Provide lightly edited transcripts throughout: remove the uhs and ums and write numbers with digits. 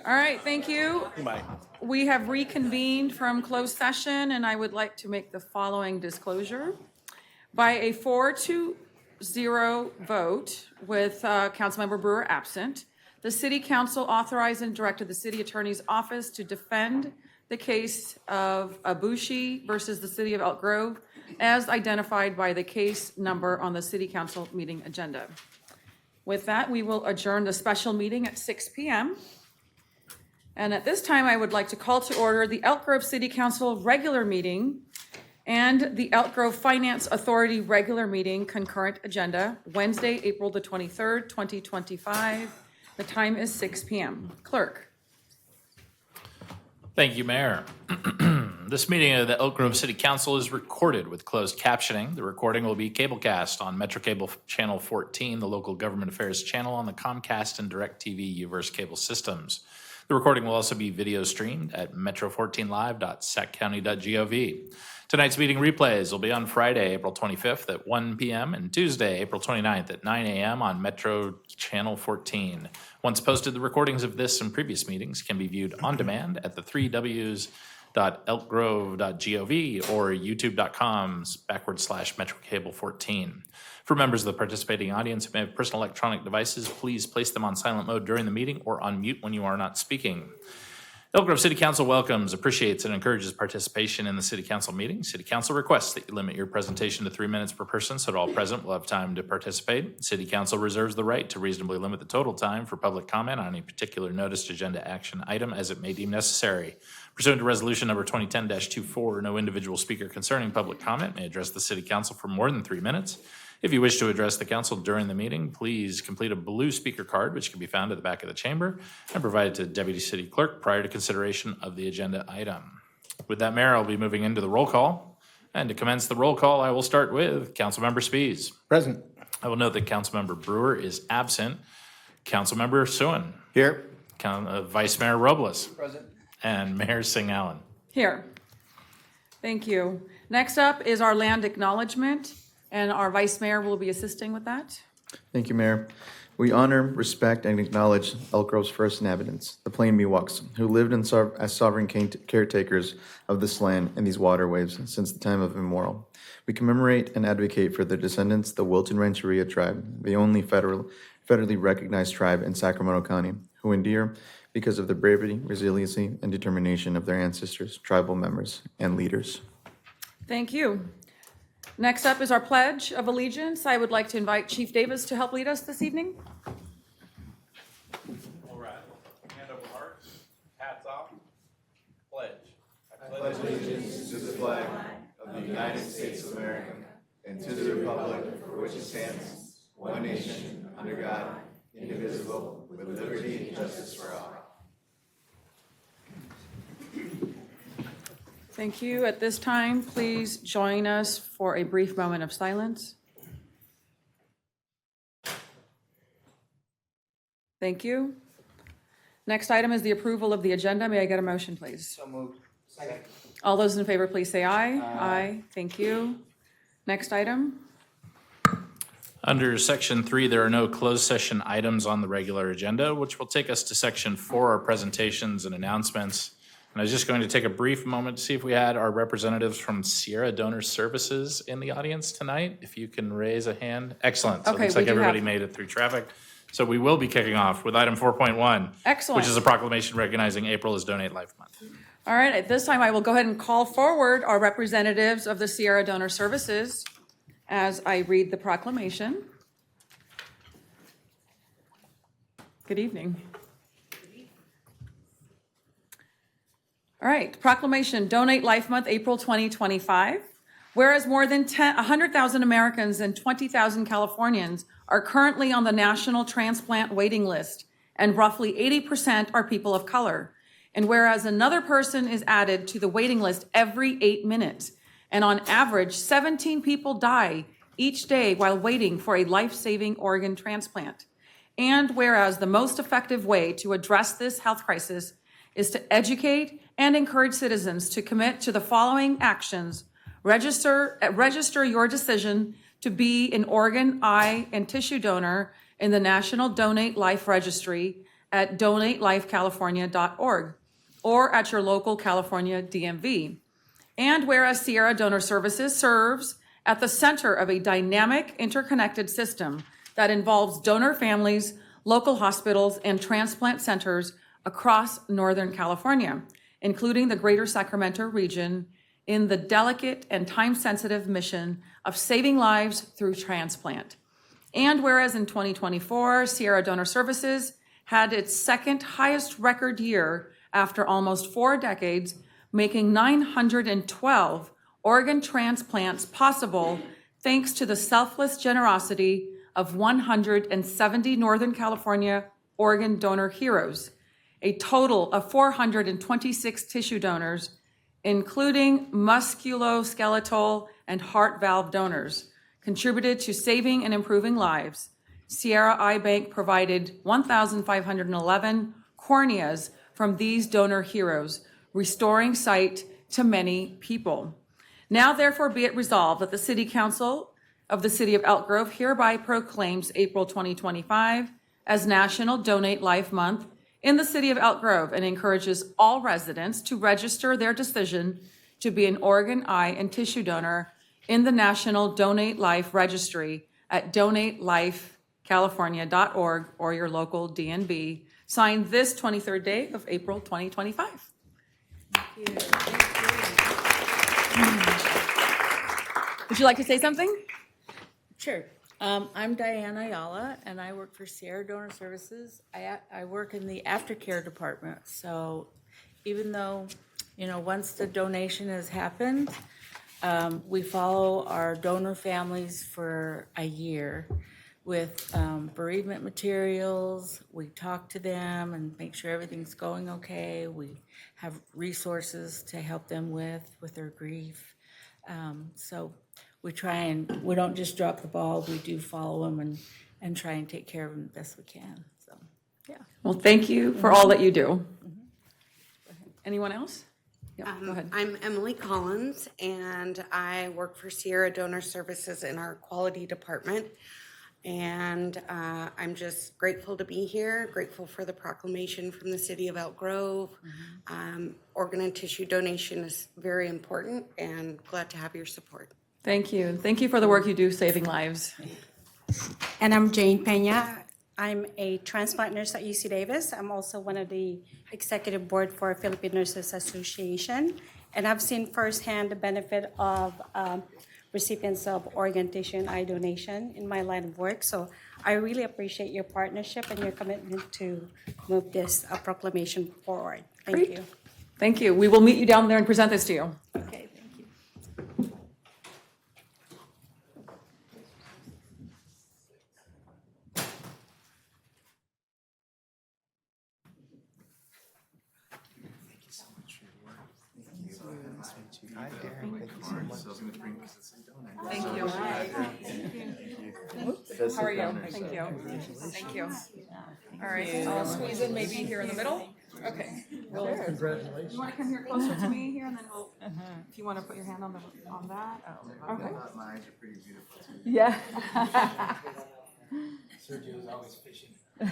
All right, thank you. We have reconvened from closed session, and I would like to make the following disclosure. By a 4-0 vote with Councilmember Brewer absent, the City Council authorized and directed the City Attorney's Office to defend the case of Abushi versus the City of Elk Grove as identified by the case number on the City Council meeting agenda. With that, we will adjourn the special meeting at 6 p.m. And at this time, I would like to call to order the Elk Grove City Council regular meeting and the Elk Grove Finance Authority regular meeting concurrent agenda, Wednesday, April the 23rd, 2025. The time is 6 p.m. Clerk. Thank you, Mayor. This meeting of the Elk Grove City Council is recorded with closed captioning. The recording will be cablecast on Metro Cable Channel 14, the local government affairs channel on the Comcast and DirecTV Uverse cable systems. The recording will also be video streamed at metro14live.saccounty.gov. Tonight's meeting replays will be on Friday, April 25th at 1 p.m. and Tuesday, April 29th at 9 a.m. on Metro Channel 14. Once posted, the recordings of this and previous meetings can be viewed on demand at the 3ws.elkgrove.gov or youtube.com/MetroCable14. For members of the participating audience who may have personal electronic devices, please place them on silent mode during the meeting or on mute when you are not speaking. Elk Grove City Council welcomes, appreciates, and encourages participation in the City Council meeting. City Council requests that you limit your presentation to 3 minutes per person so that all present will have time to participate. City Council reserves the right to reasonably limit the total time for public comment on any particular noticed agenda action item as it may deem necessary. Pursuant to Resolution Number 2010-24, no individual speaker concerning public comment may address the City Council for more than 3 minutes. If you wish to address the council during the meeting, please complete a blue speaker card, which can be found at the back of the chamber, and provide it to Deputy City Clerk prior to consideration of the agenda item. With that, Mayor, I'll be moving into the roll call. And to commence the roll call, I will start with Councilmember Spies. Present. I will note that Councilmember Brewer is absent. Councilmember Suen. Here. Vice Mayor Robles. Present. And Mayor Singh Allen. Here. Thank you. Next up is our land acknowledgement, and our Vice Mayor will be assisting with that. Thank you, Mayor. We honor, respect, and acknowledge Elk Grove's first inhabitants, the Plain Miwoks, who lived as sovereign caretakers of this land and these waterways since the time of immemorial. We commemorate and advocate for their descendants, the Wilton Rancheria tribe, the only federally recognized tribe in Sacramento County, who endure because of the bravery, resiliency, and determination of their ancestors, tribal members, and leaders. Thank you. Next up is our Pledge of Allegiance. I would like to invite Chief Davis to help lead us this evening. All right. Hand over heart. Hats off. Pledge. I pledge allegiance to the flag of the United States of America and to the republic for which it stands, one nation, under God, indivisible, with liberty and justice for all. Thank you. At this time, please join us for a brief moment of silence. Thank you. Next item is the approval of the agenda. May I get a motion, please? So moved. Second. All those in favor, please say aye. Aye. Thank you. Next item. Under Section 3, there are no closed session items on the regular agenda, which will take us to Section 4, our presentations and announcements. And I was just going to take a brief moment to see if we had our representatives from Sierra Donor Services in the audience tonight. If you can raise a hand. Excellent. So Okay, it looks we like do everybody have- made it through traffic. So we will be kicking off with item 4.1. Excellent. Which is a proclamation recognizing April as Donate Life Month. All right, at this time, I will go ahead and call forward our representatives of the Sierra Donor Services as I read the proclamation. Good evening. All right, proclamation, Donate Life Month, April 2025. Whereas more than 100,000 Americans and 20,000 Californians are currently on the national transplant waiting list, and roughly 80% are people of color. And whereas another person is added to the waiting list every 8 minutes, and on average, 17 people die each day while waiting for a life-saving organ transplant. And whereas the most effective way to address this health crisis is to educate and encourage citizens to commit to the following actions. Register your decision to be an organ, eye, and tissue donor in the National Donate Life Registry at donatelifecalifornia.org or at your local California DMV. And whereas Sierra Donor Services serves at the center of a dynamic, interconnected system that involves donor families, local hospitals, and transplant centers across Northern California, including the greater Sacramento region, in the delicate and time-sensitive mission of saving lives through transplant. And whereas in 2024, Sierra Donor Services had its second highest record year after almost 4 decades, making 912 organ transplants possible thanks to the selfless generosity of 170 Northern California organ donor heroes, a total of 426 tissue donors, including musculoskeletal and heart valve donors, contributed to saving and improving lives. Sierra Eye Bank provided 1,511 corneas from these donor heroes, restoring sight to many people. Now therefore be it resolved that the City Council of the City of Elk Grove hereby proclaims April 2025 as National Donate Life Month in the City of Elk Grove and encourages all residents to register their decision to be an organ, eye, and tissue donor in the National Donate Life Registry at donatelifecalifornia.org or your local DNB. Signed this 23rd day of April 2025. Would you like to say something? Sure. I'm Diane Ayala, and I work for Sierra Donor Services. I work in the aftercare department. So even though, once the donation has happened, we follow our donor families for a year with bereavement materials. We talk to them and make sure everything's going okay. We have resources to help them with their grief. So we don't just drop the ball, we do follow them and try and take care of them the best we can, so, yeah. Well, thank you for all that you do. Anyone else? Yeah, go ahead. I'm Emily Collins, and I work for Sierra Donor Services in our quality department. And I'm just grateful to be here, grateful for the proclamation from the City of Elk Grove. Organ and tissue donation is very important, and glad to have your support. Thank you. Thank you for the work you do saving lives. And I'm Jane Pena. I'm a transplant nurse at UC Davis. I'm also one of the executive board for Philippine Nurses Association. And I've seen firsthand the benefit of recipients of organ, tissue, and eye donation in my line of work. So I really appreciate your partnership and your commitment to move this proclamation forward. Thank Great. you. Thank you. We will meet you down there and present this to you. Okay, thank you. Thank you. How are you? Thank you. Thank you. All right, I'll squeeze in maybe here in the middle. Okay. Congratulations. You want to come here closer to me here, and then we'll, if you want to put your hand on that. Okay. My eyes are pretty beautiful too. Yeah. Sergio's always fishing. All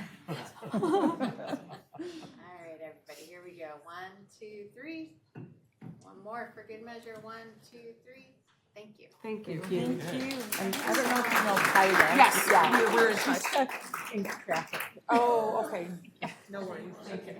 right, everybody, here we go. 1, 2, 3. One more for good measure. 1, 2, 3. Thank you. Thank you. And I don't know if you know Kyla. Yes. Yeah. We're in touch. In traffic. Oh, okay. No worries. Thank you.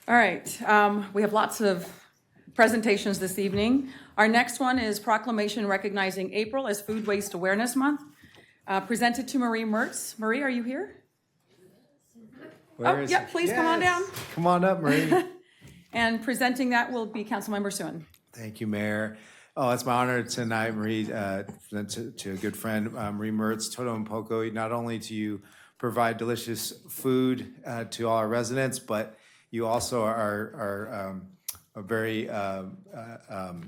All right, we have lots of presentations this evening. Our next one is proclamation recognizing April as Food Waste Awareness Month, presented to Marie Mertz. Marie, are you here? Where is yeah, it? please come on down. Come on up, Marie. And presenting that will be Councilmember Suen. Thank you, Mayor. Oh, it's my honor tonight, Marie, present to a good friend, Marie Mertz, Toto and Poco. Not only do you provide delicious food to all our residents, but you also are very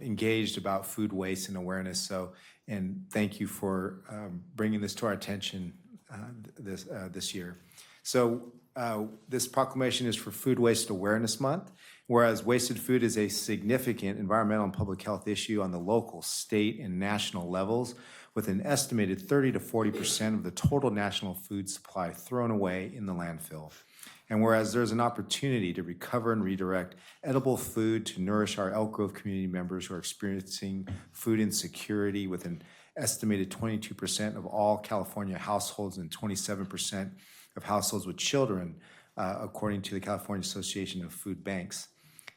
engaged about food waste and awareness. So, and thank you for bringing this to our attention this year. So this proclamation is for Food Waste Awareness Month, whereas wasted food is a significant environmental and public health issue on the local, state, and national levels, with an estimated 30 to 40% of the total national food supply thrown away in the landfill. And whereas there's an opportunity to recover and redirect edible food to nourish our Elk Grove community members who are experiencing food insecurity, with an estimated 22% of all California households and 27% of households with children, according to the California Association of Food Banks.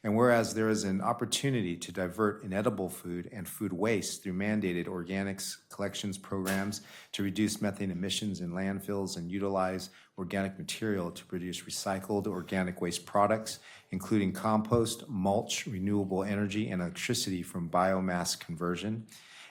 And whereas there is an opportunity to divert inedible food and food waste through mandated organics collections programs to reduce methane emissions in landfills and utilize organic material to produce recycled organic waste products, including compost, mulch, renewable energy, and electricity from biomass conversion.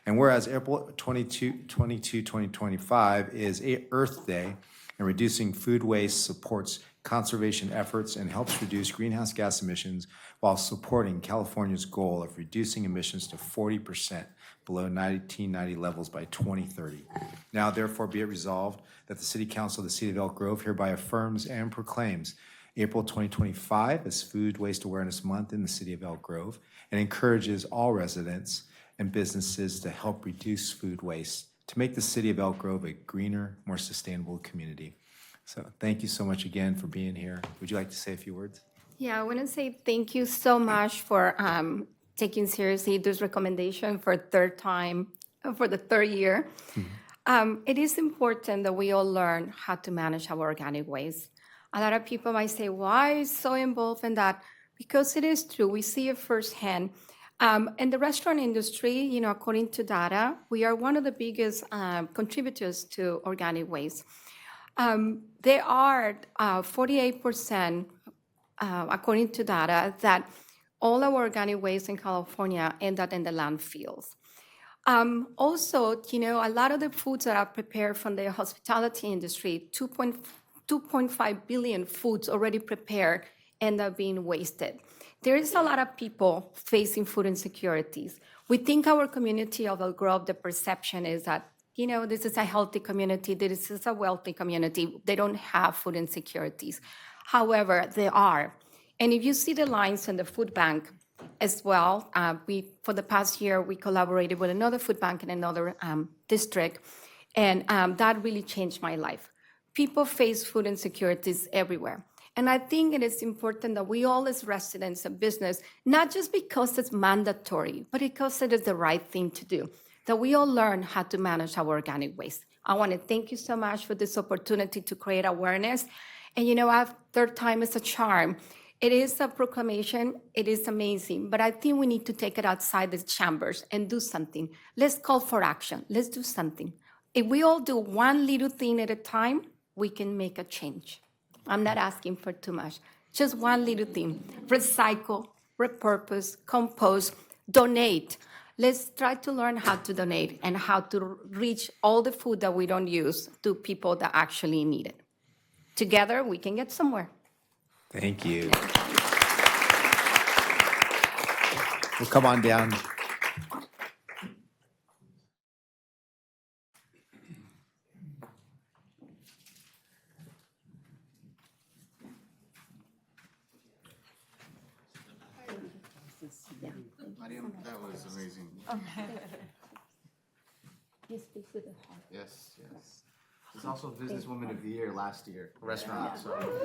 And whereas April 22, 2025 is Earth Day, and reducing food waste supports conservation efforts and helps reduce greenhouse gas emissions while supporting California's goal of reducing emissions to 40% below 1990 levels by 2030. Now therefore be it resolved that the City Council of the City of Elk Grove hereby affirms and proclaims April 2025 as Food Waste Awareness Month in the City of Elk Grove, and encourages all residents and businesses to help reduce food waste to make the City of Elk Grove a greener, more sustainable community. So thank you so much again for being here. Would you like to say a few words? Yeah, I want to say thank you so much for taking seriously this recommendation for the third year. It is important that we all learn how to manage our organic waste. A lot of people might say, why is so involved in that? Because it is true. We see it firsthand. In the restaurant industry, according to data, we are one of the biggest contributors to organic waste. There are 48%, according to data, that all our organic waste in California end up in the landfills. Also, a lot of the foods that are prepared from the hospitality industry, 2.5 billion foods already prepared, end up being wasted. There is a lot of people facing food insecurities. We think our community of Elk Grove, the perception is that this is a healthy community, this is a wealthy community. They don't have food insecurities. However, they are. And if you see the lines in the food bank as well, for the past year, we collaborated with another food bank in another district, and that really changed my life. People face food insecurities everywhere. And I think it is important that we all as residents of business, not just because it's mandatory, but because it is the right thing to do, that we all learn how to manage our organic waste. I want to thank you so much for this opportunity to create awareness. And third time is a charm. It is a proclamation, it is amazing, but I think we need to take it outside the chambers and do something. Let's call for action, let's do something. If we all do one little thing at a time, we can make a change. I'm not asking for too much, just one little thing. Recycle, repurpose, compost, donate. Let's try to learn how to donate and how to reach all the food that we don't use to people that actually need it. Together, we can get somewhere. Thank you. We'll come on down. That was amazing. You speak with the heart. Yes, yes. She's also Businesswoman of the Year last year, restaurant, so. There we go.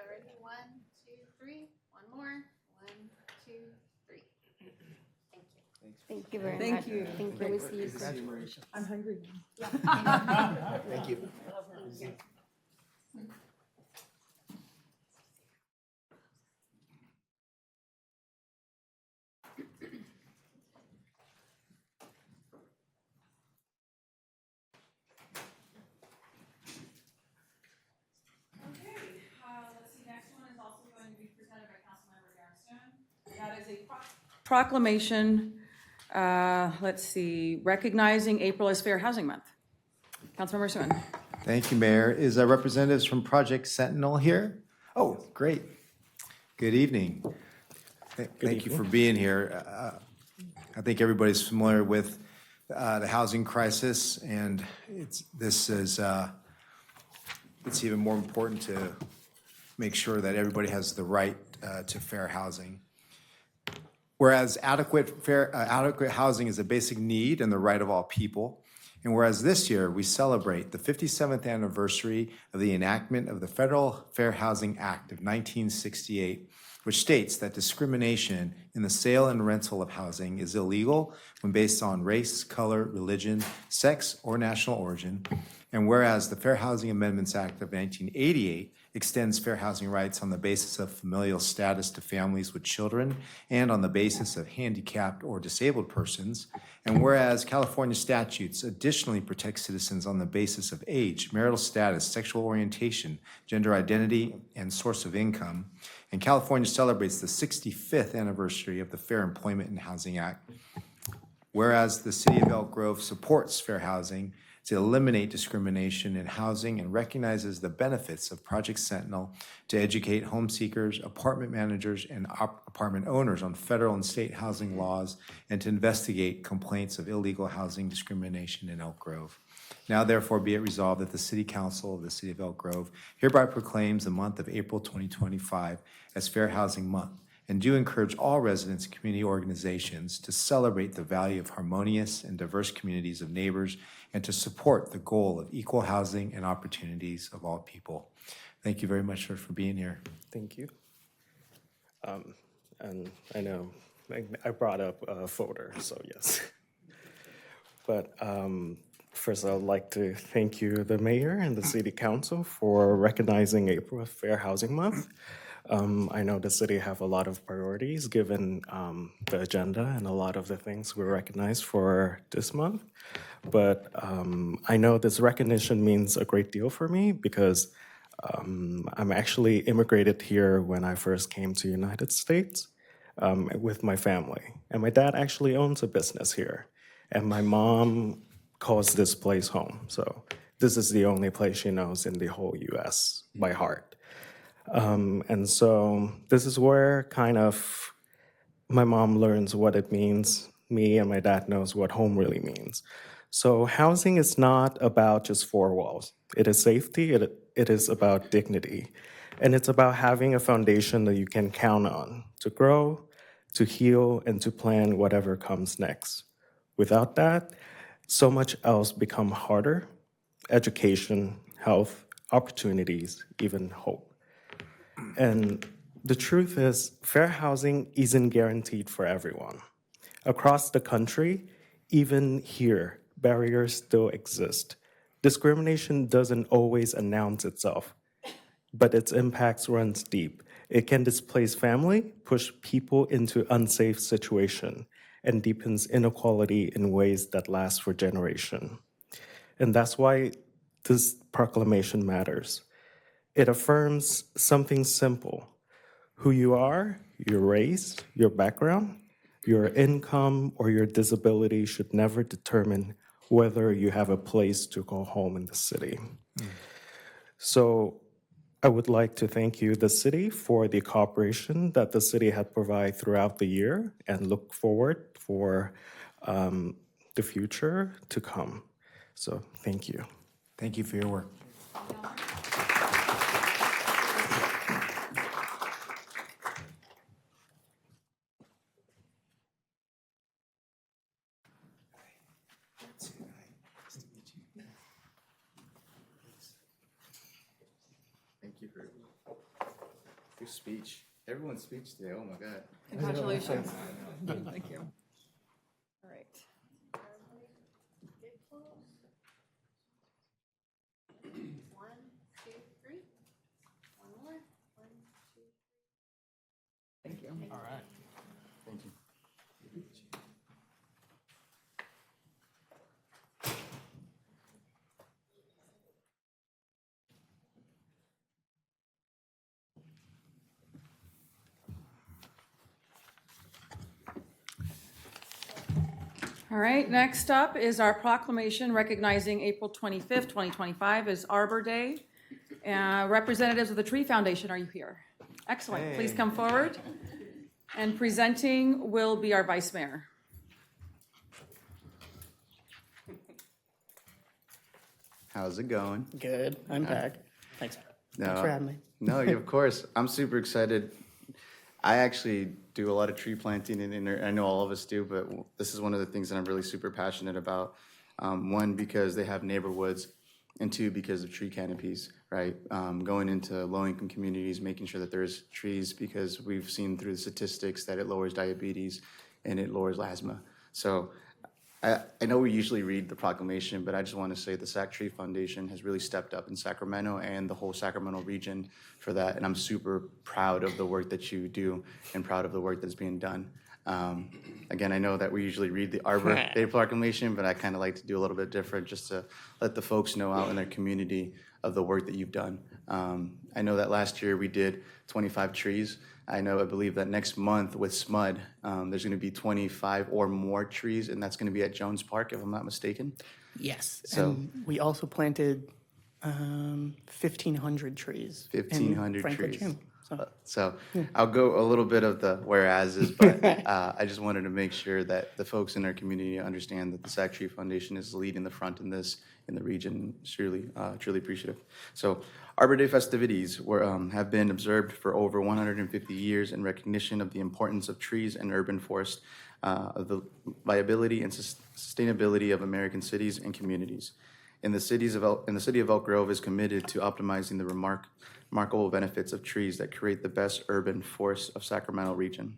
Ready? 1, 2, 3. One more. 1, 2, 3. Thank you. Thank you very much. Thank you. Thank you. We'll see you soon. I'm hungry. Thank you. That is a proclamation, recognizing April as Fair Housing Month. Councilmember Suen. Thank you, Mayor. Is representatives from Project Sentinel here? Oh, great. Good evening. Thank you for being here. I think everybody's familiar with the housing crisis, and it's even more important to make sure that everybody has the right to fair housing. Whereas adequate housing is a basic need and the right of all people, and whereas this year we celebrate the 57th anniversary of the enactment of the Federal Fair Housing Act of 1968, which states that discrimination in the sale and rental of housing is illegal when based on race, color, religion, sex, or national origin. And whereas the Fair Housing Amendments Act of 1988 extends fair housing rights on the basis of familial status to families with children and on the basis of handicapped or disabled persons. And whereas California statutes additionally protect citizens on the basis of age, marital status, sexual orientation, gender identity, and source of income. And California celebrates the 65th anniversary of the Fair Employment and Housing Act. Whereas the City of Elk Grove supports fair housing to eliminate discrimination in housing and recognizes the benefits of Project Sentinel to educate home seekers, apartment managers, and apartment owners on federal and state housing laws and to investigate complaints of illegal housing discrimination in Elk Grove. Now therefore be it resolved that the City Council of the City of Elk Grove hereby proclaims the month of April 2025 as Fair Housing Month, and do encourage all residents and community organizations to celebrate the value of harmonious and diverse communities of neighbors and to support the goal of equal housing and opportunities of all people. Thank you very much for being here. Thank you. And I know I brought up a folder, so yes. But first, I'd like to thank you, the mayor and the city council, for recognizing April as Fair Housing Month. I know the city have a lot of priorities given the agenda and a lot of the things we recognize for this month. But I know this recognition means a great deal for me because I'm actually immigrated here when I first came to the United States with my family. And my dad actually owns a business here. And my mom calls this place home. So this is the only place she knows in the whole US by heart. And so this is where kind of my mom learns what it means. Me and my dad knows what home really means. So housing is not about just four walls. It is safety, it is about dignity. And it's about having a foundation that you can count on to grow, to heal, and to plan whatever comes next. Without that, so much else becomes harder: education, health, opportunities, even hope. And the truth is, fair housing isn't guaranteed for everyone. Across the country, even here, barriers still exist. Discrimination doesn't always announce itself, but its impacts runs deep. It can displace family, push people into unsafe situations, and deepens inequality in ways that last for generations. And that's why this proclamation matters. It affirms something simple: who you are, your race, your background, your income, or your disability should never determine whether you have a place to call home in the city. So I would like to thank you, the city, for the cooperation that the city had provided throughout the year and look forward for the future to come. So thank you. Thank you for your work. Thank you for your speech. Everyone's speech today. Oh my God. Congratulations. Thank you. All right. One, two, three. One more. One, two. Thank you. All right. Thank you. All right, next up is our proclamation recognizing April 25th, 2025 as Arbor Day. Representatives of the Tree Foundation, are you here? Excellent. Please come forward. And presenting will be our Vice Mayor. How's it going? Good. I'm back. Thanks. No, Thanks for having me. No, of course. I'm super excited. I actually do a lot of tree planting, and I know all of us do, but this is one of the things that I'm really super passionate about. One, because they have neighborhoods, and two, because of tree canopies, right? Going into low-income communities, making sure that there's trees, because we've seen through the statistics that it lowers diabetes and it lowers asthma. So I know we usually read the proclamation, but I just want to say the Sac Tree Foundation has really stepped up in Sacramento and the whole Sacramento region for that. And I'm super proud of the work that you do and proud of the work that's being done. Again, I know that we usually read the Arbor Day Proclamation, but I kind of like to do a little bit different just to let the folks know out in their community of the work that you've done. I know that last year we did 25 trees. I believe that next month with SMUD, there's going to be 25 or more trees, and that's going to be at Jones Park, if I'm not mistaken. Yes. So- and we also planted 1,500 trees. in 1,500 Franklin trees. Gym. So, So I'll go a little bit of the whereases, but I just wanted to make sure that the folks in our community understand that the Sac Tree Foundation is leading the front in this in the region. Truly appreciative. So Arbor Day festivities have been observed for over 150 years in recognition of the importance of trees and urban forest, of the viability and sustainability of American cities and communities. In the city of Elk Grove is committed to optimizing the remarkable benefits of trees that create the best urban forests of Sacramento region.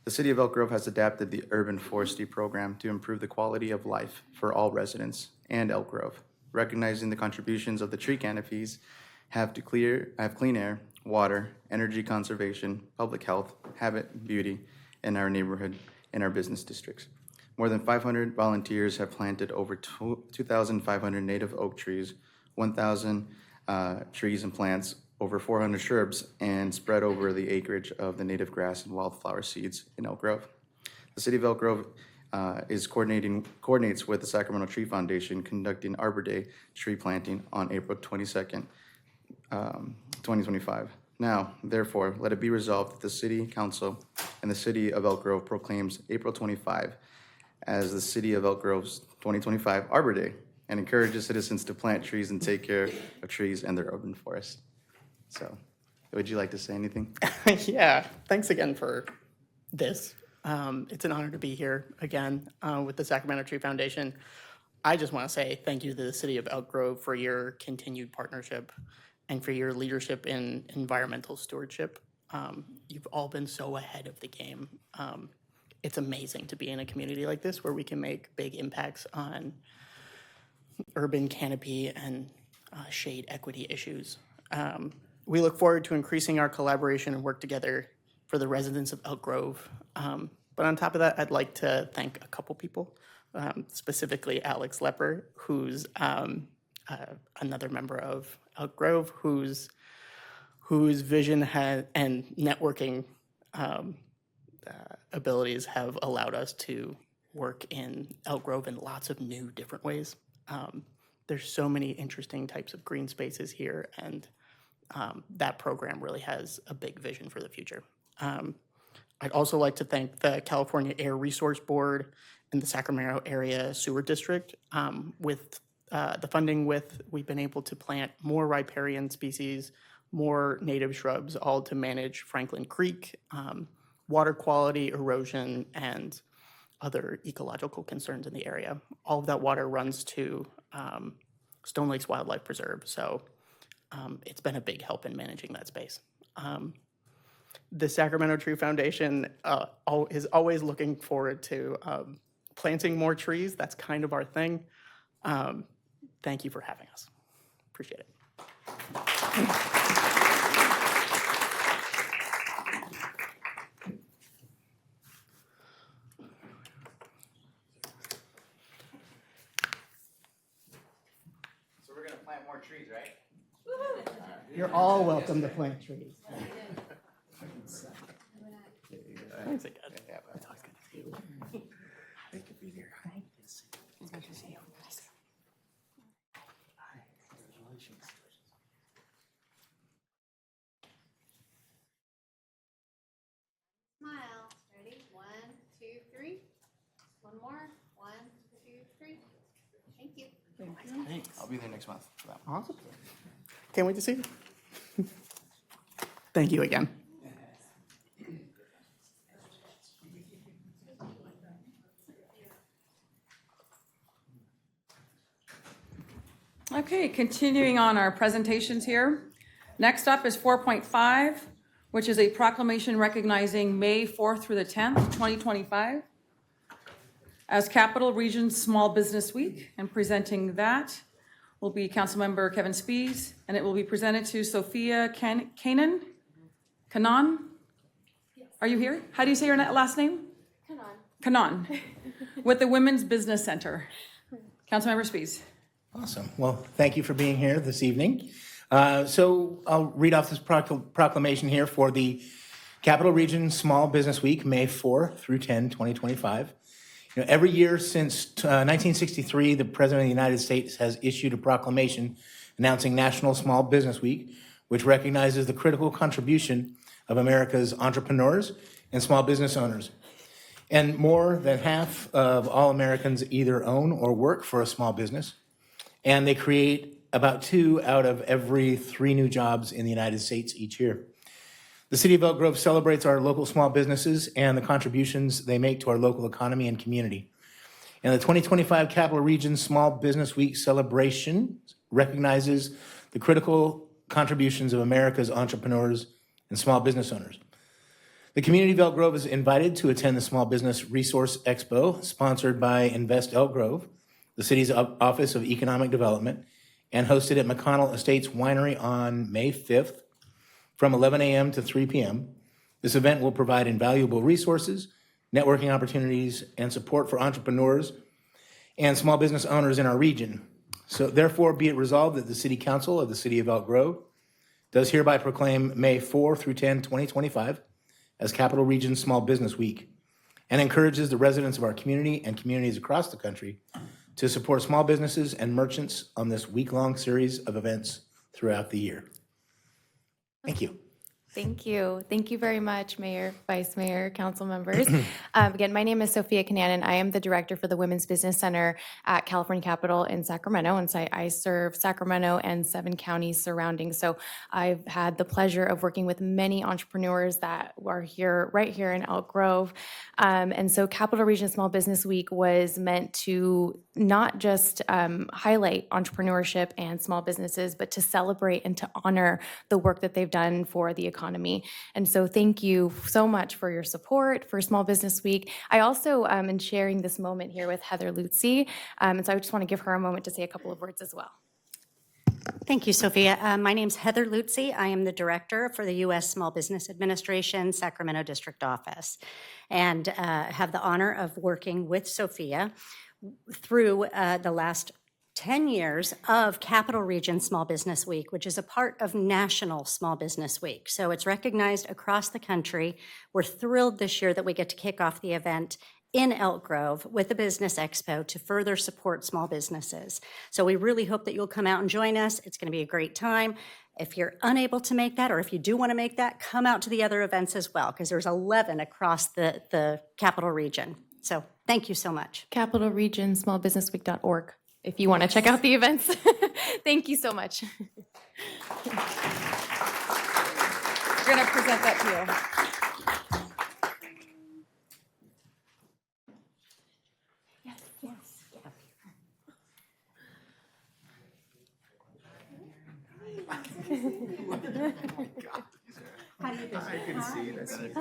The city of Elk Grove has adapted the urban forestry program to improve the quality of life for all residents and Elk Grove, recognizing the contributions of the tree canopies have clean air, water, energy conservation, public health, habit, beauty in our neighborhood and our business districts. More than 500 volunteers have planted over 2,500 native oak trees, 1,000 trees and plants, over 400 shrubs, and spread over the acreage of the native grass and wildflower seeds in Elk Grove. The city of Elk Grove coordinates with the Sacramento Tree Foundation, conducting Arbor Day tree planting on April 22nd, 2025. Now, therefore, let it be resolved that the City Council and the City of Elk Grove proclaims April 25 as the City of Elk Grove's 2025 Arbor Day, and encourages citizens to plant trees and take care of trees and their urban forest. So, would you like to say anything? yeah. Thanks again for this. It's an honor to be here again with the Sacramento Tree Foundation. I just want to say thank you to the City of Elk Grove for your continued partnership and for your leadership in environmental stewardship. You've all been so ahead of the game. It's amazing to be in a community like this where we can make big impacts on urban canopy and shade equity issues. We look forward to increasing our collaboration and work together for the residents of Elk Grove. But on top of that, I'd like to thank a couple people, specifically Alex Lepper, who's another member of Elk Grove, whose vision and networking abilities have allowed us to work in Elk Grove in lots of new, different ways. There's so many interesting types of green spaces here, and that program really has a big vision for the future. I'd also like to thank the California Air Resource Board and the Sacramento Area Sewer District. With the funding we've been able to plant more riparian species, more native shrubs, all to manage Franklin Creek, water quality, erosion, and other ecological concerns in the area. All of that water runs to Stone Lakes Wildlife Preserve, so it's been a big help in managing that space. The Sacramento Tree Foundation is always looking forward to planting more trees. That's kind of our thing. Thank you for having us. Appreciate it. So we're gonna plant more trees, right? You're all welcome to plant trees. Thanks again. It's always good to see you. Thank you for being here. It's good to see you. Smile. Ready? 1, 2, 3. One more. 1, 2, 3. Thank you. I'll be there next month for that one. Awesome. Can't wait to see you. Thank you again. Okay, continuing on our presentations here. Next up is 4.5, which is a proclamation recognizing May 4th through the 10th, 2025, as Capital Region Small Business Week. And presenting that will be Councilmember Kevin Spees, and it will be presented to Sophia Kanan. Are you here? How do you say your last name? Kanan, with the Women's Business Center. Councilmember Spees. Awesome. Well, thank you for being here this evening. So I'll read off this proclamation here for the Capital Region Small Business Week, May 4 through 10, 2025. Every year since 1963, the President of the United States has issued a proclamation announcing National Small Business Week, which recognizes the critical contribution of America's entrepreneurs and small business owners. And more than half of all Americans either own or work for a small business, and they create about 2 out of every 3 new jobs in the United States each year. The City of Elk Grove celebrates our local small businesses and the contributions they make to our local economy and community. And the 2025 Capital Region Small Business Week celebration recognizes the critical contributions of America's entrepreneurs and small business owners. The community of Elk Grove is invited to attend the Small Business Resource Expo, sponsored by Invest Elk Grove, the city's Office of Economic Development, and hosted at McConnell Estates Winery on May 5th from 11 a.m. to 3 p.m. This event will provide invaluable resources, networking opportunities, and support for entrepreneurs and small business owners in our region. So therefore, be it resolved that the City Council of the City of Elk Grove does hereby proclaim May 4 through 10, 2025 as Capital Region Small Business Week, and encourages the residents of our community and communities across the country to support small businesses and merchants on this week-long series of events throughout the year. Thank you. Thank you. Thank you very much, Mayor, Vice Mayor, council members. Again, my name is Sophia Kananen. I am the director for the Women's Business Center at California Capital in Sacramento. And so I serve Sacramento and 7 counties surrounding. So I've had the pleasure of working with many entrepreneurs that are here, right here in Elk Grove. And so Capital Region Small Business Week was meant to not just highlight entrepreneurship and small businesses, but to celebrate and to honor the work that they've done for the economy. And so thank you so much for your support for Small Business Week. I also am sharing this moment here with Heather Lutzy. And so I just want to give her a moment to say a couple of words as well. Thank you, Sophia. My name's Heather Lutzy. I am the director for the U.S. Small Business Administration, Sacramento District Office, and have the honor of working with Sophia through the last 10 years of Capital Region Small Business Week, which is a part of National Small Business Week. So it's recognized across the country. We're thrilled this year that we get to kick off the event in Elk Grove with the Business Expo to further support small businesses. So we really hope that you'll come out and join us. It's going to be a great time. If you're unable to make that, or if you do want to make that, come out to the other events as well, because there's 11 across the Capital Region. So thank you so much. CapitalRegionSmallBusinessWeek.org if you want to check out the events. Thank you so much. We're going to present that to you. How do you do? Good to see you. Nice to meet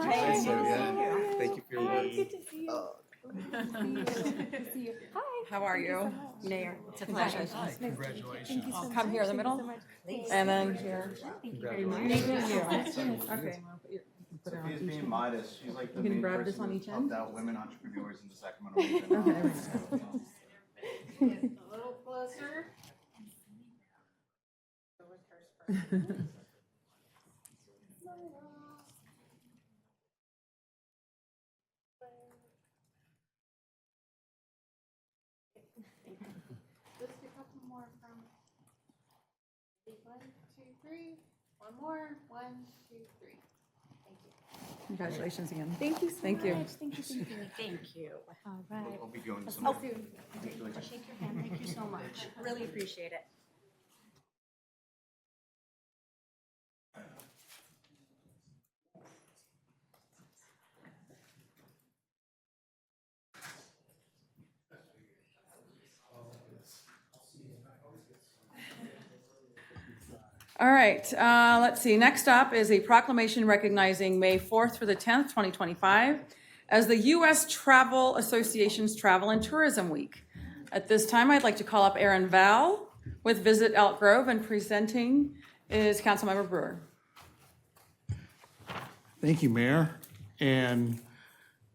you. Thank you for your work. Good to see you. Good to see you. Hi. How are you? Mayor, it's a pleasure. Congratulations. Come here in the middle, and then here. Okay. Sophia's being modest. She's like the You can main grab person this on who's each end? helped out women entrepreneurs in the Sacramento region. A little closer. Just a couple more from 1, 2, 3. One more. 1, 2, 3. Thank you. Congratulations again. Thank you so Thank you. much. Thank you, thank you. Thank you. All right. I'll be going I'll somewhere. shake your hand. Thank you so much. Really appreciate it. All right, let's see. Next up is a proclamation recognizing May 4th through the 10th, 2025, as the U.S. Travel Association's Travel and Tourism Week. At this time, I'd like to call up Aaron Val with Visit Elk Grove, and presenting is Councilmember Brewer. Thank you, Mayor. And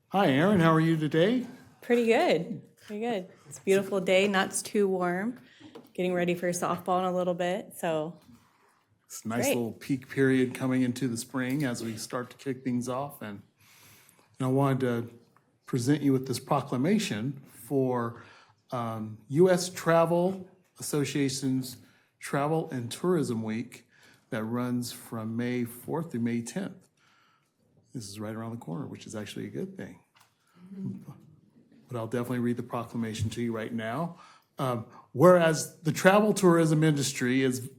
hi, Aaron. How are you today? Pretty good. Pretty good. It's a beautiful day, not too warm. Getting ready for softball in a little bit, so It's a nice great. little peak period coming into the spring as we start to kick things off. And I wanted to present you with this proclamation for U.S. Travel Association's Travel and Tourism Week that runs from May 4th through May 10th. This is right around the corner, which is actually a good thing. But I'll definitely read the proclamation to you right now. Whereas the travel tourism industry is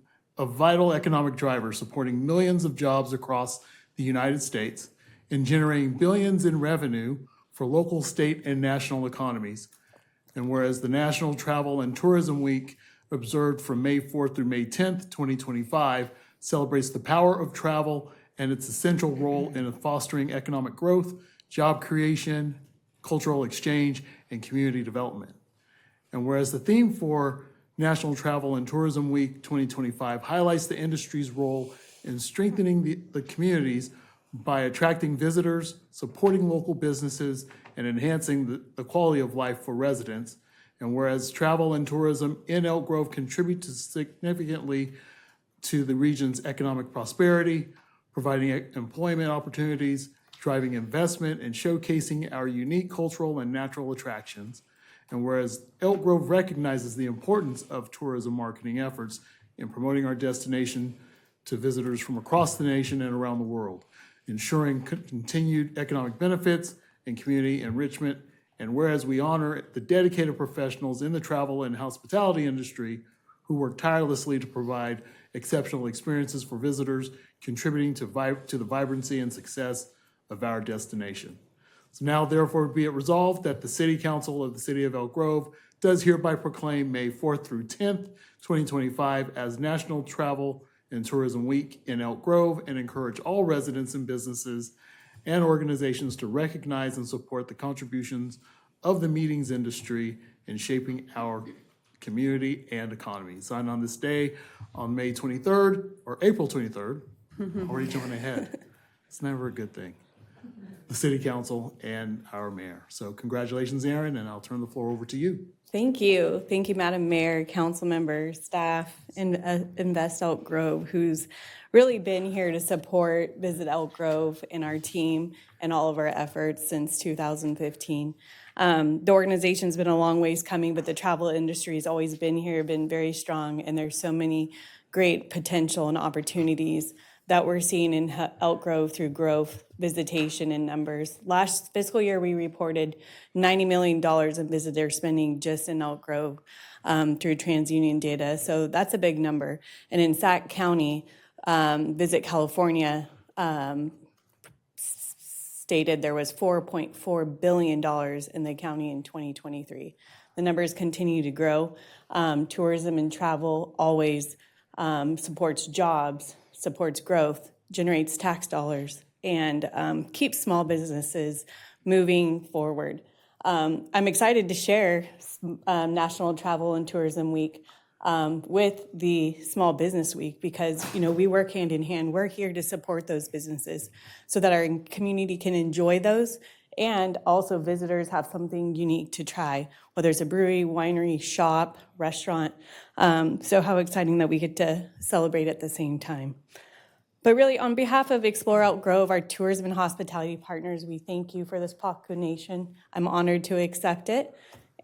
a vital economic driver supporting millions of jobs across the United States and generating billions in revenue for local, state, and national economies. And whereas the National Travel and Tourism Week, observed from May 4th through May 10th, 2025, celebrates the power of travel and its essential role in fostering economic growth, job creation, cultural exchange, and community development. And whereas the theme for National Travel and Tourism Week 2025 highlights the industry's role in strengthening the communities by attracting visitors, supporting local businesses, and enhancing the quality of life for residents. And whereas travel and tourism in Elk Grove contribute significantly to the region's economic prosperity, providing employment opportunities, driving investment, and showcasing our unique cultural and natural attractions. And whereas Elk Grove recognizes the importance of tourism marketing efforts in promoting our destination to visitors from across the nation and around the world, ensuring continued economic benefits and community enrichment. And whereas we honor the dedicated professionals in the travel and hospitality industry who work tirelessly to provide exceptional experiences for visitors, contributing to the vibrancy and success of our destination. So now therefore be it resolved that the City Council of the City of Elk Grove does hereby proclaim May 4th through 10th, 2025 as National Travel and Tourism Week in Elk Grove, and encourage all residents and businesses and organizations to recognize and support the contributions of the meetings industry in shaping our community and economy. Signed on this day on May 23rd, or April 23rd, already jumping ahead. It's never a good thing. The City Council and our mayor. So congratulations, Aaron, and I'll turn the floor over to you. Thank you. Thank you, Madam Mayor, council members, staff, and Invest Elk Grove, who's really been here to support Visit Elk Grove and our team and all of our efforts since 2015. The organization's been a long ways coming, but the travel industry has always been here, been very strong, and there's so many great potential and opportunities that we're seeing in Elk Grove through growth, visitation, and numbers. Last fiscal year, we reported $90 million in visitor spending just in Elk Grove through TransUnion data, so that's a big number. And in Sac County, Visit California stated there was $4.4 billion in the county in 2023. The numbers continue to grow. Tourism and travel always supports jobs, supports growth, generates tax dollars, and keeps small businesses moving forward. I'm excited to share National Travel and Tourism Week with the Small Business Week because, you know, we work hand in hand. We're here to support those businesses so that our community can enjoy those, and also visitors have something unique to try, whether it's a brewery, winery, shop, restaurant. So how exciting that we get to celebrate at the same time. But really, on behalf of Explore Elk Grove, our tourism and hospitality partners, we thank you for this proclamation. I'm honored to accept it,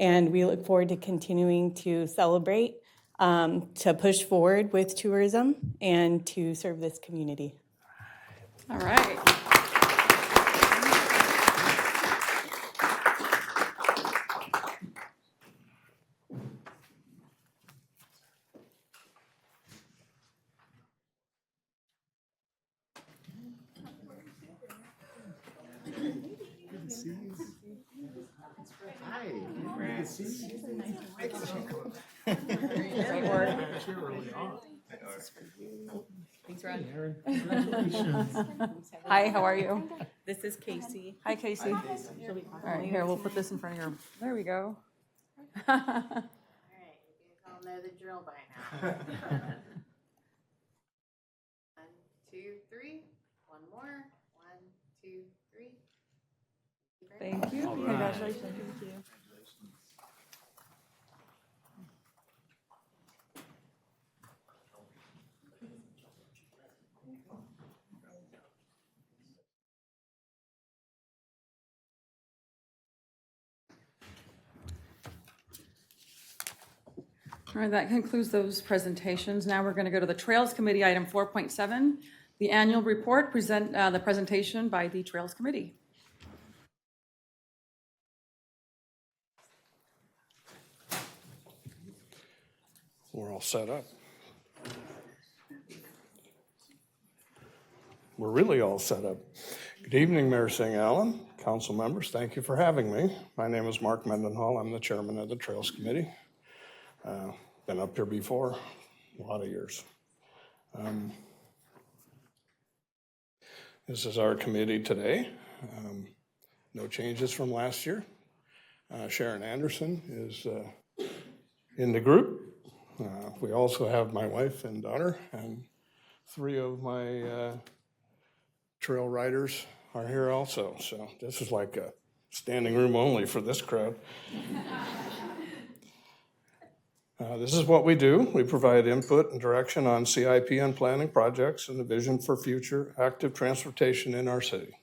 and we look forward to continuing to celebrate, to push forward with tourism, and to serve this community. All right. Thanks, Ron. Hi, how are you? This is Casey. Hi, Casey. All right, here, we'll put this in front of your, there we go. All right, you guys all know the drill by now. 1, 2, 3. One more. 1, 2, 3. Thank you. Congratulations. Thank you. All right, that concludes those presentations. Now we're going to go to the Trails Committee, item 4.7, the annual report, the presentation by the Trails Committee. We're all set up. We're really all set up. Good evening, Mayor Singh Allen, council members. Thank you for having me. My name is Mark Mendenhall. I'm the chairman of the Trails Committee. Been up here before, a lot of years. This is our committee today. No changes from last year. Sharon Anderson is in the group. We also have my wife and daughter, and 3 of my trail riders are here also. So this is like a standing room only for this crowd. This is what we do. We provide input and direction on CIP and planning projects and the vision for future active transportation in our city.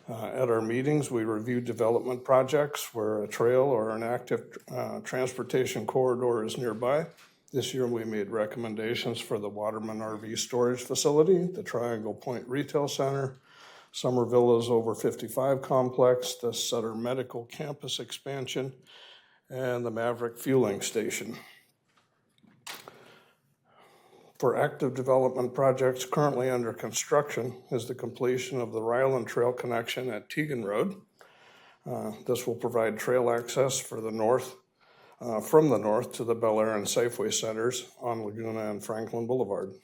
At our meetings, we review development projects where a trail or an active transportation corridor is nearby. This year, we made recommendations for the Waterman RV Storage Facility, the Triangle Point Retail Center, Summer Villas Over 55 Complex, the Sutter Medical Campus Expansion, and the Maverick Fueling Station. For active development projects currently under construction is the completion of the Ryland Trail connection at Teagan Road. This will provide trail access for the north, from the north to the Bel Air and Safeway centers on Laguna and Franklin Boulevard.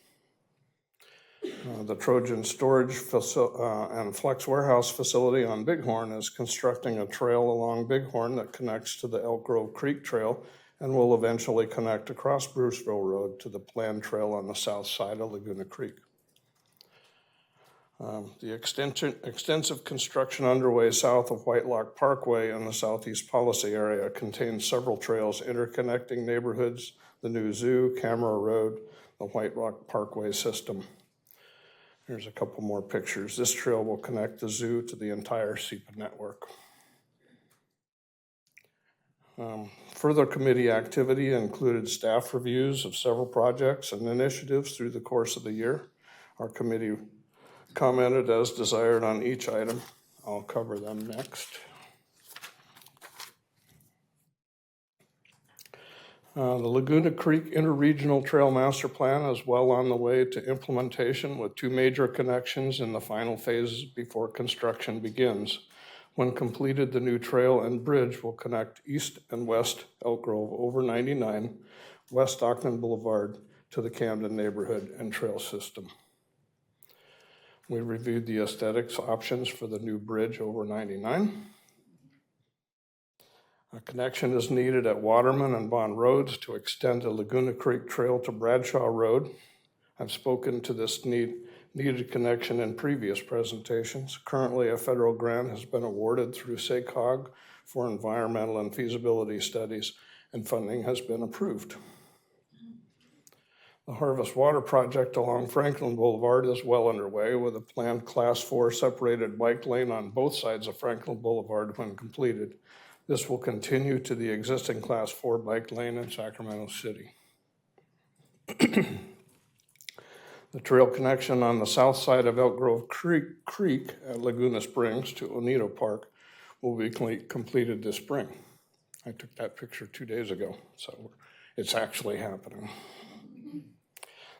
The Trojan Storage and Flex Warehouse facility on Bighorn is constructing a trail along Bighorn that connects to the Elk Grove Creek Trail and will eventually connect across Bruceville Road to the planned trail on the south side of Laguna Creek. The extensive construction underway south of Whitelock Parkway in the Southeast Policy area contains several trails interconnecting neighborhoods, the new zoo, Camera Road, the Whitelock Parkway system. Here's a couple more pictures. This trail will connect the zoo to the entire SEPA network. Further committee activity included staff reviews of several projects and initiatives through the course of the year. Our committee commented as desired on each item. I'll cover them next. The Laguna Creek Interregional Trail Master Plan is well on the way to implementation with 2 major connections in the final phases before construction begins. When completed, the new trail and bridge will connect east and west Elk Grove over 99, West Stockton Boulevard to the Camden neighborhood and trail system. We reviewed the aesthetics options for the new bridge over 99. A connection is needed at Waterman and Bond Roads to extend the Laguna Creek Trail to Bradshaw Road. I've spoken to this needed connection in previous presentations. Currently, a federal grant has been awarded through SACOG for environmental and feasibility studies, and funding has been approved. The Harvest Water Project along Franklin Boulevard is well underway with a planned Class 4 separated bike lane on both sides of Franklin Boulevard when completed. This will continue to the existing Class 4 bike lane in Sacramento City. The trail connection on the south side of Elk Grove Creek at Laguna Springs to Oneto Park will be completed this spring. I took that picture 2 days ago, so it's actually happening.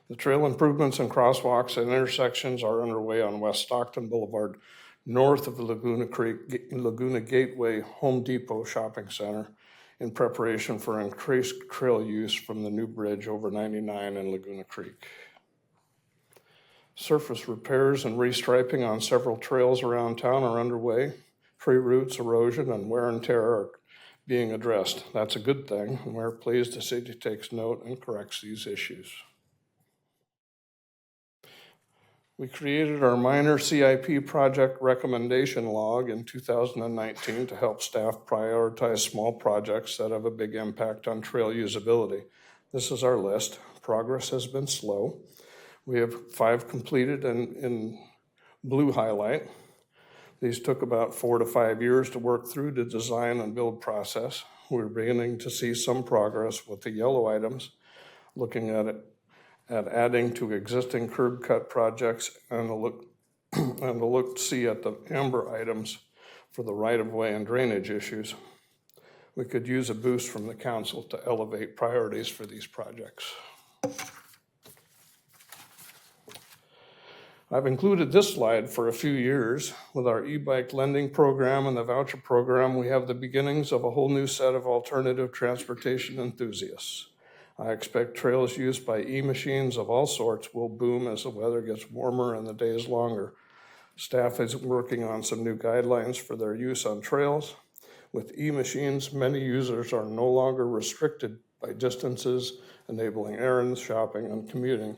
The trail improvements and crosswalks and intersections are underway on West Stockton Boulevard north of the Laguna Gateway Home Depot Shopping Center in preparation for increased trail use from the new bridge over 99 in Laguna Creek. Surface repairs and restriping on several trails around town are underway. Tree roots, erosion, and wear and tear are being addressed. That's a good thing, and we're pleased the city takes note and corrects these issues. We created our minor CIP project recommendation log in 2019 to help staff prioritize small projects that have a big impact on trail usability. This is our list. Progress has been slow. We have 5 completed in blue highlight. These took about 4 to 5 years to work through the design and build process. We're beginning to see some progress with the yellow items, looking at adding to existing curb cut projects and a look to see at the amber items for the right-of-way and drainage issues. We could use a boost from the council to elevate priorities for these projects. I've included this slide for a few years. With our e-bike lending program and the voucher program, we have the beginnings of a whole new set of alternative transportation enthusiasts. I expect trails used by e-machines of all sorts will boom as the weather gets warmer and the days longer. Staff is working on some new guidelines for their use on trails. With e-machines, many users are no longer restricted by distances, enabling errands, shopping, and commuting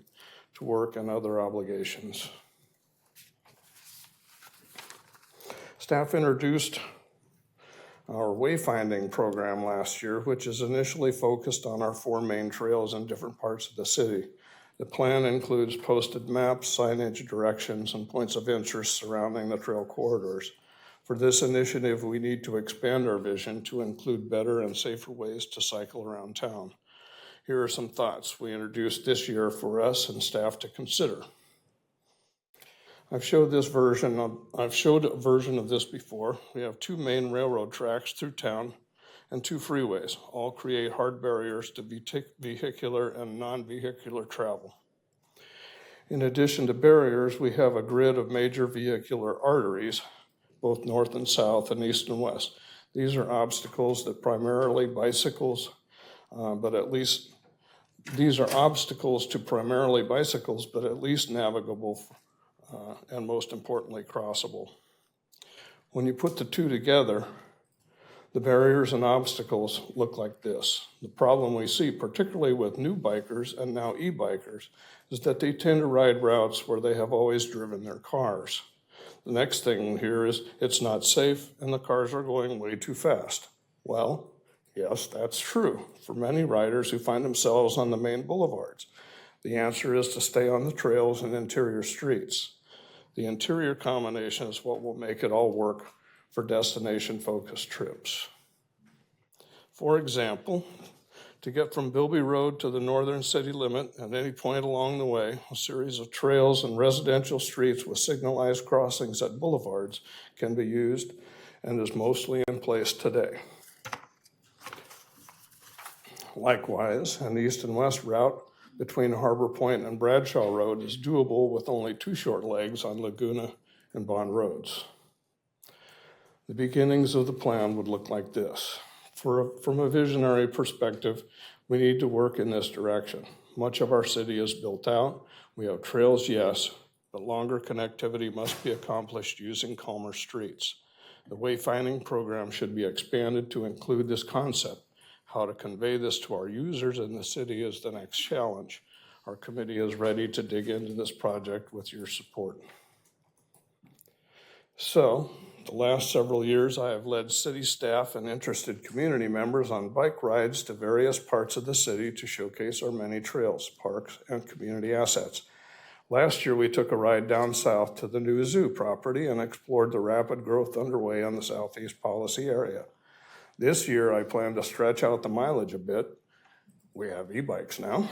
to work and other obligations. Staff introduced our wayfinding program last year, which is initially focused on our 4 main trails in different parts of the city. The plan includes posted maps, signage, directions, and points of interest surrounding the trail corridors. For this initiative, we need to expand our vision to include better and safer ways to cycle around town. Here are some thoughts we introduced this year for us and staff to consider. I've showed a version of this before. We have 2 main railroad tracks through town and 2 freeways. All create hard barriers to vehicular and non-vehicular travel. In addition to barriers, we have a grid of major vehicular arteries, both north and south and east and west. These are obstacles that primarily bicycles, these are obstacles to primarily bicycles, but at least navigable and most importantly, crossable. When you put the 2 together, the barriers and obstacles look like this. The problem we see, particularly with new bikers and now e-bikers, is that they tend to ride routes where they have always driven their cars. The next thing here is it's not safe and the cars are going way too fast. Well, yes, that's true for many riders who find themselves on the main boulevards. The answer is to stay on the trails and interior streets. The interior combination is what will make it all work for destination-focused trips. For example, to get from Bilby Road to the northern city limit at any point along the way, a series of trails and residential streets with signalized crossings at boulevards can be used and is mostly in place today. Likewise, an east and west route between Harbor Point and Bradshaw Road is doable with only 2 short legs on Laguna and Bond Roads. The beginnings of the plan would look like this. From a visionary perspective, we need to work in this direction. Much of our city is built out. We have trails, yes, but longer connectivity must be accomplished using calmer streets. The wayfinding program should be expanded to include this concept. How to convey this to our users in the city is the next challenge. Our committee is ready to dig into this project with your support. So, the last several years, I have led city staff and interested community members on bike rides to various parts of the city to showcase our many trails, parks, and community assets. Last year, we took a ride down south to the new zoo property and explored the rapid growth underway on the Southeast Policy area. This year, I plan to stretch out the mileage a bit. We have e-bikes now.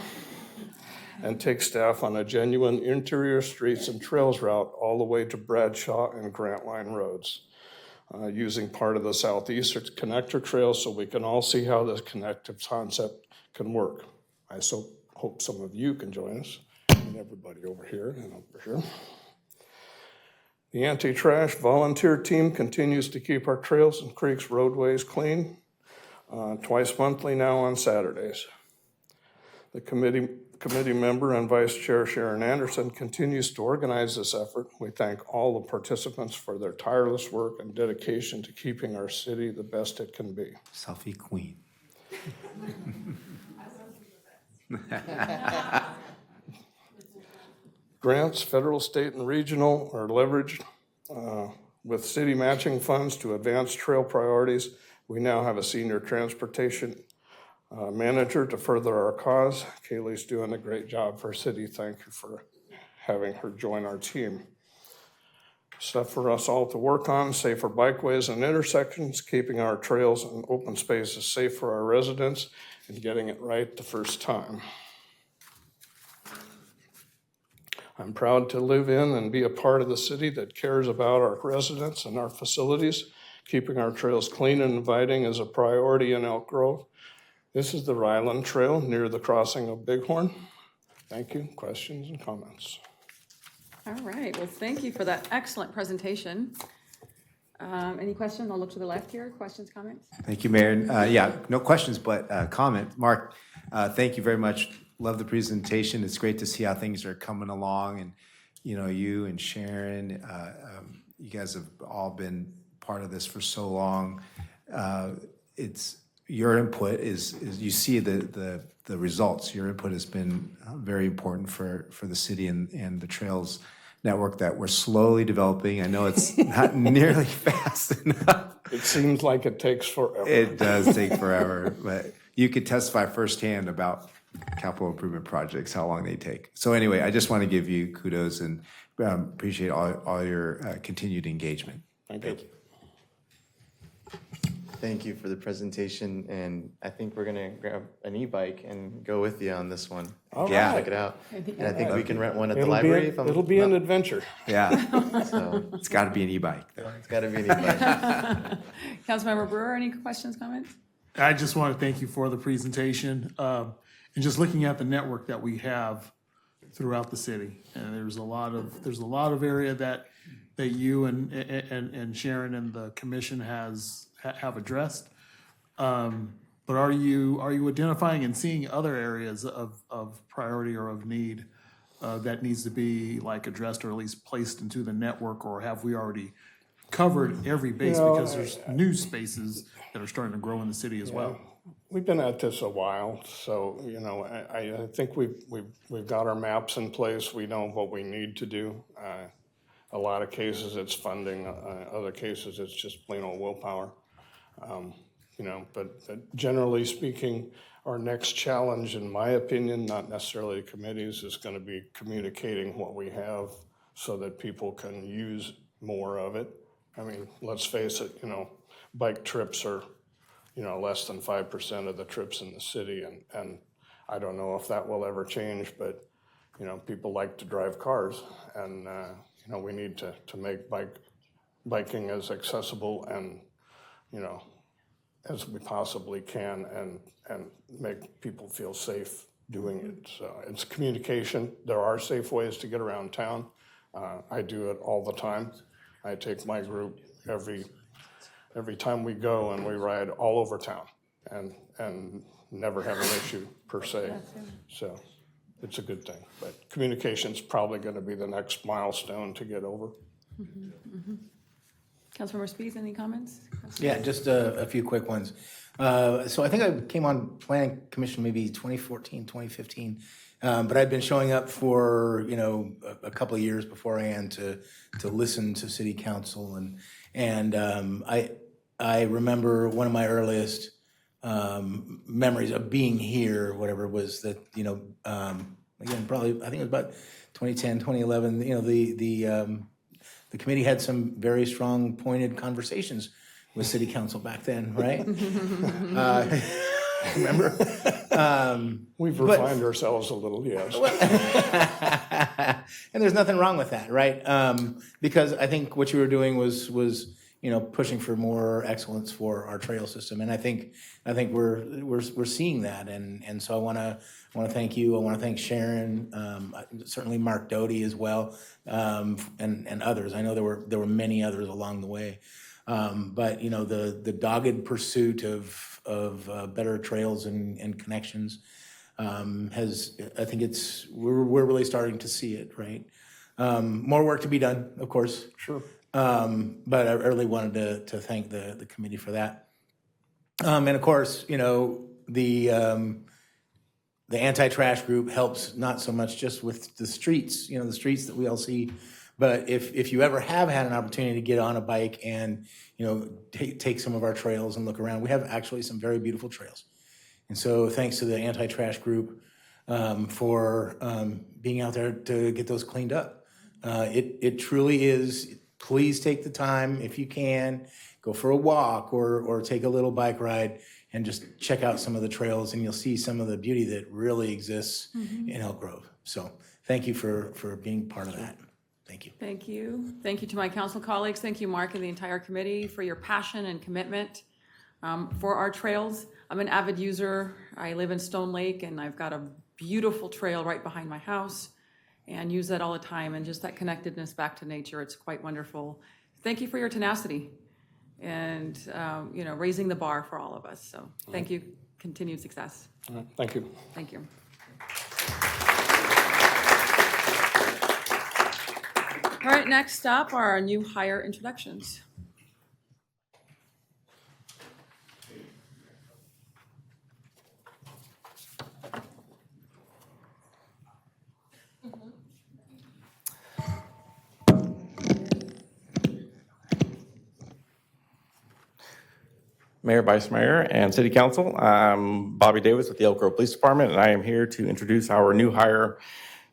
And take staff on a genuine interior streets and trails route all the way to Bradshaw and Grant Line roads, using part of the Southeast Connector Trail so we can all see how this connective concept can work. I hope some of you can join us, and everybody over here and over here. The anti-trash volunteer team continues to keep our trails and creeks roadways clean, twice monthly now on Saturdays. The committee member and Vice Chair Sharon Anderson continues to organize this effort. We thank all the participants for their tireless work and dedication to keeping our city the best it can be. Selfie queen. Grants, federal, state, and regional, are leveraged with city matching funds to advance trail priorities. We now have a senior transportation manager to further our cause. Kaylee's doing a great job for city. Thank you for having her join our team. Stuff for us all to work on: safer bikeways and intersections, keeping our trails and open spaces safe for our residents, and getting it right the first time. I'm proud to live in and be a part of the city that cares about our residents and our facilities. Keeping our trails clean and inviting is a priority in Elk Grove. This is the Ryland Trail near the crossing of Bighorn. Thank you. Questions and comments? All right, well, thank you for that excellent presentation. Any questions? I'll look to the left here. Questions, comments? Thank you, Mayor. Yeah, no questions, but comment. Mark, thank you very much. Love the presentation. It's great to see how things are coming along. And, you know, you and Sharon, you guys have all been part of this for so long. It's your input is you see the results. Your input has been very important for the city and the trails network that we're slowly developing. I know it's not nearly fast enough. It seems like it takes forever. It does take forever, but you could testify firsthand about capital improvement projects, how long they take. So anyway, I just want to give you kudos and appreciate all your continued engagement. Thank you. Thank you for the presentation, and I think we're gonna grab an e-bike and go with you on this one. All Yeah, right. check it out. And I think we can rent one at the It'll library. be, it'll be an adventure. Yeah, So it's got to be an e-bike. it's got to be an e-bike. Councilmember Brewer, any questions, comments? I just want to thank you for the presentation. And just looking at the network that we have throughout the city, and there's a lot of area that you and Sharon and the commission have addressed. But are you identifying and seeing other areas of priority or of need that needs to be like addressed or at least placed into the network, or have we already covered every base? No, Because there's new spaces that are starting to grow in the city as well. We've been at this a while, so, you know, I think we've got our maps in place. We know what we need to do. A lot of cases it's funding, other cases it's just plain old willpower. You know, but generally speaking, our next challenge, in my opinion, not necessarily committees, is going to be communicating what we have so that people can use more of it. I mean, let's face it, you know, bike trips are, you know, less than 5% of the trips in the city, and I don't know if that will ever change, but, you know, people like to drive cars, and, you know, we need to make biking as accessible and, you know, as we possibly can, and make people feel safe doing it. So it's communication. There are safe ways to get around town. I do it all the time. I take my group every time we go, and we ride all over town, and never have an issue per se. So it's a good thing. But communication's probably going to be the next milestone to get over. Councilmember Spies, any comments? Yeah, just a few quick ones. So I think I came on Planning Commission maybe 2014, 2015. But I'd been showing up for, you know, a couple of years beforehand to listen to city council. And I remember one of my earliest memories of being here, whatever, was that, you know, again, probably, I think it was about 2010, 2011, you know, the committee had some very strong, pointed conversations with city council back then, right? Remember? We've refined ourselves a little, yes. And there's nothing wrong with that, right? Because I think what you were doing was pushing for more excellence for our trail system. And I think we're seeing that. And so I want to thank you. I want to thank Sharon, certainly Mark Doty as well, and others. I know there were many others along the way. But the dogged pursuit of better trails and connections I think we're really starting to see it, right? More work to be done, of course. Sure. But I really wanted to thank the committee for that. And of course, the anti-trash group helps not so much just with the streets, the streets that we all see, but if you ever have had an opportunity to get on a bike and, take some of our trails and look around, we have actually some very beautiful trails. And so thanks to the anti-trash group for being out there to get those cleaned up. It truly is. Please take the time, if you can, go for a walk or take a little bike ride and just check out some of the trails, and you'll see some of the beauty that really exists in Elk Grove. So thank you for being part of that. Thank you. Thank you. Thank you to my council colleagues. Thank you, Mark, and the entire committee for your passion and commitment for our trails. I'm an avid user. I live in Stone Lake, and I've got a beautiful trail right behind my house and use that all the time. And just that connectedness back to nature, it's quite wonderful. Thank you for your tenacity and raising the bar for all of us. So thank you. Continued success. All right. Thank you. Thank you. All right, next up are our new hire introductions. Mayor, Vice Mayor, and City Council. I'm Bobby Davis with the Elk Grove Police Department, and I am here to introduce our new hire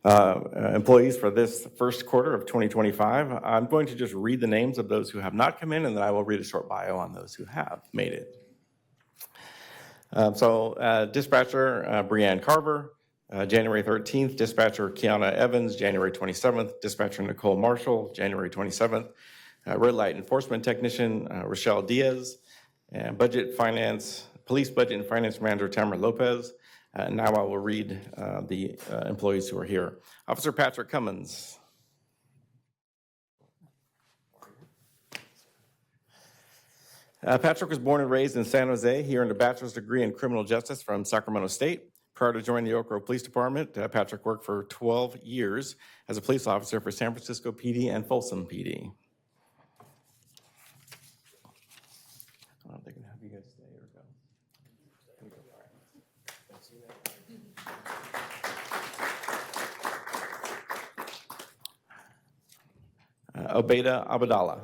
employees for this first quarter of 2025. I'm going to just read the names of those who have not come in, and then I will read a short bio on those who have made it. Dispatcher Breanne Carver, January 13th. Dispatcher Kiana Evans, January 27th. Dispatcher Nicole Marshall, January 27th. Red Light Enforcement Technician Rochelle Diaz, and Police Budget and Finance Manager Tamara Lopez. Now I will read the employees who are here. Officer Patrick Cummins. Patrick was born and raised in San Jose. He earned a bachelor's degree in criminal justice from Sacramento State. Prior to joining the Elk Grove Police Department, Patrick worked for 12 years as a police officer for San Francisco PD and Folsom PD. They can have you guys stay or go. Obeda Abdallah.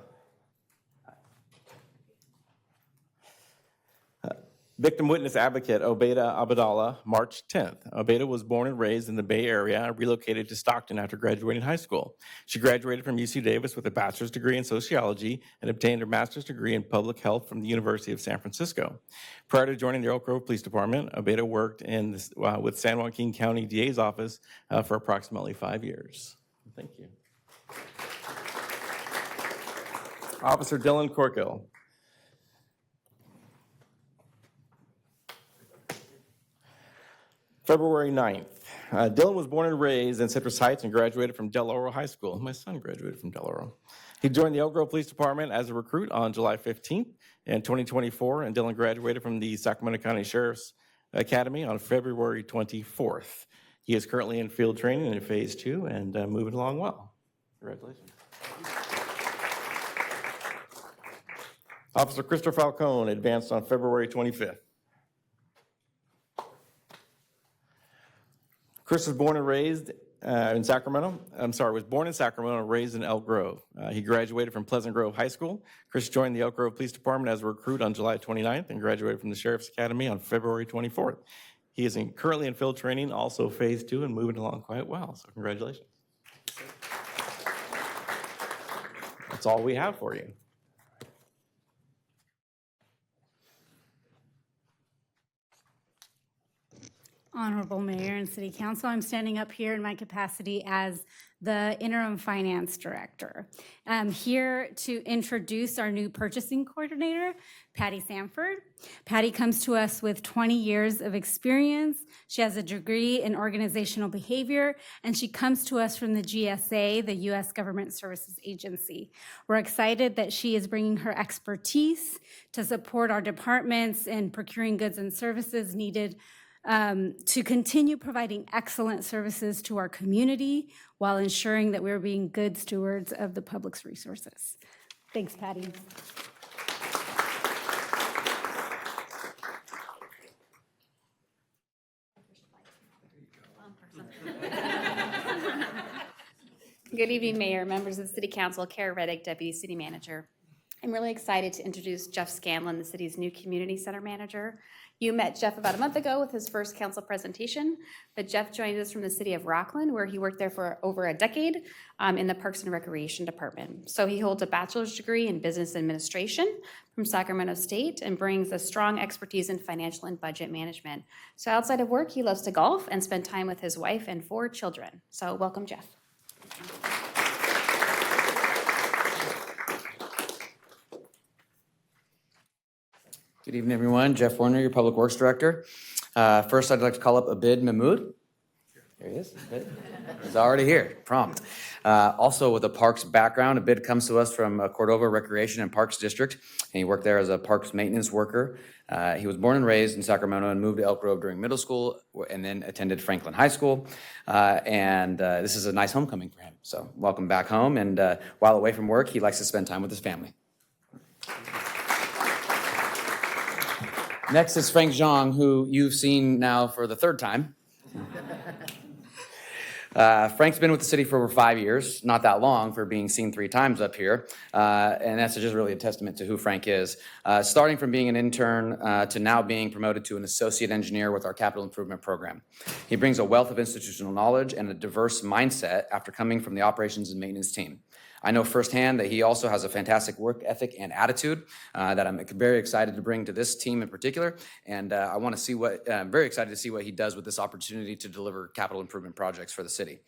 Victim witness advocate Obeda Abdallah, March 10th. Obeda was born and raised in the Bay Area and relocated to Stockton after graduating high school. She graduated from UC Davis with a bachelor's degree in sociology and obtained her master's degree in public health from the University of San Francisco. Prior to joining the Elk Grove Police Department, Obeda worked with San Joaquin County DA's office for approximately 5 years. Thank you. Officer Dylan Corkill. February 9th. Dylan was born and raised in Citrus Heights and graduated from Del Oro High School. My son graduated from Del Oro. He joined the Elk Grove Police Department as a recruit on July 15th in 2024, and Dylan graduated from the Sacramento County Sheriff's Academy on February 24th. He is currently in field training in Phase 2 and moving along well. Congratulations. Officer Christopher Falcone advanced on February 25th. Chris was born and raised in Sacramento. Was born in Sacramento and raised in Elk Grove. He graduated from Pleasant Grove High School. Chris joined the Elk Grove Police Department as a recruit on July 29th and graduated from the Sheriff's Academy on February 24th. He is currently in field training, also Phase 2, and moving along quite well. So congratulations. That's all we have for you. Honorable Mayor and City Council, I'm standing up here in my capacity as the Interim Finance Director. I'm here to introduce our new purchasing coordinator, Patty Sanford. Patty comes to us with 20 years of experience. She has a degree in organizational behavior, and she comes to us from the GSA, the U.S. Government Services Agency. We're excited that she is bringing her expertise to support our departments in procuring goods and services needed to continue providing excellent services to our community while ensuring that we're being good stewards of the public's resources. Thanks, Patty. Good evening, Mayor, members of the City Council, Kara Reddick, Deputy City Manager. I'm really excited to introduce Jeff Scanlon, the city's new Community Center Manager. You met Jeff about a month ago with his first council presentation, but Jeff joined us from the city of Rockland, where he worked there for over a decade in the Parks and Recreation Department. So he holds a bachelor's degree in business administration from Sacramento State and brings a strong expertise in financial and budget management. So outside of work, he loves to golf and spend time with his wife and 4 children. So welcome, Jeff. Good evening, everyone. Jeff Warner, your Public Works Director. First, I'd like to call up Abid Mahmood. There he is. Abid. He's already here, prompt. Also with a parks background, Abid comes to us from Cordova Recreation and Parks District, and he worked there as a parks maintenance worker. He was born and raised in Sacramento and moved to Elk Grove during middle school and then attended Franklin High School. This is a nice homecoming for him. So welcome back home. And while away from work, he likes to spend time with his family. Next is Frank Zhang, who you've seen now for the 3rd time. Frank's been with the city for over 5 years, not that long for being seen 3 times up here. And that's just really a testament to who Frank is. Starting from being an intern to now being promoted to an associate engineer with our capital improvement program. He brings a wealth of institutional knowledge and a diverse mindset after coming from the operations and maintenance team. I know firsthand that he also has a fantastic work ethic and attitude that I'm very excited to bring to this team in particular. And I'm very excited to see what he does with this opportunity to deliver capital improvement projects for the city.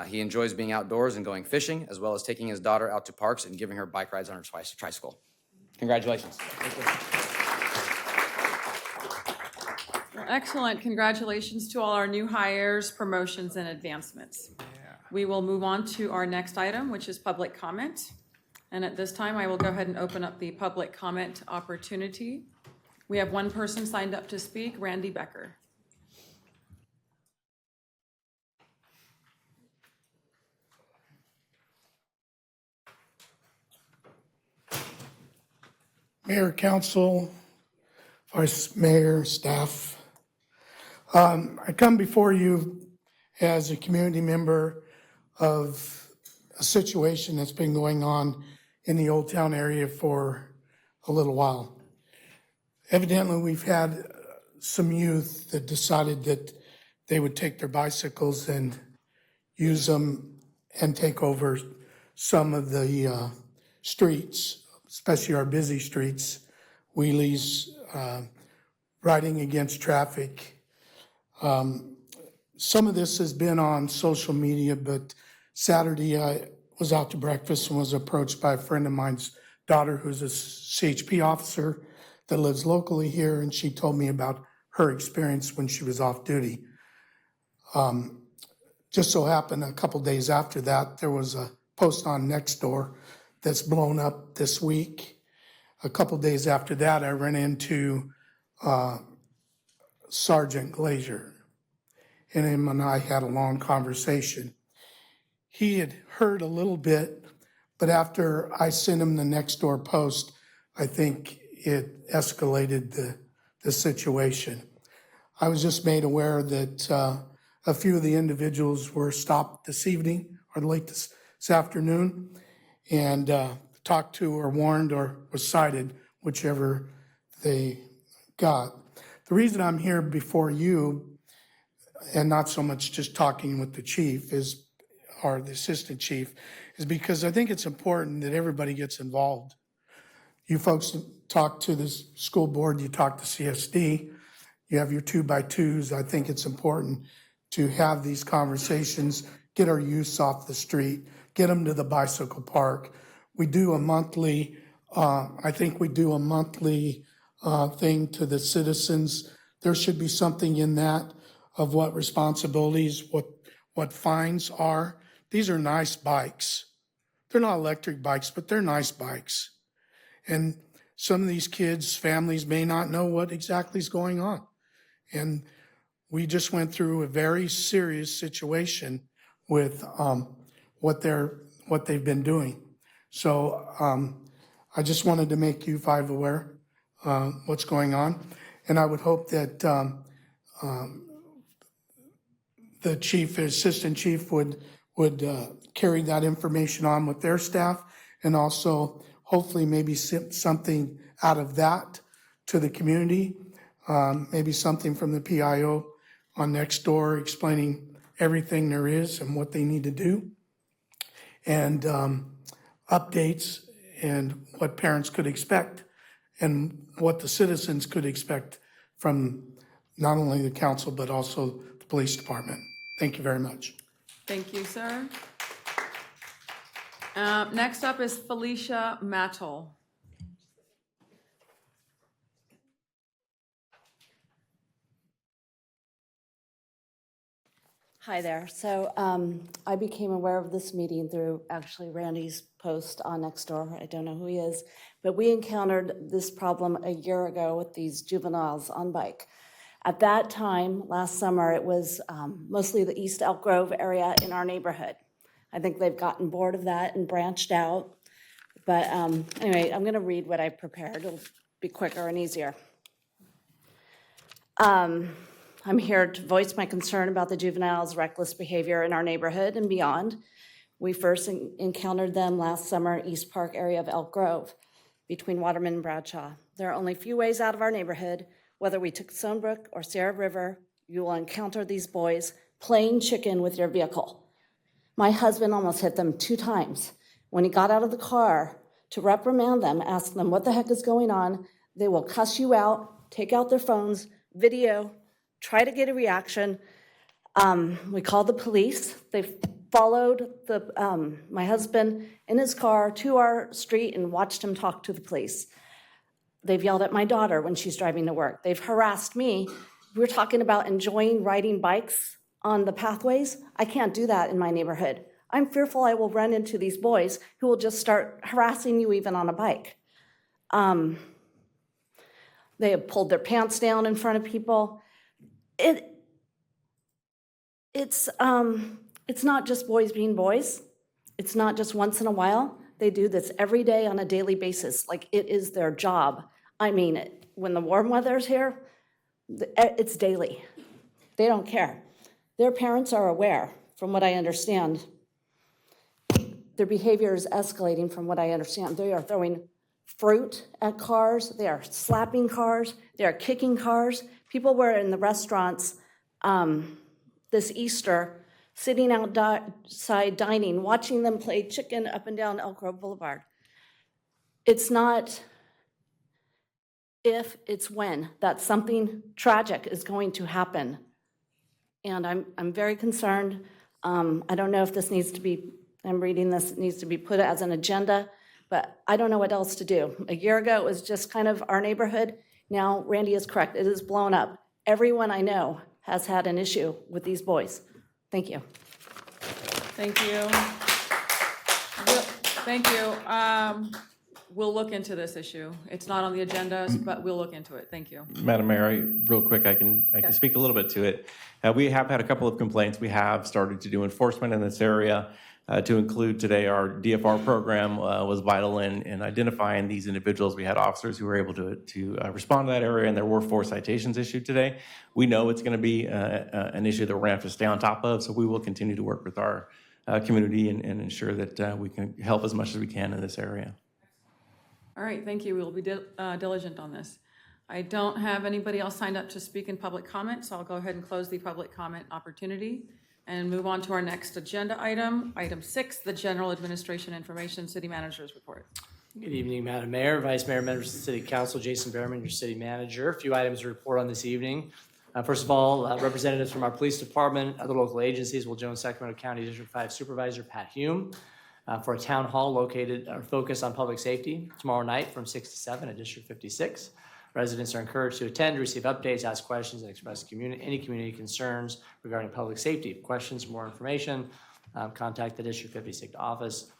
He enjoys being outdoors and going fishing, as well as taking his daughter out to parks and giving her bike rides on her tricycle. Congratulations. Excellent. Congratulations to all our new hires, promotions, and advancements. We will move on to our next item, which is public comment. And at this time, I will go ahead and open up the public comment opportunity. We have one person signed up to speak, Randy Becker. Mayor, council, vice mayor, staff. I come before you as a community member of a situation that's been going on in the Old Town area for a little while. Evidently, we've had some youth that decided that they would take their bicycles and use them and take over some of the streets, especially our busy streets, wheelies, riding against traffic. Some of this has been on social media, but Saturday I was out to breakfast and was approached by a friend of mine's daughter who's a CHP officer that lives locally here, and she told me about her experience when she was off duty. Just so happened a couple days after that, there was a post on Nextdoor that's blown up this week. A couple days after that, I ran into Sergeant Glazier, and him and I had a long conversation. He had heard a little bit, but after I sent him the Nextdoor post, I think it escalated the situation. I was just made aware that a few of the individuals were stopped this evening or late this afternoon and talked to or warned or was cited, whichever they got. The reason I'm here before you and not so much just talking with the chief or the assistant chief is because I think it's important that everybody gets involved. You folks talk to the school board, you talk to CSD, you have your 2x2s. I think it's important to have these conversations, get our youths off the street, get them to the bicycle park. We do a monthly, I think we do a monthly thing to the citizens. There should be something in that of what responsibilities, what fines are. These are nice bikes. They're not electric bikes, but they're nice bikes. And some of these kids' families may not know what exactly is going on. And we just went through a very serious situation with what they've been doing. So I just wanted to make you five aware what's going on. And I would hope that the chief, assistant chief would carry that information on with their staff, and also hopefully maybe something out of that to the community, maybe something from the PIO on Nextdoor explaining everything there is and what they need to do, and updates and what parents could expect and what the citizens could expect from not only the council but also the police department. Thank you very much. Thank you, sir. Next up is Felicia Mattel. Hi there. So I became aware of this meeting through actually Randy's post on Nextdoor. I don't know who he is, but we encountered this problem a year ago with these juveniles on bike. At that time, last summer, it was mostly the East Elk Grove area in our neighborhood. I think they've gotten bored of that and branched out. But anyway, I'm going to read what I prepared. It'll be quicker and easier. I'm here to voice my concern about the juveniles' reckless behavior in our neighborhood and beyond. We first encountered them last summer in East Park area of Elk Grove, between Waterman and Bradshaw. There are only a few ways out of our neighborhood. Whether we took Stonebrook or Sierra River, you will encounter these boys playing chicken with your vehicle. My husband almost hit them 2 times. When he got out of the car to reprimand them, ask them what the heck is going on, they will cuss you out, take out their phones, video, try to get a reaction. We called the police. They followed my husband in his car to our street and watched him talk to the police. They've yelled at my daughter when she's driving to work. They've harassed me. We're talking about enjoying riding bikes on the pathways. I can't do that in my neighborhood. I'm fearful I will run into these boys who will just start harassing you even on a bike. They have pulled their pants down in front of people. It's not just boys being boys. It's not just once in a while. They do this every day on a daily basis, like it is their job. I mean, when the warm weather's here, it's daily. They don't care. Their parents are aware, from what I understand. Their behavior is escalating, from what I understand. They are throwing fruit at cars. They are slapping cars. They are kicking cars. People were in the restaurants this Easter, sitting outside dining, watching them play chicken up and down Elk Grove Boulevard. It's not if, it's when that something tragic is going to happen. And I'm very concerned. I don't know if this needs to be, I'm reading this, it needs to be put as an agenda, but I don't know what else to do. A year ago, it was just kind of our neighborhood. Now, Randy is correct, it is blown up. Everyone I know has had an issue with these boys. Thank you. Thank you. Thank you. We'll look into this issue. It's not on the agenda, but we'll look into it. Thank you. Madam Mayor, real quick, I can speak a little bit to it. We have had a couple of complaints. We have started to do enforcement in this area. To include today, our DFR program was vital in identifying these individuals. We had officers who were able to respond to that area, and there were 4 citations issued today. We know it's going to be an issue that we're going to have to stay on top of, so we will continue to work with our community and ensure that we can help as much as we can in this area. All right, thank you. We will be diligent on this. I don't have anybody else signed up to speak in public comment, so I'll go ahead and close the public comment opportunity and move on to our next agenda item. Item 6, the General Administration Information City Manager's Report. Good evening, Madam Mayor, Vice Mayor, members of the City Council, Jason Behrman, your city manager. A few items to report on this evening. First of all, representatives from our police department, other local agencies will join Sacramento County District 5 Supervisor Pat Hume for a town hall located or focused on public safety tomorrow night from 6 to 7 at District 56. Residents are encouraged to attend, receive updates, ask questions, and express any community concerns regarding public safety. Questions, more information, contact the District 56 office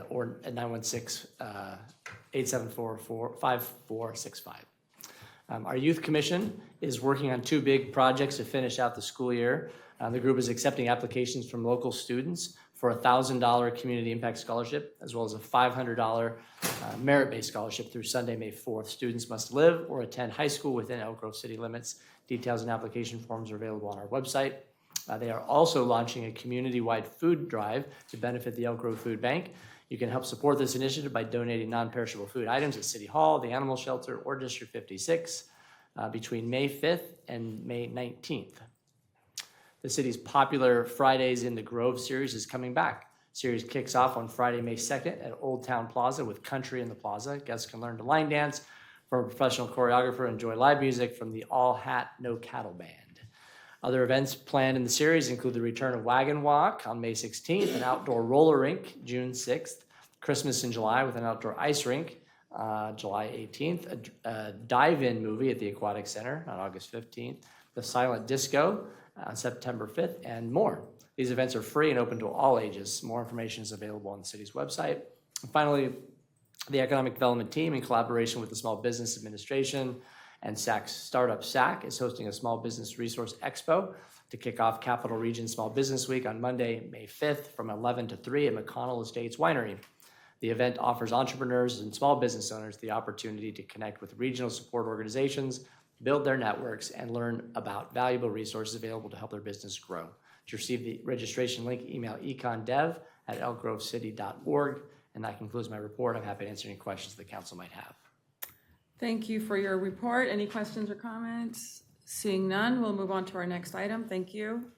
or at 916-874-5465. Our Youth Commission is working on 2 big projects to finish out the school year. The group is accepting applications from local students for a $1,000 Community Impact Scholarship, as well as a $500 merit-based scholarship through Sunday, May 4th. Students must live or attend high school within Elk Grove city limits. Details and application forms are available on our website. They are also launching a community-wide food drive to benefit the Elk Grove Food Bank. You can help support this initiative by donating non-perishable food items at City Hall, the Animal Shelter, or District 56 between May 5th and May 19th. The city's popular Fridays in the Grove series is coming back. Series kicks off on Friday, May 2nd at Old Town Plaza with Country in the Plaza. Guests can learn to line dance from a professional choreographer and enjoy live music from the All Hat No Cattle Band. Other events planned in the series include the return of Wagon Walk on May 16th, an outdoor roller rink June 6th, Christmas in July with an outdoor ice rink July 18th, a dive-in movie at the Aquatic Center on August 15th, the Silent Disco on September 5th, and more. These events are free and open to all ages. More information is available on the city's website. And finally, the Economic Development Team, in collaboration with the Small Business Administration and Startup SAC, is hosting a Small Business Resource Expo to kick off Capital Region Small Business Week on Monday, May 5th from 11 to 3 at McConnell Estates Winery. The event offers entrepreneurs and small business owners the opportunity to connect with regional support organizations, build their networks, and learn about valuable resources available to help their business grow. To receive the registration link, email econdev@elkgrovecity.org. And that concludes my report. I'm happy to answer any questions the council might have. Thank you for your report. Any questions or comments? Seeing none, we'll move on to our next item. Thank you.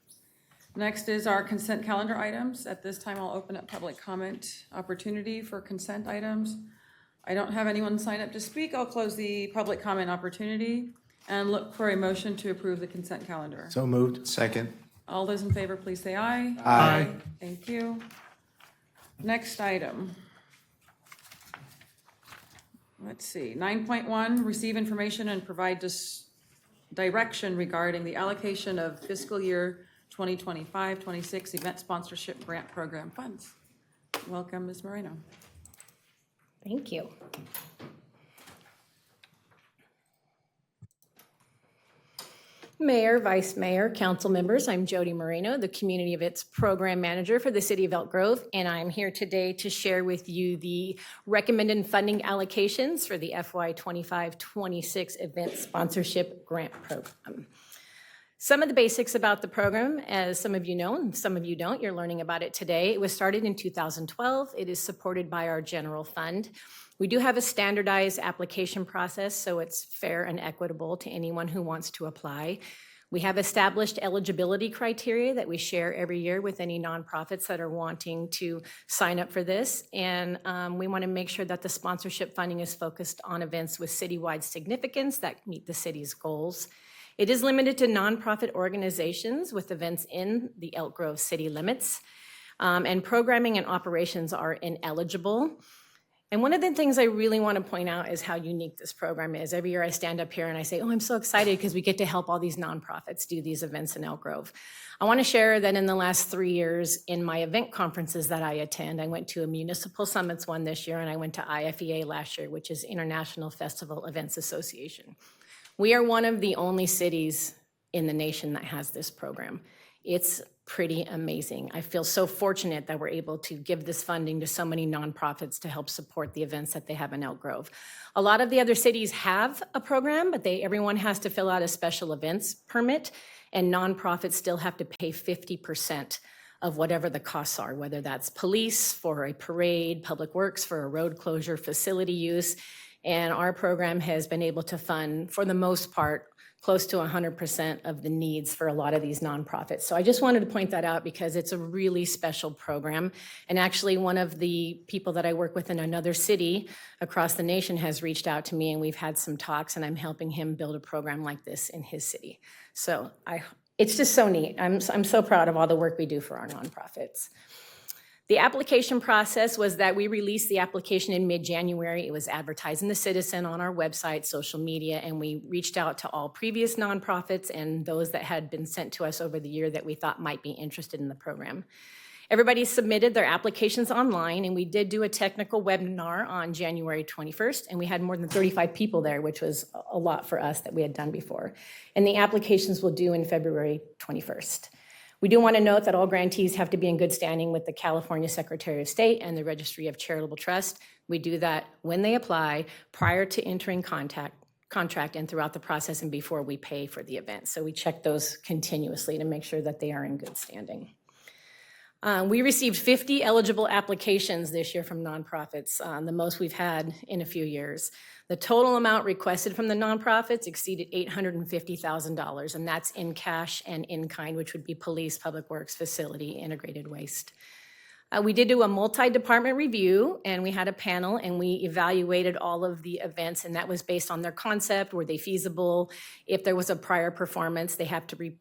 Next is our consent calendar items. At this time, I'll open up public comment opportunity for consent items. I don't have anyone sign up to speak. I'll close the public comment opportunity and look for a motion to approve the consent calendar. So moved. Second. All those in favor, please say aye. Aye. Thank you. Next item. Let's see, 9.1, receive information and provide direction regarding the allocation of fiscal year 2025-26 event sponsorship grant program funds. Welcome, Ms. Moreno. Thank you. Mayor, Vice Mayor, council members, I'm Jody Moreno, the Community Events Program Manager for the City of Elk Grove, and I'm here today to share with you the recommended funding allocations for the FY 25-26 Event Sponsorship Grant Program. Some of the basics about the program, as some of you know and some of you don't, you're learning about it today. It was started in 2012. It is supported by our general fund. We do have a standardized application process, so it's fair and equitable to anyone who wants to apply. We have established eligibility criteria that we share every year with any nonprofits that are wanting to sign up for this. And we want to make sure that the sponsorship funding is focused on events with citywide significance that meet the city's goals. It is limited to nonprofit organizations with events in the Elk Grove city limits, and programming and operations are ineligible. And one of the things I really want to point out is how unique this program is. Every year I stand up here and I say, oh, I'm so excited because we get to help all these nonprofits do these events in Elk Grove. I want to share that in the last 3 years in my event conferences that I attend, I went to a Municipal Summits one this year and I went to IFEA last year, which is International Festival Events Association. We are one of the only cities in the nation that has this program. It's pretty amazing. I feel so fortunate that we're able to give this funding to so many nonprofits to help support the events that they have in Elk Grove. A lot of the other cities have a program, but everyone has to fill out a special events permit, and nonprofits still have to pay 50% of whatever the costs are, whether that's police for a parade, public works for a road closure, facility use. And our program has been able to fund, for the most part, close to 100% of the needs for a lot of these nonprofits. So I just wanted to point that out because it's a really special program. And actually, one of the people that I work with in another city across the nation has reached out to me, and we've had some talks, and I'm helping him build a program like this in his city. So it's just so neat. I'm so proud of all the work we do for our nonprofits. The application process was that we released the application in mid-January. It was advertised in the Citizen, on our website, social media, and we reached out to all previous nonprofits and those that had been sent to us over the year that we thought might be interested in the program. Everybody submitted their applications online, and we did do a technical webinar on January 21st, and we had more than 35 people there, which was a lot for us that we had done before. And the applications will due in February 21st. We do want to note that all grantees have to be in good standing with the California Secretary of State and the Registry of Charitable Trust. We do that when they apply, prior to entering contract and throughout the process and before we pay for the event. So we check those continuously to make sure that they are in good standing. We received 50 eligible applications this year from nonprofits, the most we've had in a few years. The total amount requested from the nonprofits exceeded $850,000, and that's in cash and in kind, which would be police, public works, facility, integrated waste. We did do a multi-department review, and we had a panel, and we evaluated all of the events, and that was based on their concept. Were they feasible? If there was a prior performance, they have to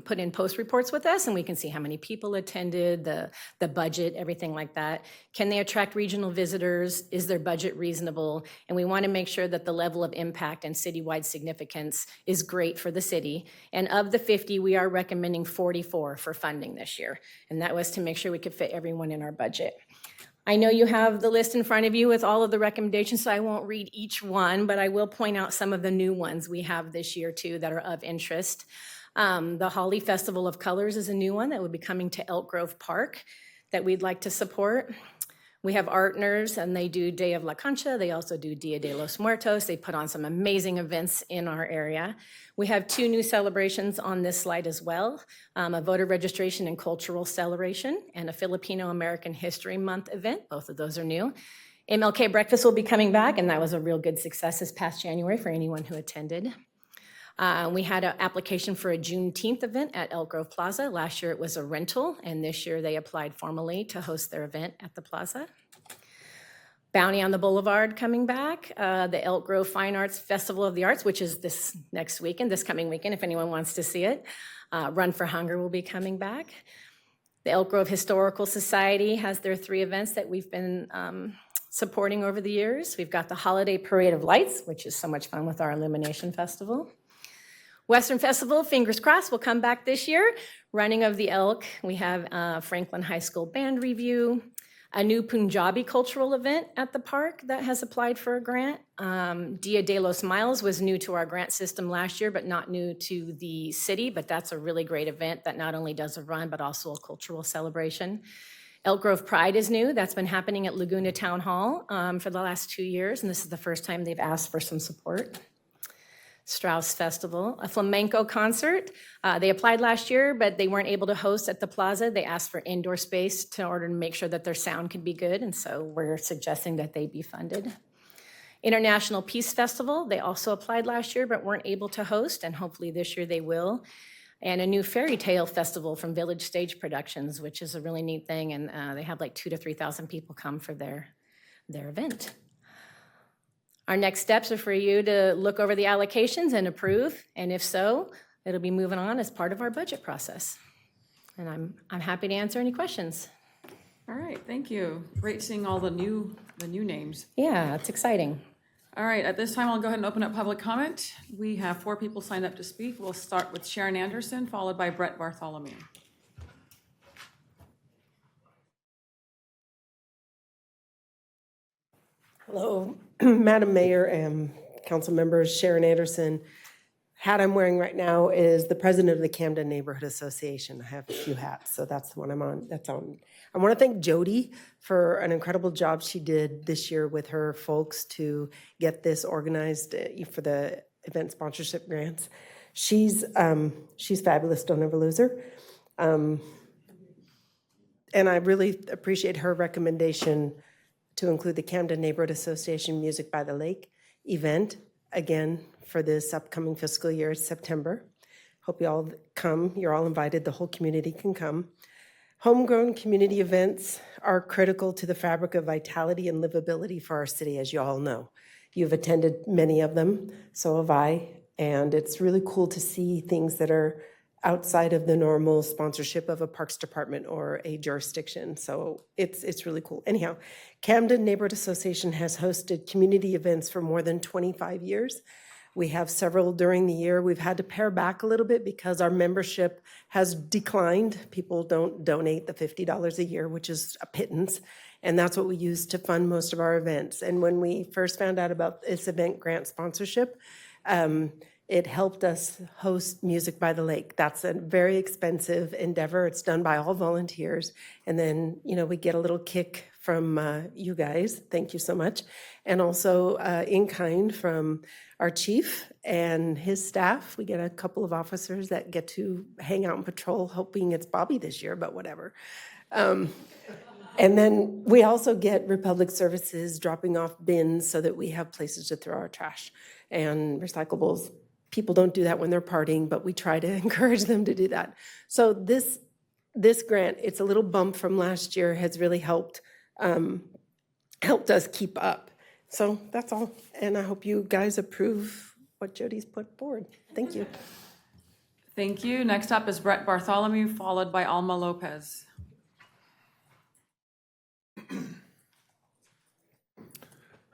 put in post reports with us, and we can see how many people attended, the budget, everything like that. Can they attract regional visitors? Is their budget reasonable? And we want to make sure that the level of impact and citywide significance is great for the city. And of the 50, we are recommending 44 for funding this year. And that was to make sure we could fit everyone in our budget. I know you have the list in front of you with all of the recommendations, so I won't read each one, but I will point out some of the new ones we have this year too that are of interest. The Holly Festival of Colors is a new one that will be coming to Elk Grove Park that we'd like to support. We have Artners, and they do Day of la Concha. They also do Dia de los Muertos. They put on some amazing events in our area. We have 2 new celebrations on this slide as well, a voter registration and cultural celebration, and a Filipino American History Month event. Both of those are new. MLK Breakfast will be coming back, and that was a real good success this past January for anyone who attended. We had an application for a Juneteenth event at Elk Grove Plaza. Last year it was a rental, and this year they applied formally to host their event at the plaza. Bounty on the Boulevard coming back. The Elk Grove Fine Arts Festival of the Arts, which is this coming weekend, if anyone wants to see it. Run for Hunger will be coming back. The Elk Grove Historical Society has their 3 events that we've been supporting over the years. We've got the Holiday Parade of Lights, which is so much fun with our Illumination Festival. Western Festival, fingers crossed, will come back this year. Running of the Elk, we have Franklin High School Band Review, a new Punjabi cultural event at the park that has applied for a grant. Dia de los Miles was new to our grant system last year, but not new to the city, but that's a really great event that not only does a run, but also a cultural celebration. Elk Grove Pride is new. That's been happening at Laguna Town Hall for the last 2 years, and this is the first time they've asked for some support. Strauss Festival, a flamenco concert. They applied last year, but they weren't able to host at the plaza. They asked for indoor space in order to make sure that their sound could be good, and so we're suggesting that they be funded. International Peace Festival, they also applied last year, but weren't able to host, and hopefully this year they will. And a new fairy tale festival from Village Stage Productions, which is a really neat thing, and they have like 2,000 to 3,000 people come for their event. Our next steps are for you to look over the allocations and approve, and if so, it'll be moving on as part of our budget process. And I'm happy to answer any questions. All right, thank you. Great seeing all the new names. Yeah, it's exciting. All right, at this time, I'll go ahead and open up public comment. We have 4 people signed up to speak. We'll start with Sharon Anderson, followed by Brett Bartholomew. Hello, Madam Mayor and council members. Sharon Anderson. Hat I'm wearing right now is the president of the Camden Neighborhood Association. I have a few hats, so that's the one I'm on. I want to thank Jody for an incredible job she did this year with her folks to get this organized for the event sponsorship grants. She's fabulous. Don't ever lose her. And I really appreciate her recommendation to include the Camden Neighborhood Association Music by the Lake event again for this upcoming fiscal year, September. Hope you all come. You're all invited. The whole community can come. Homegrown community events are critical to the fabric of vitality and livability for our city, as you all know. You've attended many of them, so have I, and it's really cool to see things that are outside of the normal sponsorship of a parks department or a jurisdiction. So it's really cool. Anyhow, Camden Neighborhood Association has hosted community events for more than 25 years. We have several during the year. We've had to pare back a little bit because our membership has declined. People don't donate the $50 a year, which is a pittance. And that's what we use to fund most of our events. And when we first found out about this event grant sponsorship, it helped us host Music by the Lake. That's a very expensive endeavor. It's done by all volunteers. And then, we get a little kick from you guys. Thank you so much. And also in kind from our chief and his staff. We get a couple of officers that get to hang out and patrol, hoping it's Bobby this year, but whatever. And then we also get Republic Services dropping off bins so that we have places to throw our trash and recyclables. People don't do that when they're partying, but we try to encourage them to do that. So this grant, it's a little bump from last year, has really helped us keep up. So that's all, and I hope you guys approve what Jody's put forward. Thank you. Thank you. Next up is Brett Bartholomew, followed by Alma Lopez.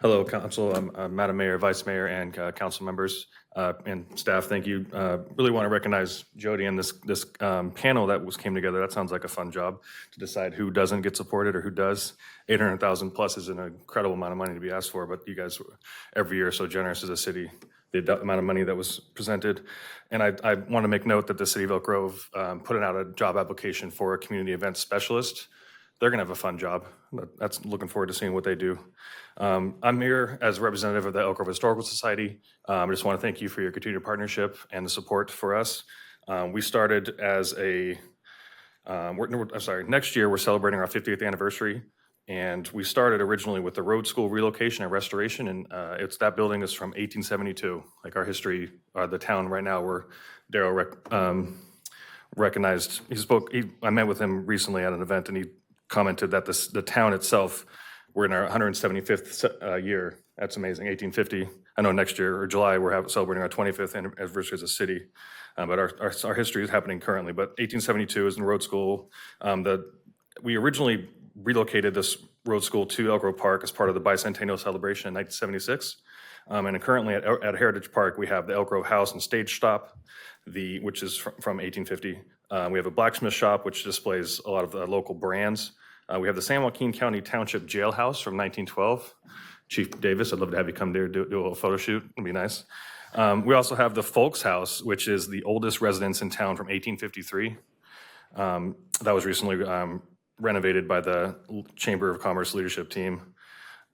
Hello, Council, Madam Mayor, Vice Mayor, and council members and staff. Thank you. Really want to recognize Jody and this panel that came together. That sounds like a fun job to decide who doesn't get supported or who does. 800,000 plus is an incredible amount of money to be asked for, but you guys every year are so generous as a city, the amount of money that was presented. And I want to make note that the city of Elk Grove put out a job application for a community events specialist. They're going to have a fun job. That's looking forward to seeing what they do. I'm here as a representative of the Elk Grove Historical Society. I just want to thank you for your continued partnership and the support for us. We started as next year we're celebrating our 50th anniversary. And we started originally with the Road School relocation and restoration. And that building is from 1872, like our history, the town right now where Daryl recognized. I met with him recently at an event and he commented that the town itself, we're in our 175th year. That's amazing, 1850. I know next year, or July, we're celebrating our 25th anniversary as a city. But our history is happening currently. But 1872 is in Road School. We originally relocated this Road School to Elk Grove Park as part of the bicentennial celebration in 1976. And currently at Heritage Park, we have the Elk Grove House and Stage Stop, which is from 1850. We have a blacksmith shop, which displays a lot of the local brands. We have the San Joaquin County Township Jailhouse from 1912. Chief Davis, I'd love to have you come there, do a little photo shoot. It'd be nice. We also have the Folks House, which is the oldest residence in town from 1853. That was recently renovated by the Chamber of Commerce leadership team.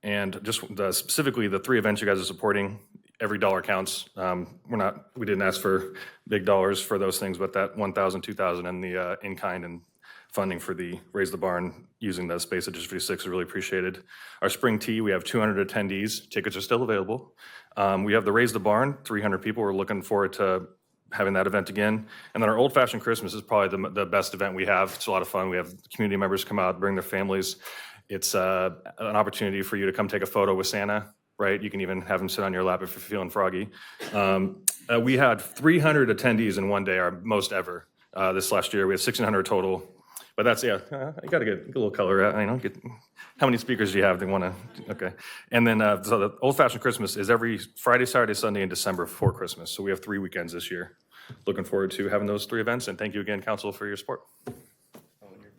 And just specifically the three events you guys are supporting, every dollar counts. We didn't ask for big dollars for those things, but that 1,000, 2,000 and the in-kind and funding for the Raise the Barn using the space at District 56 is really appreciated. Our spring tea, we have 200 attendees. Tickets are still available. We have the Raise the Barn, 300 people. We're looking forward to having that event again. And then our Old Fashioned Christmas is probably the best event we have. It's a lot of fun. We have community members come out, bring their families. It's an opportunity for you to come take a photo with Santa, right? You can even have him sit on your lap if you're feeling froggy. We had 300 attendees in one day, our most ever. This last year, we had 1,600 total. But that's, you got to get a little color. How many speakers do you have? They want to, okay. And then, so the Old Fashioned Christmas is every Friday, Saturday, Sunday in December before Christmas. So we have 3 weekends this year. Looking forward to having those 3 events. And thank you again, Council, for your support.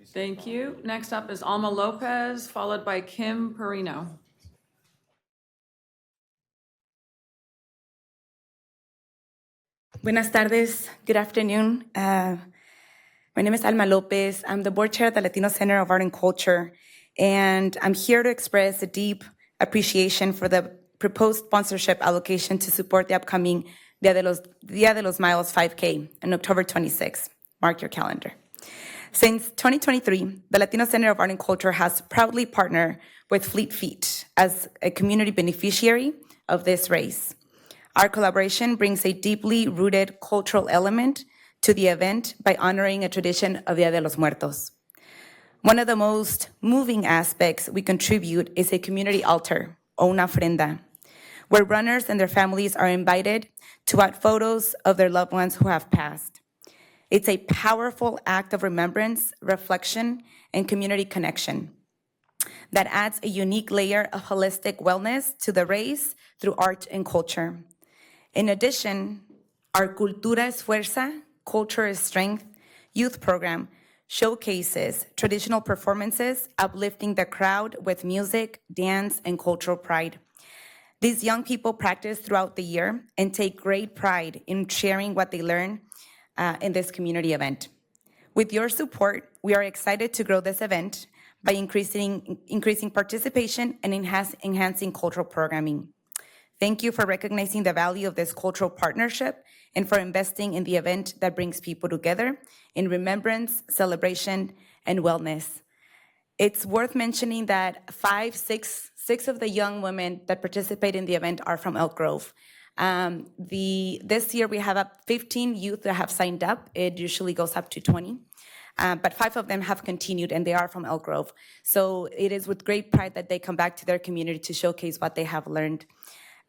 Thank you. Next up is Alma Lopez, followed by Kim Perino. Buenas tardes. Good afternoon. My name is Alma Lopez. I'm the board chair at the Latino Center of Art and Culture, and I'm here to express a deep appreciation for the proposed sponsorship allocation to support the upcoming Dia de los Miles 5K on October 26. Mark your calendar. Since 2023, the Latino Center of Art and Culture has proudly partnered with Fleet Feet as a community beneficiary of this race. Our collaboration brings a deeply rooted cultural element to the event by honoring a tradition of Dia de los Muertos. One of the most moving aspects we contribute is a community altar, o una ofrenda, where runners and their families are invited to add photos of their loved ones who have passed. It's a powerful act of remembrance, reflection, and community connection that adds a unique layer of holistic wellness to the race through art and culture. In addition, our Cultura es Fuerza, Culture is Strength youth program showcases traditional performances, uplifting the crowd with music, dance, and cultural pride. These young people practice throughout the year and take great pride in sharing what they learn in this community event. With your support, we are excited to grow this event by increasing participation and enhancing cultural programming. Thank you for recognizing the value of this cultural partnership and for investing in the event that brings people together in remembrance, celebration, and wellness. It's worth mentioning that six of the young women that participate in the event are from Elk Grove. This year we have 15 youth that have signed up. It usually goes up to 20. But 5 of them have continued, and they are from Elk Grove. So it is with great pride that they come back to their community to showcase what they have learned.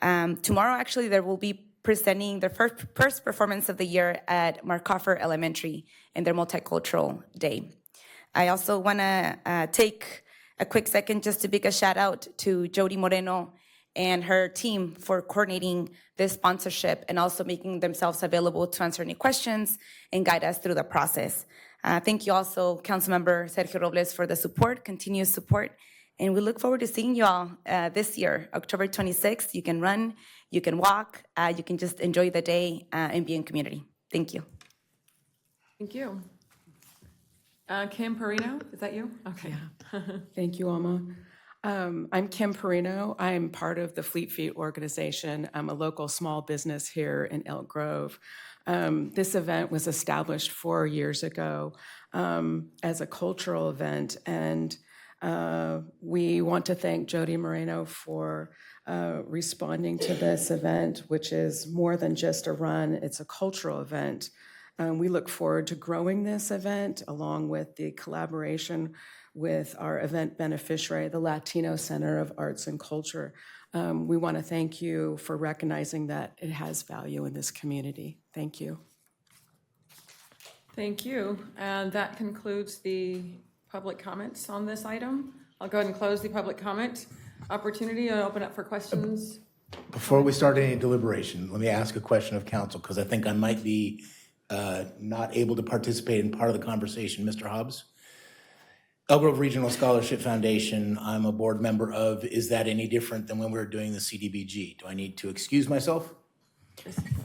Tomorrow, actually, they will be presenting their first performance of the year at Markoffer Elementary in their Multicultural Day. I also want to take a quick second just to give a shout out to Jody Moreno and her team for coordinating this sponsorship and also making themselves available to answer any questions and guide us through the process. Thank you also, Councilmember Sergio Robles, for the support, continuous support, and we look forward to seeing you all this year, October 26th. You can run, you can walk, you can just enjoy the day and be in community. Thank you. Thank you. Kim Perino, is that you? Okay. Thank you, Alma. I'm Kim Perino. I'm part of the Fleet Feet organization. I'm a local small business here in Elk Grove. This event was established 4 years ago as a cultural event, and we want to thank Jody Moreno for responding to this event, which is more than just a run, it's a cultural event. We look forward to growing this event along with the collaboration with our event beneficiary, the Latino Center of Arts and Culture. We want to thank you for recognizing that it has value in this community. Thank you. Thank you. And that concludes the public comments on this item. I'll go ahead and close the public comment opportunity and open up for questions. Before we start any deliberation, let me ask a question of council, because I think I might be not able to participate in part of the conversation. Mr. Hobbs? Elk Grove Regional Scholarship Foundation, I'm a board member of. Is that any different than when we were doing the CDBG? Do I need to excuse myself?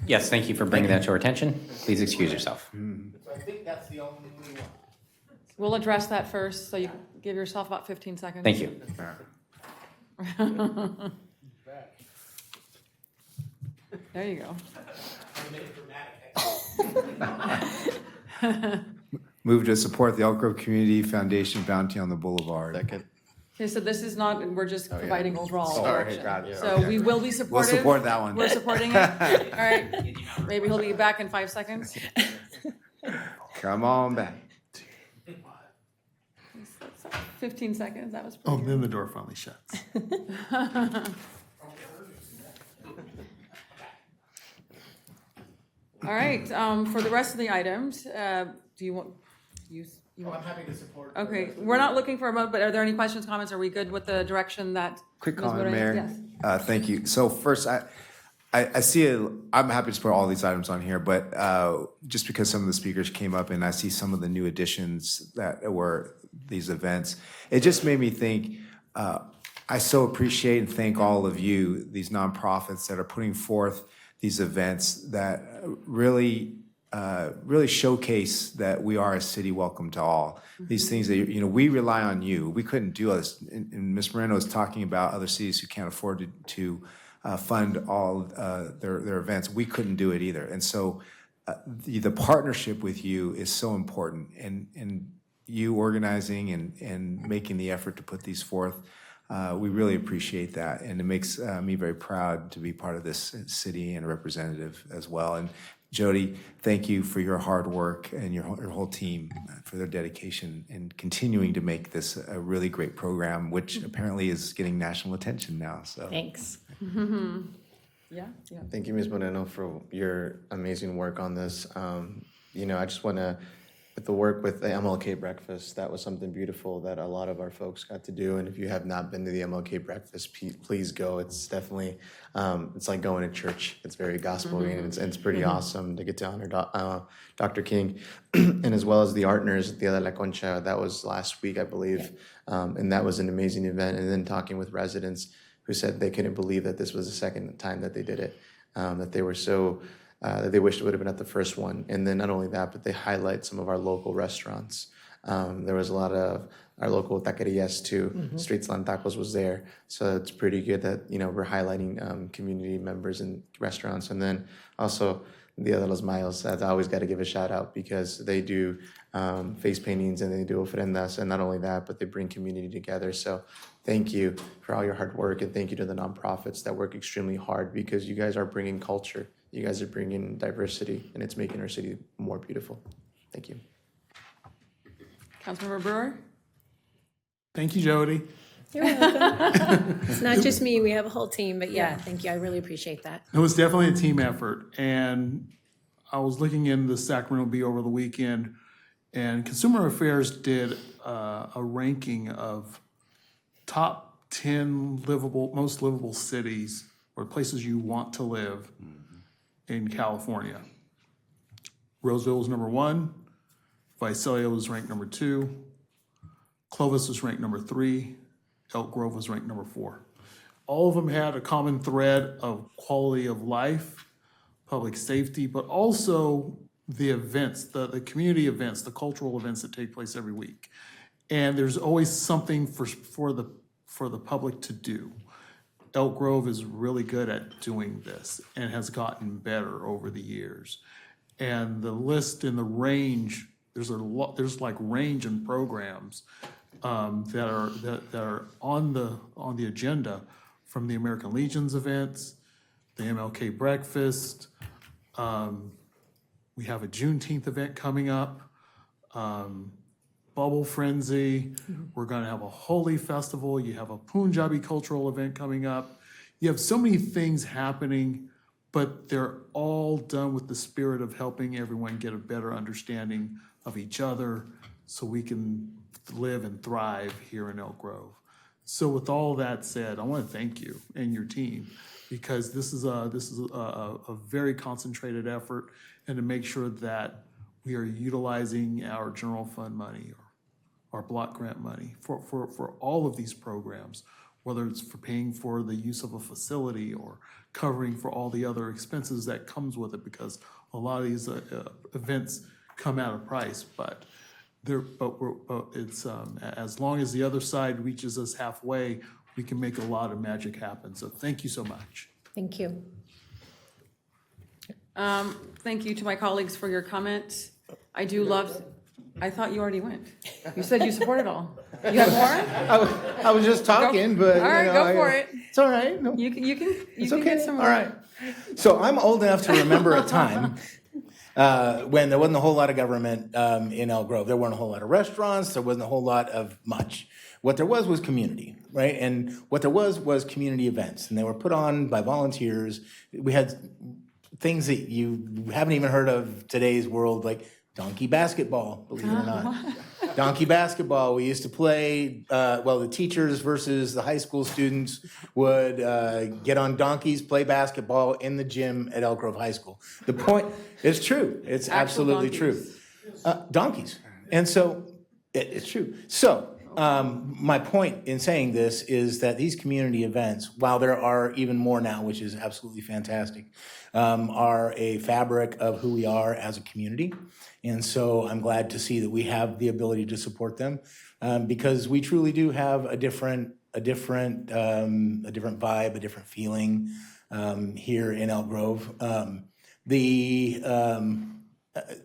Yes, thank you for bringing that to our attention. Please excuse yourself. I think that's the only one. We'll address that first, so you give yourself about 15 seconds. Thank you. There you go. Move to support the Elk Grove Community Foundation Bounty on the Boulevard. Second. Okay, so this is not, we're just providing overall Sorry, direction. got it. So Okay. we will be supportive. We'll support that one. We're supporting it. All right. Maybe he'll be back in 5 seconds. Come on back. 15 seconds, that was Oh, pretty then the door finally shuts. good. All right, for the rest of the items, do you want, I'm happy to support. Okay, we're not looking for a vote, but are there any questions, comments? Are we good with the direction that? Quick Ms. comment, Moreno- Mayor. Yes. Thank you. So first, I see, I'm happy to support all these items on here, but just because some of the speakers came up and I see some of the new additions that were these events, it just made me think, I so appreciate and thank all of you, these nonprofits that are putting forth these events that really showcase that we are a city welcome to all. These things that, you know, we rely on you. We couldn't do this. And Ms. Moreno is talking about other cities who can't afford to fund all their events. We couldn't do it either. And so the partnership with you is so important. And you organizing and making the effort to put these forth We really appreciate that, and it makes me very proud to be part of this city and a representative as well. And Jody, thank you for your hard work and your whole team for their dedication in continuing to make this a really great program, which apparently is getting national attention now. So Thanks. Yeah, yeah. Thank you, Ms. Moreno, for your amazing work on this. I just want to, with the work with the MLK breakfast, that was something beautiful that a lot of our folks got to do. And if you have not been to the MLK breakfast, please go. It's definitely, it's like going to church. It's very gospel-oriented, and it's pretty awesome to get to honor Dr. King. And as well as the Artners, Dia de la Concha, that was last week, I believe. And that was an amazing event. And then talking with residents who said they couldn't believe that this was the second time that they did it, that they were so, that they wished it would have been at the first one. And then not only that, but they highlight some of our local restaurants. There was a lot of our local taquerias too. Street Slam Tacos was there. So it's pretty good that, we're highlighting community members and restaurants. And then also Dia de los Mayos, I always got to give a shout out because they do face paintings and they do ofrendas. And not only that, but they bring community together. So thank you for all your hard work, and thank you to the nonprofits that work extremely hard because you guys are bringing culture. You guys are bringing diversity, and it's making our city more beautiful. Thank you. Councilmember Brewer? Thank you, Jody. You're welcome. It's not just me, we have a whole team, but yeah, thank you. I really appreciate that. It was definitely a team effort, and I was looking in the Sacramento Bee over the weekend, and Consumer Affairs did a ranking of top 10 most livable cities or places you want to live in California. Roseville was number 1, Visalia was ranked number 2, Clovis was ranked number 3, Elk Grove was ranked number 4. All of them had a common thread of quality of life, public safety, but also the events, the community events, the cultural events that take place every week. And there's always something for the public to do. Elk Grove is really good at doing this and has gotten better over the years. And the list and the range, there's like range in programs that are on the agenda, from the American Legion's events, the MLK breakfast. We have a Juneteenth event coming up, Bubble Frenzy. We're going to have a Holi festival. You have a Punjabi cultural event coming up. You have so many things happening, but they're all done with the spirit of helping everyone get a better understanding of each other so we can live and thrive here in Elk Grove. So with all that said, I want to thank you and your team, because this is a very concentrated effort, and to make sure that we are utilizing our general fund money or our block grant money for all of these programs, whether it's for paying for the use of a facility or covering for all the other expenses that comes with it, because a lot of these events come at a price, but it's as long as the other side reaches us halfway, we can make a lot of magic happen. So thank you so much. Thank you. Thank you to my colleagues for your comments. I do love, I thought you already went. You said you support it all. You have more? I was just talking, but. All right, go for it. It's all right. No, You can it's okay. get some more. All right. So I'm old enough to remember a time when there wasn't a whole lot of government in Elk Grove. There weren't a whole lot of restaurants. There wasn't a whole lot of much. What there was community, right? And what there was community events, and they were put on by volunteers. We had things that you haven't even heard of today's world, like donkey basketball, believe it or not. Donkey basketball. We used to play, the teachers versus the high school students would get on donkeys, play basketball in the gym at Elk Grove High School. The point, it's true. It's absolutely true. Donkeys. And so it's true. So my point in saying this is that these community events, while there are even more now, which is absolutely fantastic, are a fabric of who we are as a community. And so I'm glad to see that we have the ability to support them, because we truly do have a different vibe, a different feeling here in Elk Grove.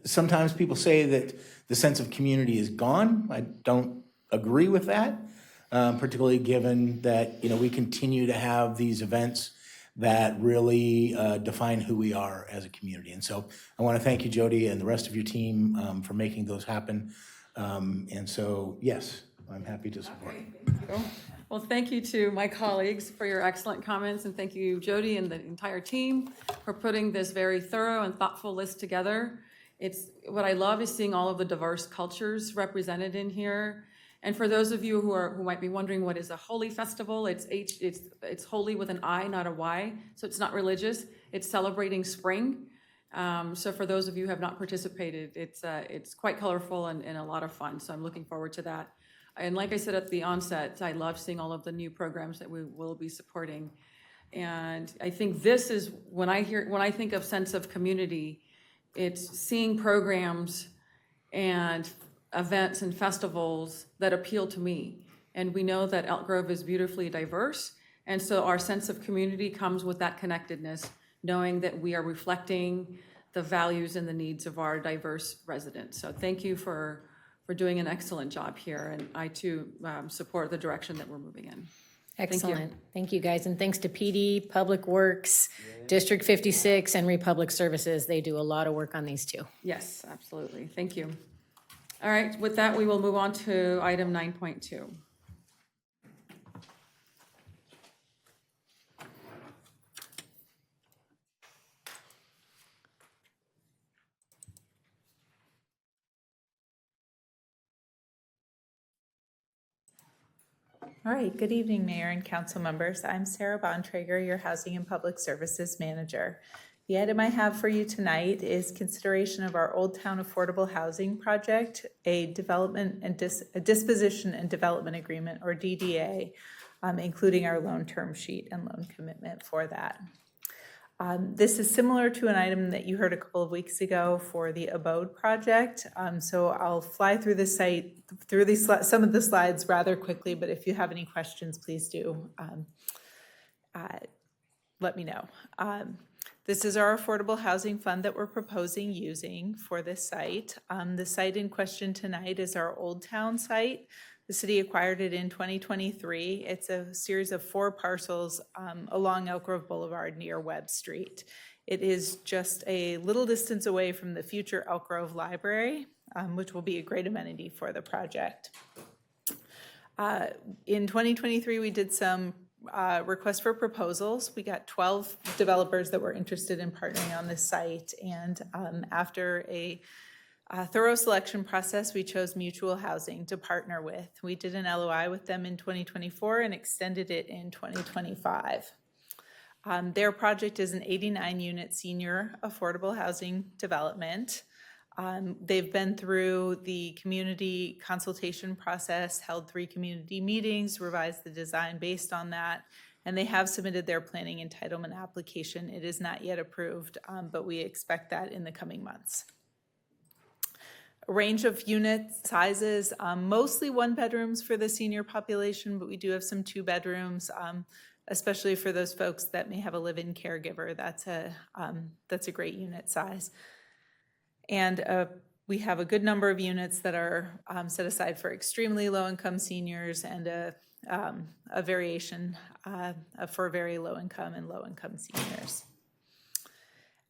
Sometimes people say that the sense of community is gone. I don't agree with that. particularly given that, we continue to have these events that really define who we are as a community. And so I want to thank you, Jody, and the rest of your team for making those happen. And so, yes, I'm happy to support. Well, thank you to my colleagues for your excellent comments, and thank you, Jody, and the entire team for putting this very thorough and thoughtful list together. What I love is seeing all of the diverse cultures represented in here. And for those of you who might be wondering what is a holy festival, it's holy with an I, not a Y, so it's not religious. It's celebrating spring. So for those of you who have not participated, it's quite colorful and a lot of fun. So I'm looking forward to that. And like I said at the onset, I love seeing all of the new programs that we will be supporting. And I think this is, when I think of sense of community, it's seeing programs and events and festivals that appeal to me. And we know that Elk Grove is beautifully diverse. And so our sense of community comes with that connectedness, knowing that we are reflecting the values and the needs of our diverse residents. So thank you for doing an excellent job here. And I too support the direction that we're moving in. Excellent. Thank you, guys. And thanks to PD, Public Works, District 56, and Republic Services. They do a lot of work on these too. Yes, absolutely. Thank you. All right, with that, we will move on to item 9.2. All right, good evening, Mayor and Council members. I'm Sarah Bontrager, your Housing and Public Services Manager. The item I have for you tonight is consideration of our Old Town Affordable Housing Project, a development and a disposition and development agreement, or DDA, including our loan term sheet and loan commitment for that. This is similar to an item that you heard a couple of weeks ago for the Abode project. So I'll fly through the site, through some of the slides rather quickly, but if you have any questions, please do let me know. This is our affordable housing fund that we're proposing using for this site. The site in question tonight is our Old Town site. The city acquired it in 2023. It's a series of 4 parcels along Elk Grove Boulevard near Webb Street. It is just a little distance away from the future Elk Grove Library, which will be a great amenity for the project. In 2023, we did some requests for proposals. We got 12 developers that were interested in partnering on this site, and after a thorough selection process, we chose Mutual Housing to partner with. We did an LOI with them in 2024 and extended it in 2025. Their project is an 89-unit senior affordable housing development. They've been through the community consultation process, held 3 community meetings, revised the design based on that, and they have submitted their planning entitlement application. It is not yet approved, but we expect that in the coming months. A range of unit sizes, mostly 1 bedrooms for the senior population, but we do have some 2 bedrooms, especially for those folks that may have a live-in caregiver. That's a great unit size. And we have a good number of units that are set aside for extremely low-income seniors and a variation for very low-income and low-income seniors.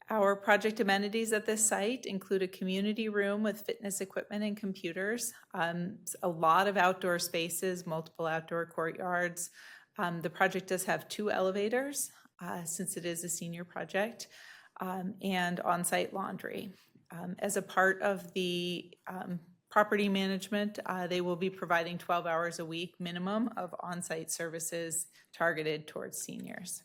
Our project amenities at this site include a community room with fitness equipment and computers, a lot of outdoor spaces, multiple outdoor courtyards. The project does have 2 elevators since it is a senior project, and on-site laundry. As a part of the property management, they will be providing 12 hours a week minimum of on-site services targeted towards seniors.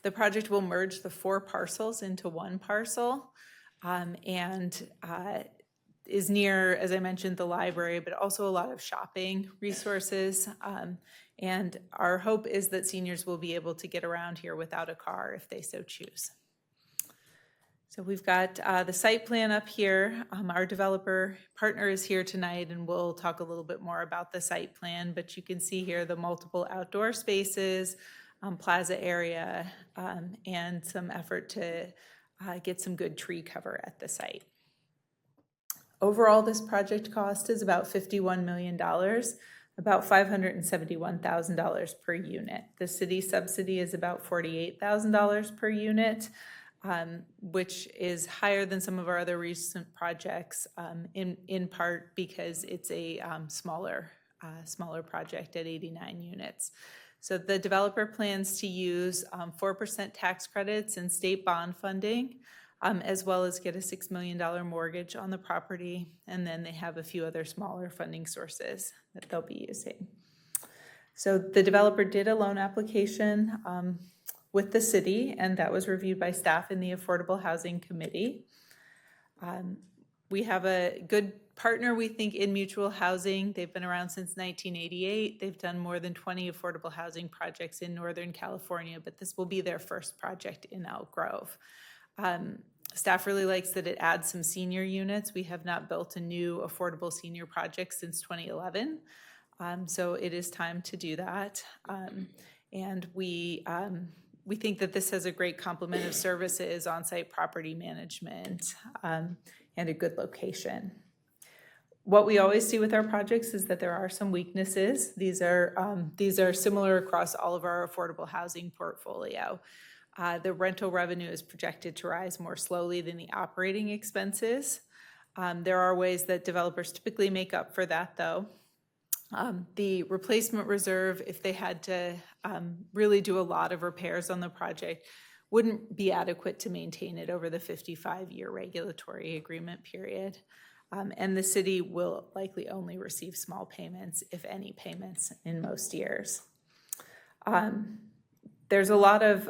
The project will merge the 4 parcels into 1 parcel and is near, as I mentioned, the library, but also a lot of shopping resources. And our hope is that seniors will be able to get around here without a car if they so choose. So we've got the site plan up here. Our developer partner is here tonight, and we'll talk a little bit more about the site plan, but you can see here the multiple outdoor spaces, plaza area, and some effort to get some good tree cover at the site. Overall, this project cost is about $51 million. about $571,000 per unit. The city subsidy is about $48,000 per unit, which is higher than some of our other recent projects, in part because it's a smaller project at 89 units. So the developer plans to use 4% tax credits and state bond funding, as well as get a $6 million mortgage on the property. And then they have a few other smaller funding sources that they'll be using. So the developer did a loan application with the city, and that was reviewed by staff in the Affordable Housing Committee. We have a good partner, we think, in Mutual Housing. They've been around since 1988. They've done more than 20 affordable housing projects in Northern California, but this will be their first project in Elk Grove. Staff really likes that it adds some senior units. We have not built a new affordable senior project since 2011, so it is time to do that. And we think that this has a great complement of services, on-site property management, and a good location. What we always see with our projects is that there are some weaknesses. These are similar across all of our affordable housing portfolio. The rental revenue is projected to rise more slowly than the operating expenses. There are ways that developers typically make up for that, though. The replacement reserve, if they had to really do a lot of repairs on the project, wouldn't be adequate to maintain it over the 55-year regulatory agreement period. And the city will likely only receive small payments, if any payments, in most years. There's a lot of,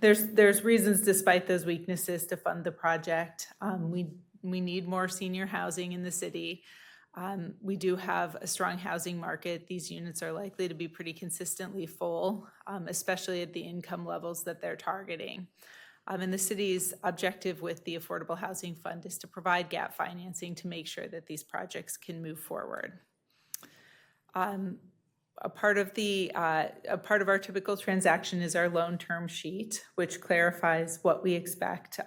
there's reasons despite those weaknesses to fund the project. We need more senior housing in the city. We do have a strong housing market. These units are likely to be pretty consistently full, especially at the income levels that they're targeting. And the city's objective with the Affordable Housing Fund is to provide gap financing to make sure that these projects can move forward. A part of our typical transaction is our loan term sheet, which clarifies what we expect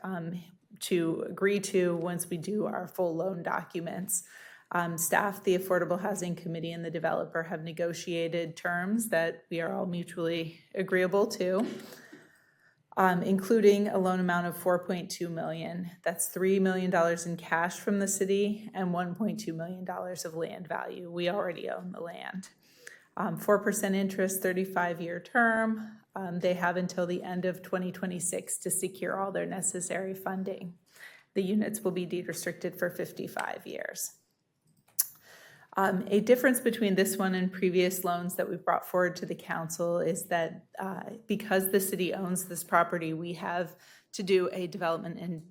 to agree to once we do our full loan documents. Staff, the Affordable Housing Committee, and the developer have negotiated terms that we are all mutually agreeable to, including a loan amount of $4.2 million. That's $3 million in cash from the city and $1.2 million of land value. We already own the land. 4% interest, 35-year term. They have until the end of 2026 to secure all their necessary funding. The units will be deed restricted for 55 years. A difference between this one and previous loans that we've brought forward to the council is that because the city owns this property, we have to do a development and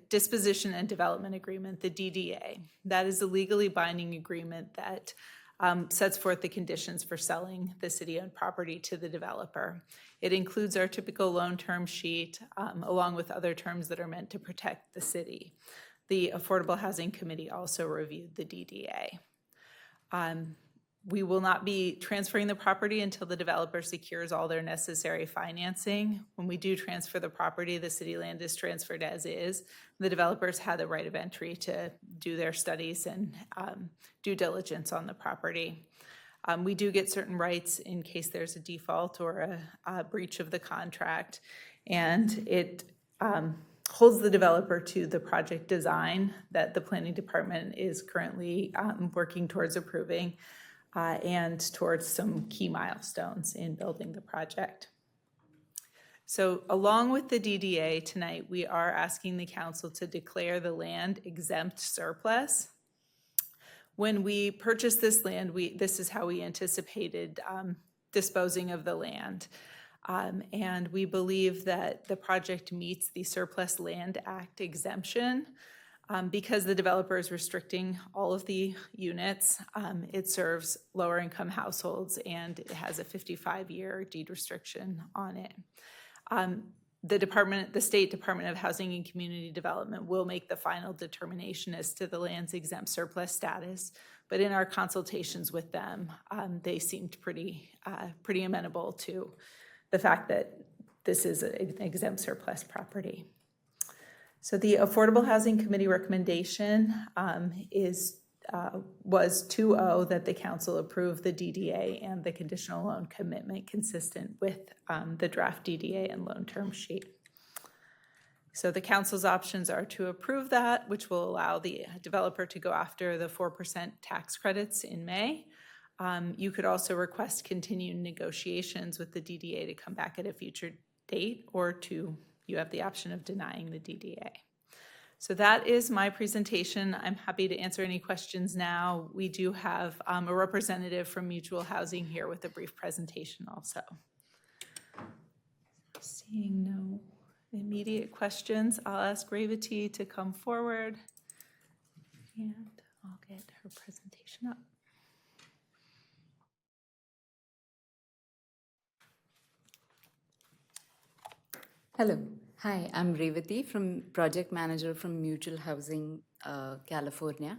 disposition and development agreement, the DDA. That is a legally binding agreement that sets forth the conditions for selling the city-owned property to the developer. It includes our typical loan term sheet, along with other terms that are meant to protect the city. The Affordable Housing Committee also reviewed the DDA. We will not be transferring the property until the developer secures all their necessary financing. When we do transfer the property, the city land is transferred as is. The developers had the right of entry to do their studies and due diligence on the property. We do get certain rights in case there's a default or a breach of the contract, and it holds the developer to the project design that the planning department is currently working towards approving, and towards some key milestones in building the project. So along with the DDA tonight, we are asking the council to declare the land exempt surplus. When we purchased this land, this is how we anticipated disposing of the land. And we believe that the project meets the Surplus Land Act exemption. Because the developer is restricting all of the units, it serves lower income households and it has a 55-year deed restriction on it. The State Department of Housing and Community Development will make the final determination as to the land's exempt surplus status, but in our consultations with them, they seemed pretty amenable to the fact that this is an exempt surplus property. So the Affordable Housing Committee recommendation is was 2-0, that the council approve the DDA and the conditional loan commitment consistent with the draft DDA and loan term sheet. So the council's options are to approve that, which will allow the developer to go after the 4% tax credits in May. You could also request continued negotiations with the DDA to come back at a future date, or you have the option of denying the DDA. So that is my presentation. I'm happy to answer any questions now. We do have a representative from Mutual Housing here with a brief presentation also. Seeing no immediate questions, I'll ask Revati to come forward and I'll get her presentation up. Hello. Hi, I'm Revati, Project Manager from Mutual Housing, California.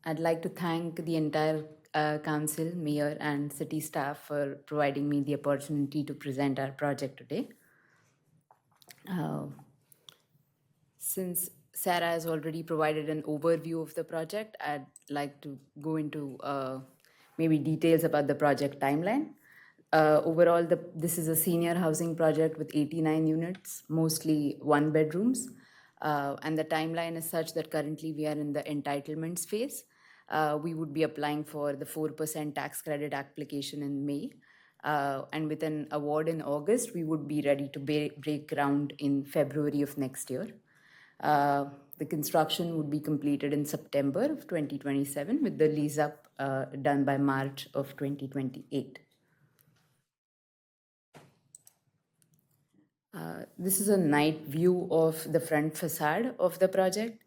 I'd like to thank the entire council, mayor, and city staff for providing me the opportunity to present our project today. Since Sarah has already provided an overview of the project, I'd like to go into maybe details about the project timeline. Overall, this is a senior housing project with 89 units, mostly one-bedrooms. And the timeline is such that currently we are in the entitlements phase. We would be applying for the 4% tax credit application in May. And with an award in August, we would be ready to break ground in February of next year. The construction would be completed in September of 2027, with the lease up done by March of 2028. This is a night view of the front facade of the project.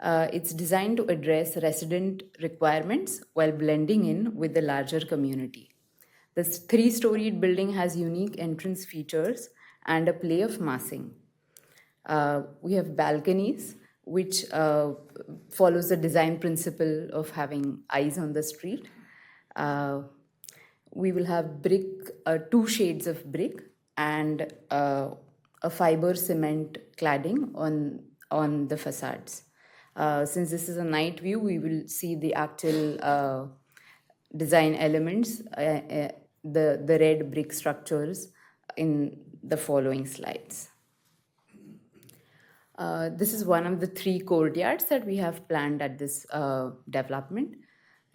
It's designed to address resident requirements while blending in with the larger community. This 3-storied building has unique entrance features and a play of massing. We have balconies, which follows the design principle of having eyes on the street. We will have brick, 2 shades of brick, and a fiber cement cladding on the facades. Since this is a night view, we will see the actual design elements, the red brick structures in the following slides. This is one of the 3 courtyards that we have planned at this development.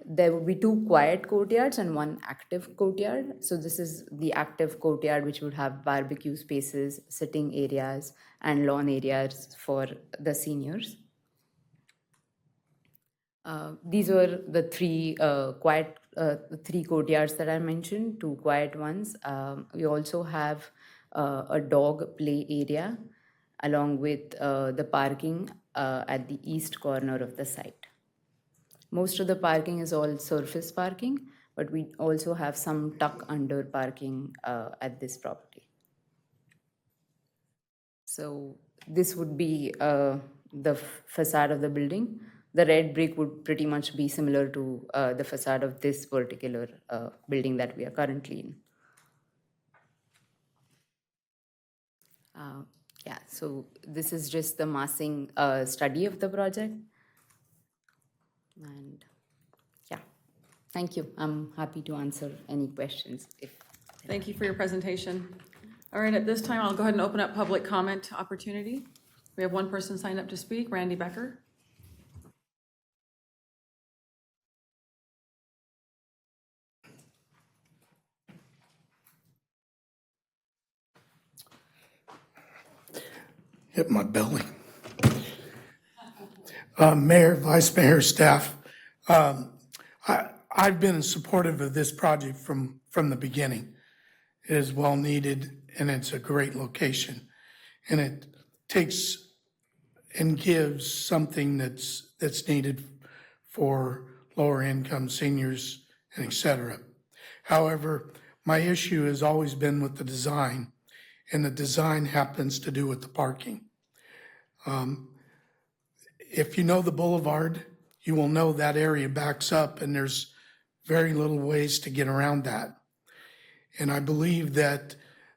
There will be 2 quiet courtyards and 1 active courtyard. So this is the active courtyard, which would have barbecue spaces, sitting areas, and lawn areas for the seniors. These were the 3 3 courtyards that I mentioned, 2 quiet ones. We also have a dog play area along with the parking at the east corner of the site. Most of the parking is all surface parking, but we also have some tuck under parking at this property. So this would be the facade of the building. The red brick would pretty much be similar to the facade of this particular building that we are currently in. Yeah, so this is just the massing study of the project. And yeah, thank you. I'm happy to answer any questions. Thank you for your presentation. All right, at this time, I'll go ahead and open up public comment opportunity. We have 1 person signed up to speak, Randy Becker. Hit my belly. Mayor, Vice Mayor, staff, I've been supportive of this project from the beginning. It is well needed and it's a great location. And it takes and gives something that's needed for lower income seniors and et cetera. However, my issue has always been with the design, and the design happens to do with the parking. If you know the boulevard, you will know that area backs up and there's very little ways to get around that. And I believe that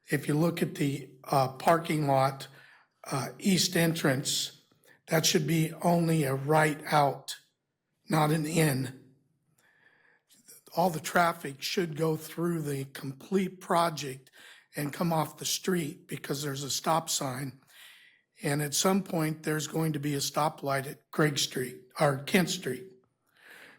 if you look at the parking lot, east entrance, that should be only a right out not an in. All the traffic should go through the complete project and come off the street because there's a stop sign. And at some point, there's going to be a stoplight at Craig Street or Kent Street.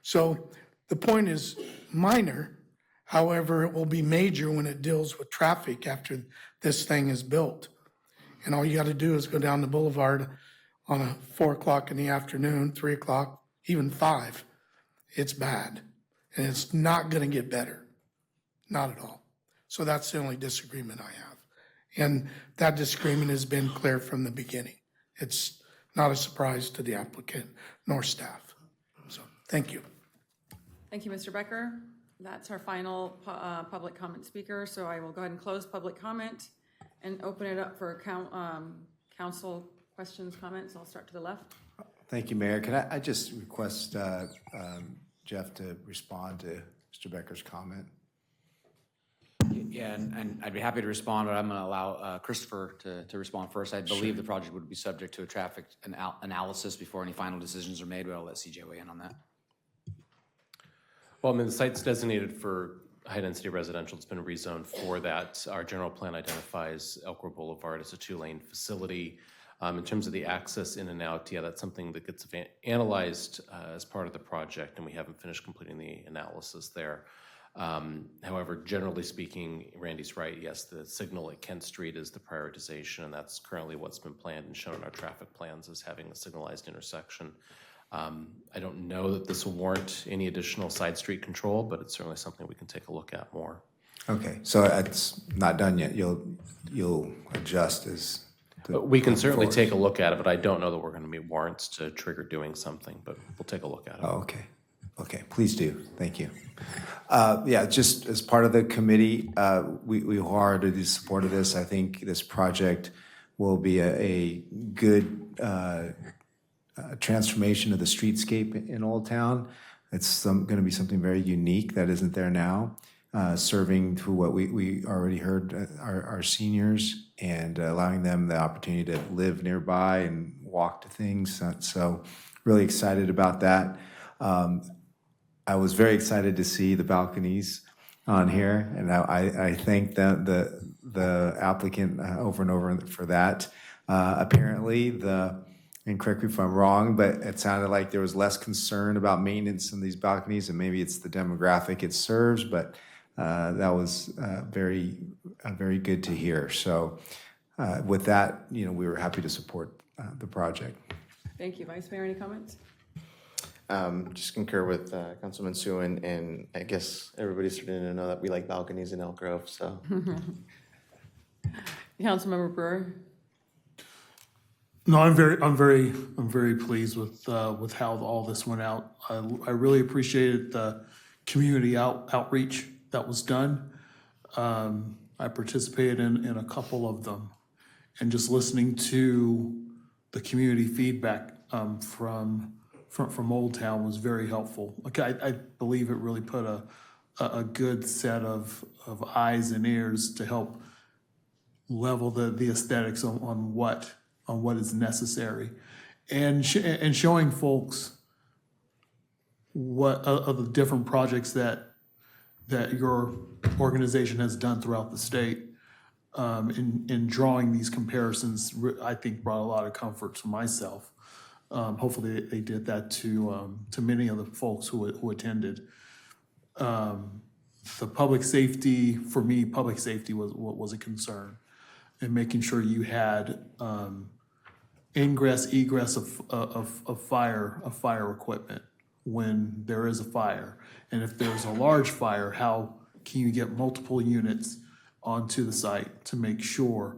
So the point is minor. However, it will be major when it deals with traffic after this thing is built. And all you got to do is go down the boulevard on a 4 o'clock in the afternoon, 3 o'clock, even 5. It's bad. And it's not going to get better. Not at all. So that's the only disagreement I have. And that disagreement has been clear from the beginning. It's not a surprise to the applicant nor staff. So, thank you. Thank you, Mr. Becker. That's our final public comment speaker, so I will go ahead and close public comment and open it up for council questions, comments. I'll start to the left. Thank you, Mayor. Can I just request Jeff to respond to Mr. Becker's comment? Yeah, and I'd be happy to respond, but I'm going to allow Christopher to respond first. I believe the project would be subject to a traffic analysis before any final decisions are made, but I'll let CJ weigh in on that. Well, I mean, the site's designated for high-density residential. It's been rezoned for that. Our general plan identifies Elk Grove Boulevard as a 2-lane facility. In terms of the access in and out, yeah, that's something that gets analyzed as part of the project, and we haven't finished completing the analysis there. However, generally speaking, Randy's right. Yes, the signal at Kent Street is the prioritization, and that's currently what's been planned and shown in our traffic plans as having a signalized intersection. I don't know that this will warrant any additional side street control, but it's certainly something we can take a look at more. Okay, so it's not done yet. You'll adjust as we can certainly take a look at it, but I don't know that we're going to meet warrants to trigger doing something, but we'll take a look at it. Oh, okay. Okay, please do. Thank you. Yeah, just as part of the committee, we wholeheartedly support of this. I think this project will be a good transformation of the streetscape in Old Town. It's going to be something very unique that isn't there now, serving to what we already heard our seniors and allowing them the opportunity to live nearby and walk to things. So really excited about that. I was very excited to see the balconies on here, and I thank the applicant over and over for that. Apparently, and correct me if I'm wrong, but it sounded like there was less concern about maintenance in these balconies, and maybe it's the demographic it serves, but that was very good to hear. So with that, we were happy to support the project. Thank you. Vice Mayor, any comments? Just concur with Councilman Suen, and I guess everybody's starting to know that we like balconies in Elk Grove, so. Councilmember Brewer. No, I'm very pleased with how all this went out. I really appreciated the community outreach that was done. I participated in a couple of them, and just listening to the community feedback from Old Town was very helpful. Like I believe it really put a good set of eyes and ears to help level the aesthetics on what is necessary, and showing folks what of the different projects that your organization has done throughout the state. In drawing these comparisons, I think brought a lot of comfort to myself. Hopefully they did that to many of the folks who attended. The public safety, for me, public safety was a concern, and making sure you had ingress, egress of fire equipment when there is a fire. And if there's a large fire, how can you get multiple units onto the site to make sure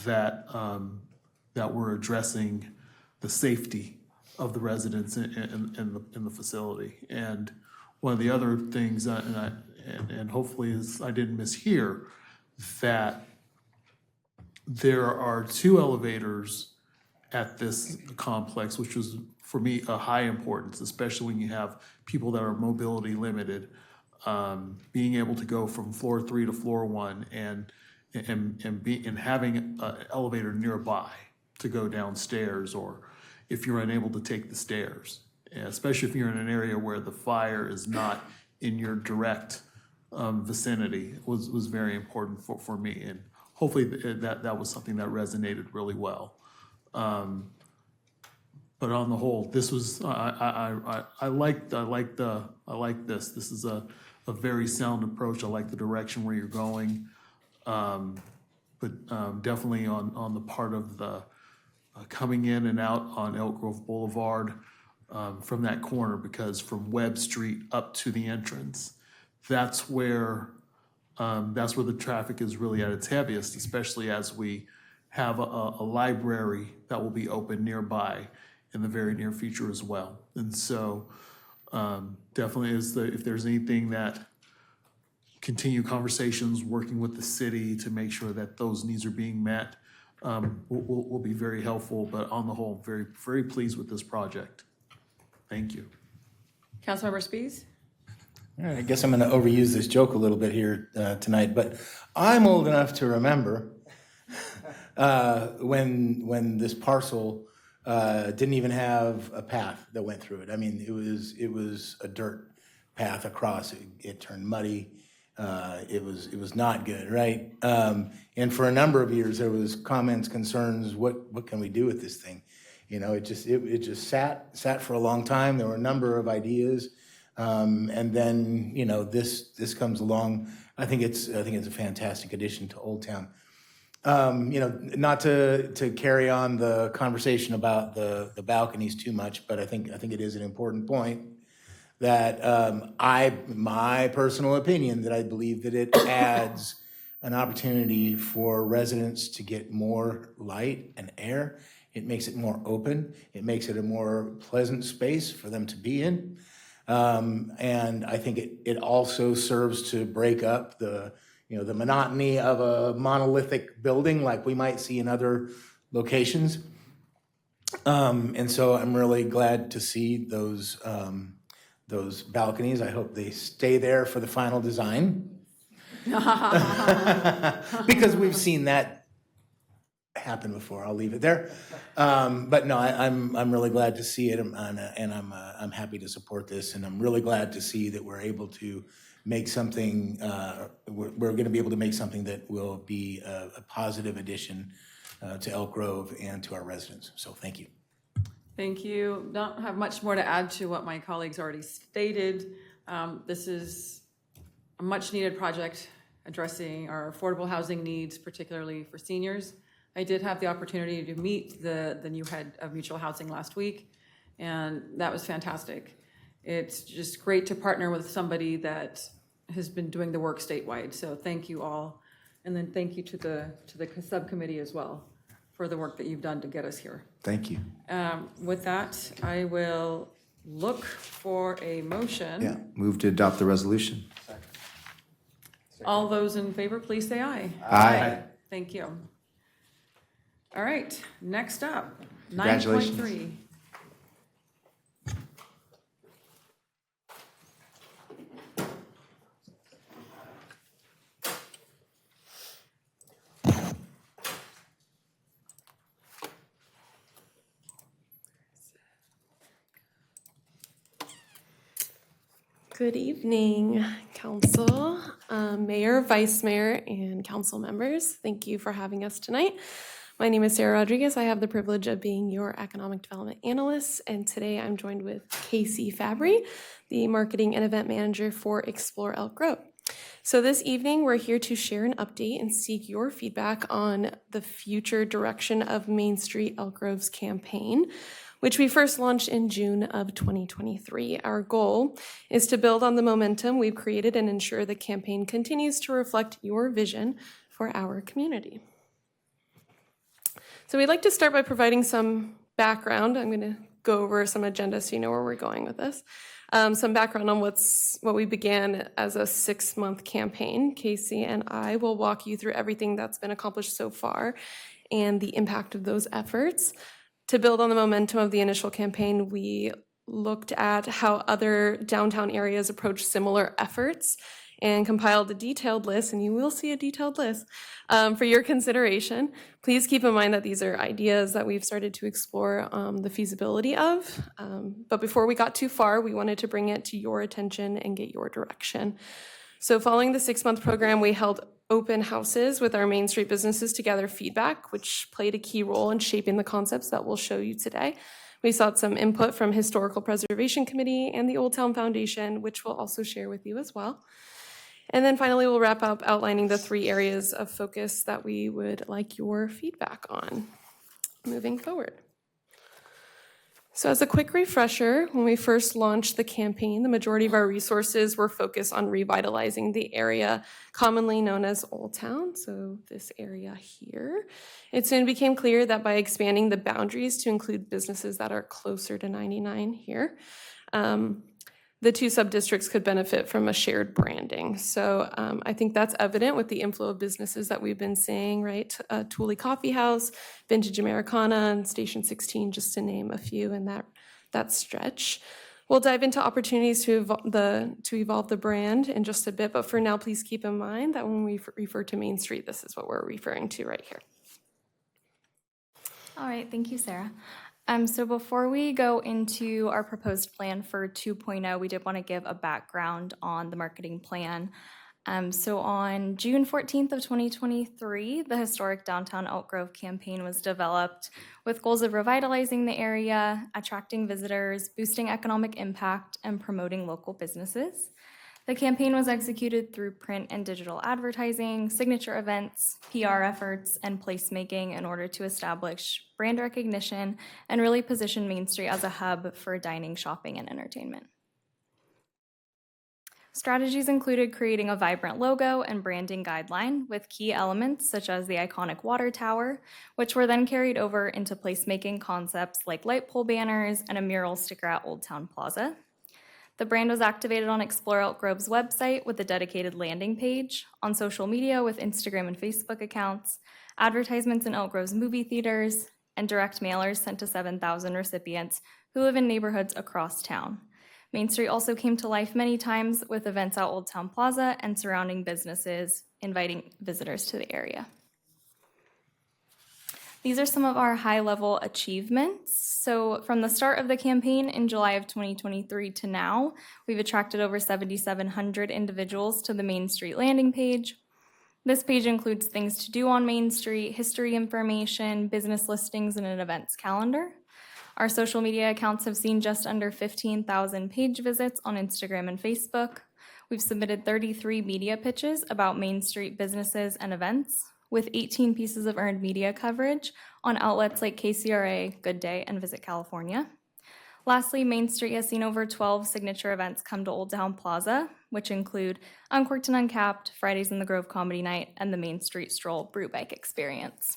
that that we're addressing the safety of the residents in the facility. And one of the other things, and hopefully is I didn't mishear, that there are 2 elevators at this complex, which was for me a high importance, especially when you have people that are mobility limited, being able to go from floor 3 to floor 1 and having an elevator nearby to go downstairs, or if you're unable to take the stairs. and especially if you're in an area where the fire is not in your direct vicinity, was very important for me. And hopefully that was something that resonated really well. But on the whole, this was, I like this. This is a very sound approach. I like the direction where you're going. But definitely on the part of the coming in and out on Elk Grove Boulevard from that corner, because from Webb Street up to the entrance, that's where the traffic is really at its heaviest, especially as we have a library that will be open nearby in the very near future as well. And so definitely if there's anything that continue conversations, working with the city to make sure that those needs are being met, will be very helpful. But on the whole, very, very pleased with this project. Thank you. Councilmember Spies? All right, I guess I'm going to overuse this joke a little bit here tonight, but I'm old enough to remember when this parcel didn't even have a path that went through it. I mean, it was a dirt path across. It turned muddy. It was not good, right? And for a number of years, there was comments, concerns. What can we do with this thing? You know, it just sat for a long time. There were a number of ideas, and then this comes along. I think it's a fantastic addition to Old Town. Not to carry on the conversation about the balconies too much, but I think it is an important point that my personal opinion, that I believe that it adds an opportunity for residents to get more light and air. It makes it more open. It makes it a more pleasant space for them to be in. And I think it also serves to break up the monotony of a monolithic building like we might see in other locations. And so I'm really glad to see those balconies. I hope they stay there for the final design. Because we've seen that happen before. I'll leave it there. But no, I'm really glad to see it, and I'm happy to support this, and I'm really glad to see that we're able to make something. We're going to be able to make something that will be a positive addition to Elk Grove and to our residents. So thank you. Thank you. Don't have much more to add to what my colleagues already stated. This is a much-needed project addressing our affordable housing needs, particularly for seniors. I did have the opportunity to meet the new head of Mutual Housing last week, and that was fantastic. It's just great to partner with somebody that has been doing the work statewide. So thank you all, and then thank you to the subcommittee as well for the work that you've done to get us here. Thank you. With that, I will look for a motion. Yeah, move to adopt the resolution. All those in favor, please say aye. Aye. Thank you. All right, next up, Congratulations. 9.3. Good evening, Council, Mayor, Vice Mayor, and Council members. Thank you for having us tonight. My name is Sarah Rodriguez. I have the privilege of being your Economic Development Analyst, and today I'm joined with Casey Fabry, the Marketing and Event Manager for Explore Elk Grove. So this evening, we're here to share an update and seek your feedback on the future direction of Main Street Elk Grove's campaign, which we first launched in June of 2023. Our goal is to build on the momentum we've created and ensure the campaign continues to reflect your vision for our community. So we'd like to start by providing some background. I'm going to go over some agenda so you know where we're going with this. Some background on what we began as a 6-month campaign. Casey and I will walk you through everything that's been accomplished so far and the impact of those efforts. To build on the momentum of the initial campaign, we looked at how other downtown areas approach similar efforts and compiled a detailed list, and you will see a detailed list for your consideration. Please keep in mind that these are ideas that we've started to explore the feasibility of. But before we got too far, we wanted to bring it to your attention and get your direction. So following the 6-month program, we held open houses with our Main Street businesses to gather feedback, which played a key role in shaping the concepts that we'll show you today. We sought some input from Historical Preservation Committee and the Old Town Foundation, which we'll also share with you as well. And then finally, we'll wrap up outlining the 3 areas of focus that we would like your feedback on moving forward. So as a quick refresher, when we first launched the campaign, the majority of our resources were focused on revitalizing the area commonly known as Old Town, so this area here. It soon became clear that by expanding the boundaries to include businesses that are closer to 99 here, the 2 sub-districts could benefit from a shared branding. So I think that's evident with the inflow of businesses that we've been seeing, right? Thule Coffee House, Vintage Americana, and Station 16, just to name a few in that stretch. We'll dive into opportunities to evolve the brand in just a bit, but for now, please keep in mind that when we refer to Main Street, this is what we're referring to right here. All right, thank you, Sarah. So before we go into our proposed plan for 2.0, we did want to give a background on the marketing plan. So on June 14th of 2023, the Historic Downtown Elk Grove campaign was developed with goals of revitalizing the area, attracting visitors, boosting economic impact, and promoting local businesses. The campaign was executed through print and digital advertising, signature events, PR efforts, and placemaking in order to establish brand recognition and really position Main Street as a hub for dining, shopping, and entertainment. Strategies included creating a vibrant logo and branding guideline with key elements such as the iconic water tower, which were then carried over into placemaking concepts like light pole banners and a mural sticker at Old Town Plaza. The brand was activated on Explore Elk Grove's website with a dedicated landing page, on social media with Instagram and Facebook accounts, advertisements in Elk Grove's movie theaters, and direct mailers sent to 7,000 recipients who live in neighborhoods across town. Main Street also came to life many times with events at Old Town Plaza and surrounding businesses, inviting visitors to the area. These are some of our high-level achievements. So from the start of the campaign in July of 2023 to now, we've attracted over 7,700 individuals to the Main Street landing page. This page includes things to do on Main Street, history information, business listings, and an events calendar. Our social media accounts have seen just under 15,000 page visits on Instagram and Facebook. We've submitted 33 media pitches about Main Street businesses and events, with 18 pieces of earned media coverage on outlets like KCRA, Good Day, and Visit California. Lastly, Main Street has seen over 12 signature events come to Old Town Plaza, which include Uncorked and Uncapped, Fridays in the Grove Comedy Night, and the Main Street Stroll Brew Bike Experience.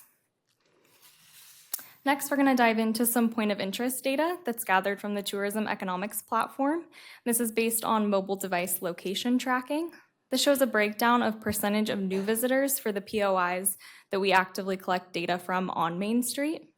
Next, we're going to dive into some point of interest data that's gathered from the Tourism Economics platform. This is based on mobile device location tracking. This shows a breakdown of percentage of new visitors for the POIs that we actively collect data from on Main Street.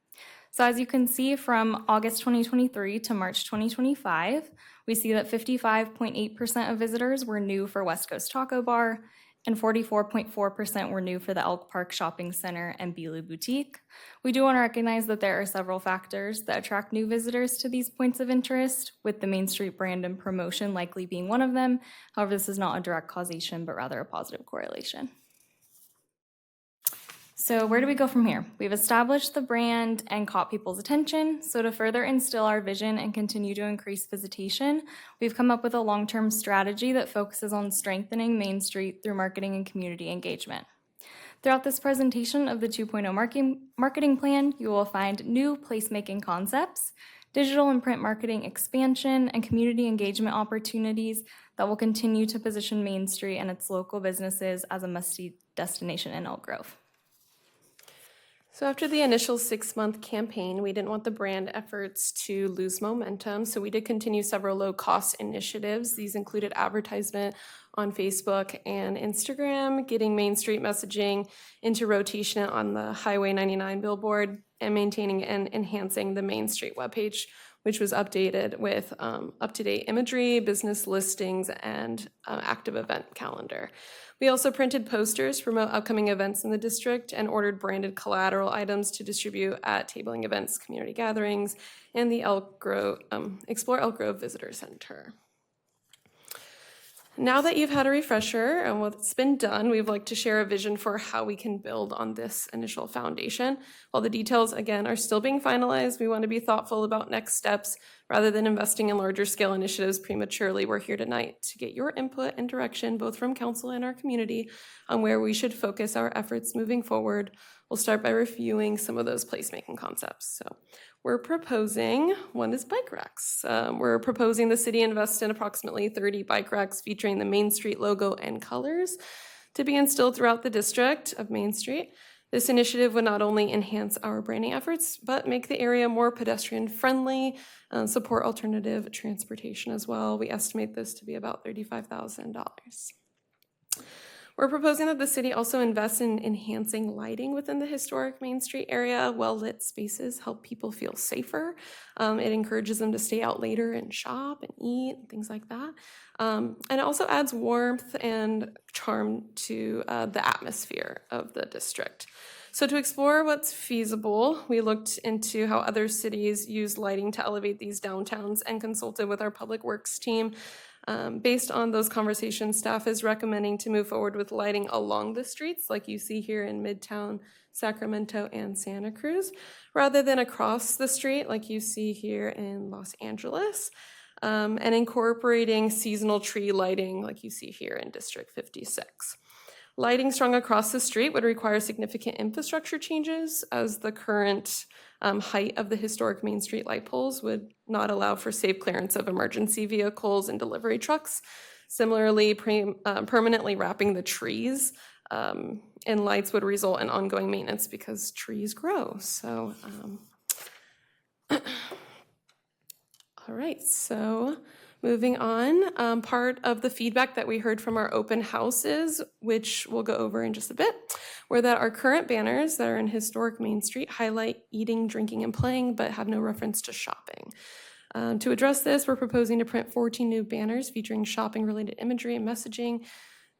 So as you can see, from August 2023 to March 2025, we see that 55.8% of visitors were new for West Coast Taco Bar, and 44.4% were new for the Elk Park Shopping Center and Bilu Boutique. We do want to recognize that there are several factors that attract new visitors to these points of interest, with the Main Street brand and promotion likely being one of them. However, this is not a direct causation, but rather a positive correlation. So where do we go from here? We've established the brand and caught people's attention. So to further instill our vision and continue to increase visitation, we've come up with a long-term strategy that focuses on strengthening Main Street through marketing and community engagement. Throughout this presentation of the 2.0 marketing plan, you will find new placemaking concepts, digital and print marketing expansion, and community engagement opportunities that will continue to position Main Street and its local businesses as a must-see destination in Elk Grove. So after the initial 6-month campaign, we didn't want the brand efforts to lose momentum, so we did continue several low-cost initiatives. These included advertisement on Facebook and Instagram, getting Main Street messaging into rotation on the Highway 99 billboard, and maintaining and enhancing the Main Street webpage which was updated with up-to-date imagery, business listings, and active event calendar. We also printed posters to promote upcoming events in the district and ordered branded collateral items to distribute at tabling events, community gatherings, and the Explore Elk Grove Visitor Center. Now that you've had a refresher on what's been done, we'd like to share a vision for how we can build on this initial foundation. While the details, again, are still being finalized, we want to be thoughtful about next steps rather than investing in larger scale initiatives prematurely. We're here tonight to get your input and direction, both from council and our community, on where we should focus our efforts moving forward. We'll start by reviewing some of those placemaking concepts. So we're proposing, one is bike racks. We're proposing the city invest in approximately 30 bike racks featuring the Main Street logo and colors to be instilled throughout the district of Main Street. This initiative would not only enhance our branding efforts, but make the area more pedestrian friendly, support alternative transportation as well. We estimate this to be about $35,000. We're proposing that the city also invest in enhancing lighting within the historic Main Street area. Well-lit spaces help people feel safer. It encourages them to stay out later and shop and eat, and things like that. And it also adds warmth and charm to the atmosphere of the district. So to explore what's feasible, we looked into how other cities use lighting to elevate these downtowns and consulted with our public works team. Based on those conversations, staff is recommending to move forward with lighting along the streets, like you see here in Midtown, Sacramento, and Santa Cruz, rather than across the street, like you see here in Los Angeles, and incorporating seasonal tree lighting, like you see here in District 56. Lighting strung across the street would require significant infrastructure changes, as the current height of the historic Main Street light poles would not allow for safe clearance of emergency vehicles and delivery trucks. Similarly, permanently wrapping the trees in lights would result in ongoing maintenance because trees grow. So, all right, so moving on, part of the feedback that we heard from our open houses, which we'll go over in just a bit, were that our current banners that are in historic Main Street highlight eating, drinking, and playing, but have no reference to shopping. To address this, we're proposing to print 14 new banners featuring shopping-related imagery and messaging.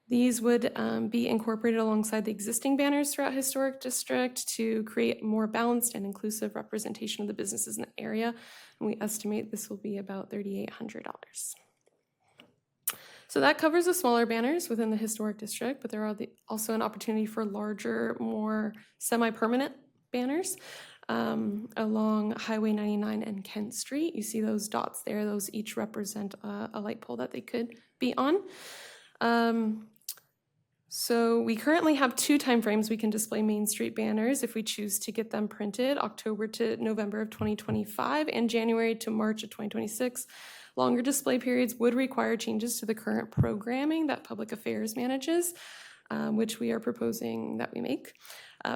These would be incorporated alongside the existing banners throughout Historic District to create more balanced and inclusive representation of the businesses in the area. And we estimate this will be about $3,800. So that covers the smaller banners within the Historic District, but there are also an opportunity for larger, more semi-permanent banners along Highway 99 and Kent Street. You see those dots there. Those each represent a light pole that they could be on. So we currently have 2 timeframes we can display Main Street banners if we choose to get them printed, October to November of 2025 and January to March of 2026. Longer display periods would require changes to the current programming that Public Affairs manages, which we are proposing that we make.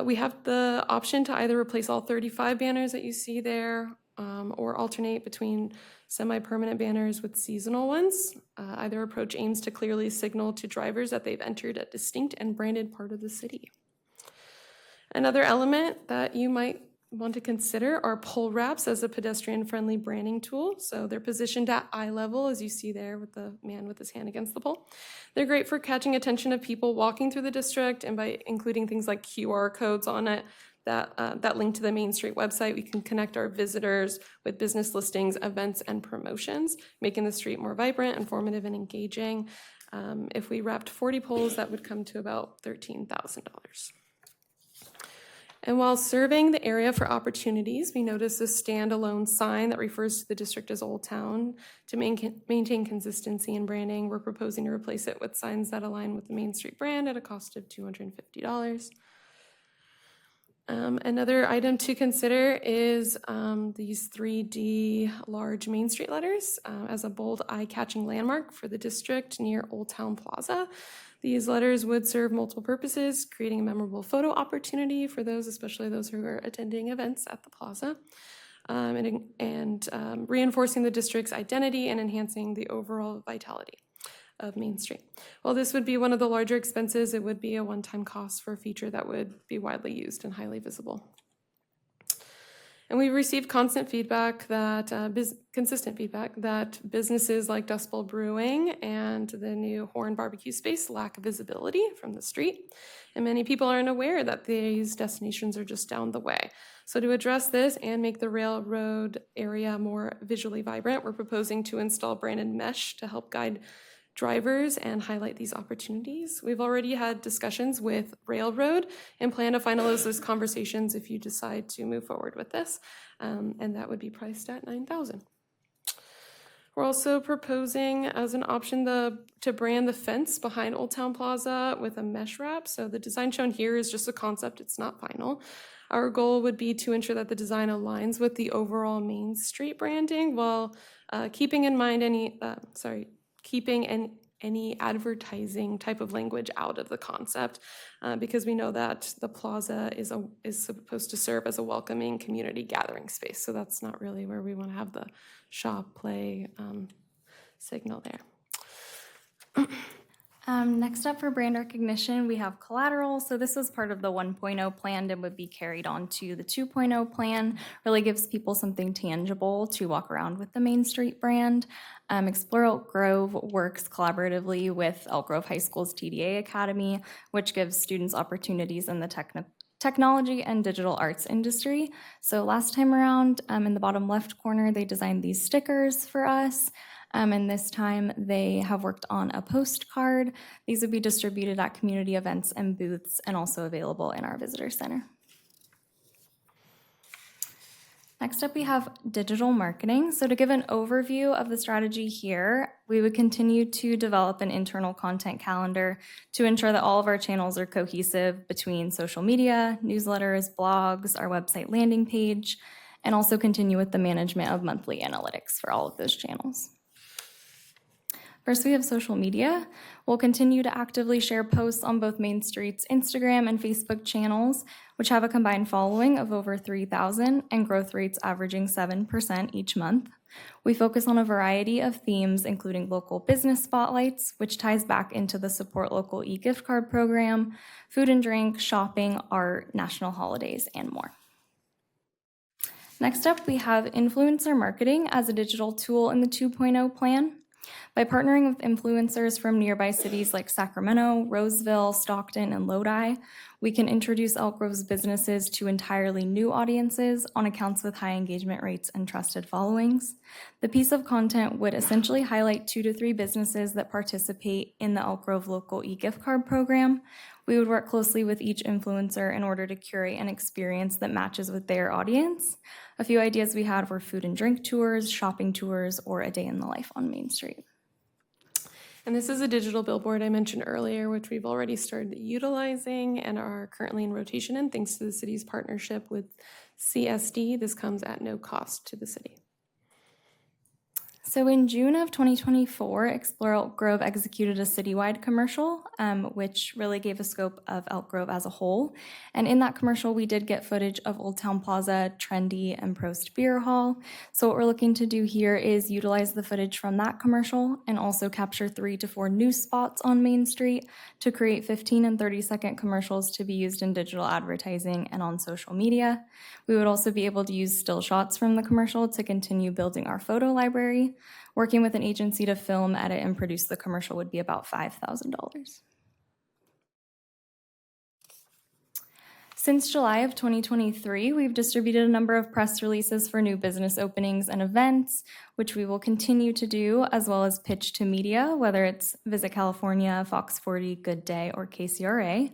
We have the option to either replace all 35 banners that you see there or alternate between semi-permanent banners with seasonal ones. Either approach aims to clearly signal to drivers that they've entered a distinct and branded part of the city. Another element that you might want to consider are pole wraps as a pedestrian-friendly branding tool. So they're positioned at eye level, as you see there with the man with his hand against the pole. They're great for catching attention of people walking through the district, and by including things like QR codes on it, that link to the Main Street website, we can connect our visitors with business listings, events, and promotions, making the street more vibrant, informative, and engaging. If we wrapped 40 poles, that would come to about $13,000. And while surveying the area for opportunities, we noticed a standalone sign that refers to the district as Old Town. To maintain consistency in branding, we're proposing to replace it with signs that align with the Main Street brand at a cost of $250. Another item to consider is these 3D large Main Street letters as a bold eye-catching landmark for the district near Old Town Plaza. These letters would serve multiple purposes, creating a memorable photo opportunity for those, especially those who are attending events at the plaza, and reinforcing the district's identity and enhancing the overall vitality of Main Street. While this would be one of the larger expenses, it would be a one-time cost for a feature that would be widely used and highly visible. And we've received constant feedback that, consistent feedback that businesses like Dust Bowl Brewing and the new Horn Barbecue Space lack visibility from the street. And many people aren't aware that these destinations are just down the way. So to address this and make the railroad area more visually vibrant, we're proposing to install branded mesh to help guide drivers and highlight these opportunities. We've already had discussions with Railroad and plan to finalize those conversations if you decide to move forward with this, and that would be priced at $9,000. We're also proposing as an option to brand the fence behind Old Town Plaza with a mesh wrap. So the design shown here is just a concept, it's not final. Our goal would be to ensure that the design aligns with the overall Main Street branding while keeping in mind keeping any advertising type of language out of the concept, because we know that the plaza is supposed to serve as a welcoming community gathering space. So that's not really where we want to have the shop play signal there. Next up for brand recognition, we have collateral. So this was part of the 1.0 plan and would be carried on to the 2.0 plan. Really gives people something tangible to walk around with the Main Street brand. Explore Elk Grove works collaboratively with Elk Grove High School's TDA Academy, which gives students opportunities in the technology and digital arts industry. So last time around, in the bottom left corner, they designed these stickers for us. And this time they have worked on a postcard. These would be distributed at community events and booths and also available in our visitor center. Next up, we have digital marketing. So to give an overview of the strategy here, we would continue to develop an internal content calendar to ensure that all of our channels are cohesive between social media, newsletters, blogs, our website landing page, and also continue with the management of monthly analytics for all of those channels. First, we have social media. We'll continue to actively share posts on both Main Street's Instagram and Facebook channels, which have a combined following of over 3,000 and growth rates averaging 7% each month. We focus on a variety of themes, including local business spotlights, which ties back into the Support Local e-gift card program, food and drink, shopping, art, national holidays, and more. Next up, we have influencer marketing as a digital tool in the 2.0 plan. By partnering with influencers from nearby cities like Sacramento, Roseville, Stockton, and Lodi, we can introduce Elk Grove's businesses to entirely new audiences on accounts with high engagement rates and trusted followings. The piece of content would essentially highlight 2 to 3 businesses that participate in the Elk Grove Local e-gift card program. We would work closely with each influencer in order to curate an experience that matches with their audience. A few ideas we had were food and drink tours, shopping tours, or a day in the life on Main Street. And this is a digital billboard I mentioned earlier, which we've already started utilizing and are currently in rotation in thanks to the city's partnership with CSD. This comes at no cost to the city. So in June of 2024, Explore Elk Grove executed a citywide commercial, which really gave a scope of Elk Grove as a whole. And in that commercial, we did get footage of Old Town Plaza, Trendy, and Prost Beer Hall. So what we're looking to do here is utilize the footage from that commercial and also capture 3 to 4 new spots on Main Street to create 15 and 30-second commercials to be used in digital advertising and on social media. We would also be able to use still shots from the commercial to continue building our photo library. Working with an agency to film, edit, and produce the commercial would be about $5,000. Since July of 2023, we've distributed a number of press releases for new business openings and events, which we will continue to do, as well as pitch to media, whether it's Visit California, Fox 40, Good Day, or KCRA.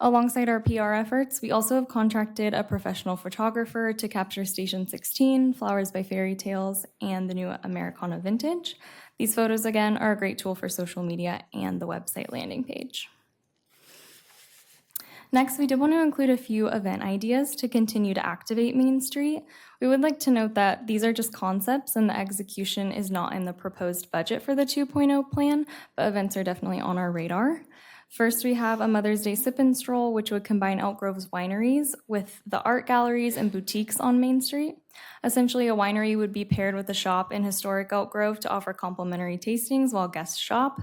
Alongside our PR efforts, we also have contracted a professional photographer to capture Station 16, Flowers by Fairy Tales, and the new Americana Vintage. These photos, again, are a great tool for social media and the website landing page. Next, we did want to include a few event ideas to continue to activate Main Street. We would like to note that these are just concepts and the execution is not in the proposed budget for the 2.0 plan, but events are definitely on our radar. First, we have a Mother's Day Sip and Stroll, which would combine Elk Grove's wineries with the art galleries and boutiques on Main Street. Essentially, a winery would be paired with a shop in historic Elk Grove to offer complimentary tastings while guests shop.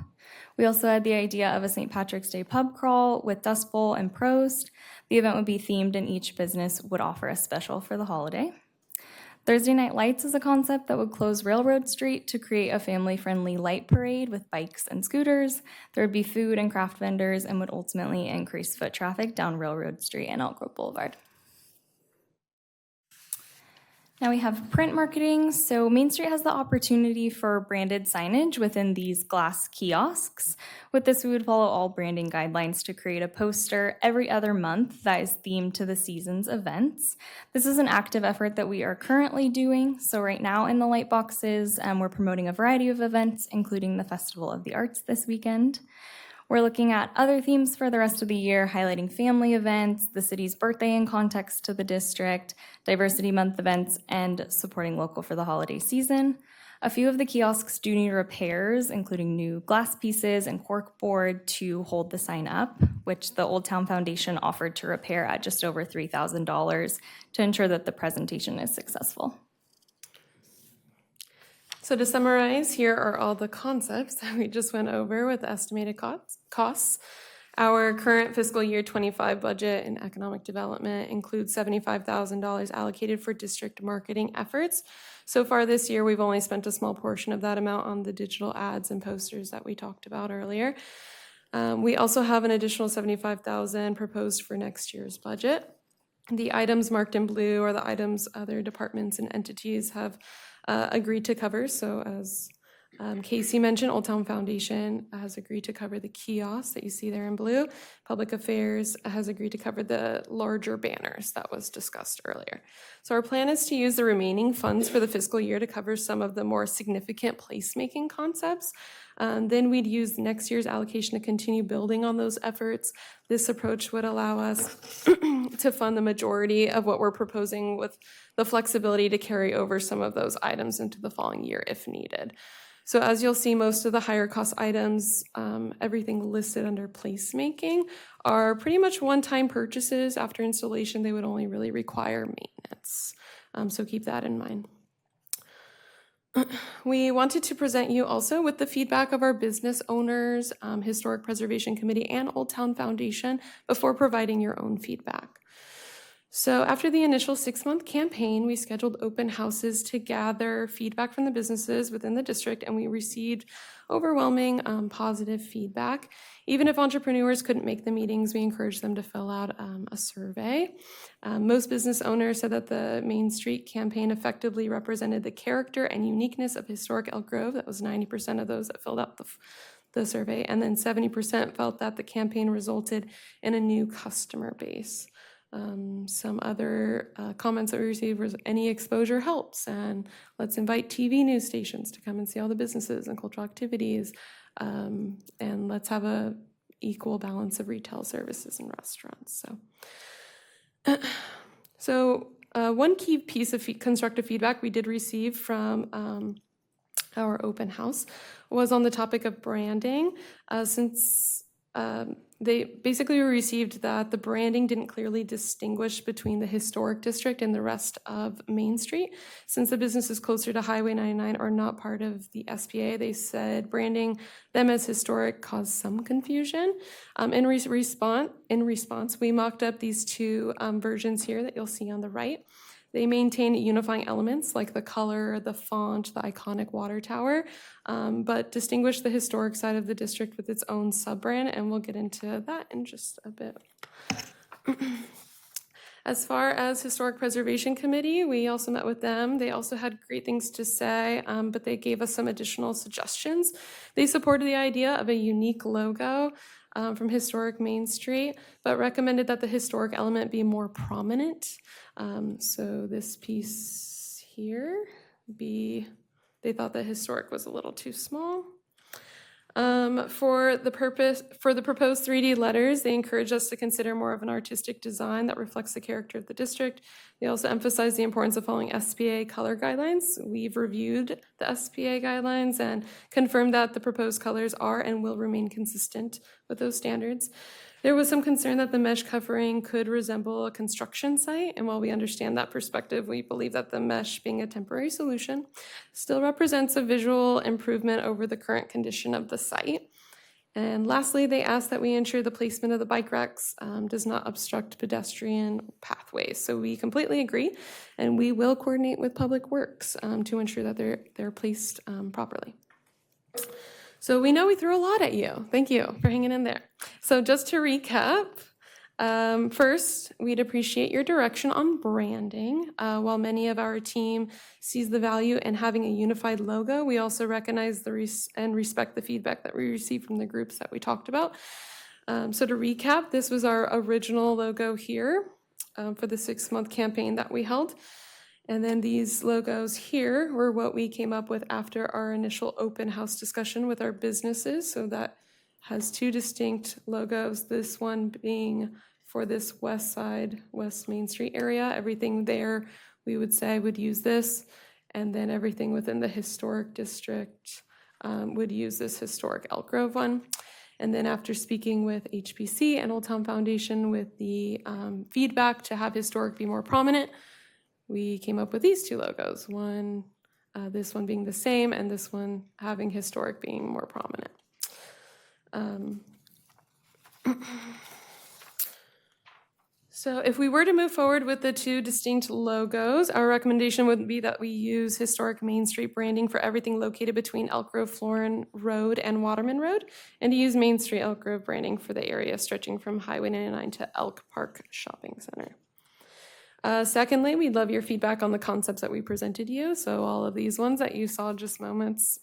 We also had the idea of a St. Patrick's Day pub crawl with Dust Bowl and Prost. The event would be themed and each business would offer a special for the holiday. Thursday Night Lights is a concept that would close Railroad Street to create a family-friendly light parade with bikes and scooters. There would be food and craft vendors and would ultimately increase foot traffic down Railroad Street and Elk Grove Boulevard. Now we have print marketing. So Main Street has the opportunity for branded signage within these glass kiosks. With this, we would follow all branding guidelines to create a poster every other month that is themed to the season's events. This is an active effort that we are currently doing. So right now in the light boxes, we're promoting a variety of events, including the Festival of the Arts this weekend. We're looking at other themes for the rest of the year, highlighting family events, the city's birthday in context to the district, Diversity Month events, and supporting local for the holiday season. A few of the kiosks do need repairs, including new glass pieces and cork board to hold the sign up, which the Old Town Foundation offered to repair at just over $3,000 to ensure that the presentation is successful. So to summarize, here are all the concepts that we just went over with estimated costs. Our current fiscal year 25 budget in economic development includes $75,000 allocated for district marketing efforts. So far this year, we've only spent a small portion of that amount on the digital ads and posters that we talked about earlier. We also have an additional $75,000 proposed for next year's budget. The items marked in blue are the items other departments and entities have agreed to cover. So as Casey mentioned, Old Town Foundation has agreed to cover the kiosks that you see there in blue. Public Affairs has agreed to cover the larger banners that was discussed earlier. So our plan is to use the remaining funds for the fiscal year to cover some of the more significant placemaking concepts. Then we'd use next year's allocation to continue building on those efforts. This approach would allow us to fund the majority of what we're proposing with the flexibility to carry over some of those items into the following year if needed. So as you'll see, most of the higher cost items, everything listed under placemaking, are pretty much one-time purchases. After installation, they would only really require maintenance. So keep that in mind. We wanted to present you also with the feedback of our business owners, Historic Preservation Committee, and Old Town Foundation before providing your own feedback. So after the initial 6-month campaign, we scheduled open houses to gather feedback from the businesses within the district, and we received overwhelming positive feedback. Even if entrepreneurs couldn't make the meetings, we encouraged them to fill out a survey. Most business owners said that the Main Street campaign effectively represented the character and uniqueness of historic Elk Grove. That was 90% of those that filled out the survey, and then 70% felt that the campaign resulted in a new customer base. Some other comments that we received was any exposure helps, and let's invite TV news stations to come and see all the businesses and cultural activities, and let's have a equal balance of retail services and restaurants. So one key piece of constructive feedback we did receive from our open house was on the topic of branding, since they basically received that the branding didn't clearly distinguish between the historic district and the rest of Main Street. Since the businesses closer to Highway 99 are not part of the SPA, they said branding them as historic caused some confusion. In response, we mocked up these two versions here that you'll see on the right. They maintain unifying elements like the color, the font, the iconic water tower, but distinguish the historic side of the district with its own sub-brand, and we'll get into that in just a bit. As far as Historic Preservation Committee, we also met with them. They also had great things to say, but they gave us some additional suggestions. They supported the idea of a unique logo from historic Main Street, but recommended that the historic element be more prominent. So this piece here, they thought that historic was a little too small. For the proposed 3D letters, they encouraged us to consider more of an artistic design that reflects the character of the district. They also emphasized the importance of following SPA color guidelines. We've reviewed the SPA guidelines and confirmed that the proposed colors are and will remain consistent with those standards. There was some concern that the mesh covering could resemble a construction site, and while we understand that perspective, we believe that the mesh, being a temporary solution, still represents a visual improvement over the current condition of the site. And lastly, they ask that we ensure the placement of the bike racks does not obstruct pedestrian pathways. So we completely agree, and we will coordinate with Public Works to ensure that they're placed properly. So we know we threw a lot at you. Thank you for hanging in there. So just to recap, first, we'd appreciate your direction on branding. While many of our team sees the value in having a unified logo, we also recognize and respect the feedback that we received from the groups that we talked about. So to recap, this was our original logo here for the 6-month campaign that we held. And then these logos here were what we came up with after our initial open house discussion with our businesses. So that has 2 distinct logos, this one being for this west side, West Main Street area. Everything there, we would say, would use this. And then everything within the historic district would use this historic Elk Grove one. And then after speaking with HPC and Old Town Foundation with the feedback to have historic be more prominent, we came up with these 2 logos. One, this one being the same, and this one having historic being more prominent. So if we were to move forward with the 2 distinct logos, our recommendation would be that we use historic Main Street branding for everything located between Elk Grove Florin Road and Waterman Road, and to use Main Street Elk Grove branding for the area stretching from Highway 99 to Elk Park Shopping Center. Secondly, we'd love your feedback on the concepts that we presented you. So all of these ones that you saw just moments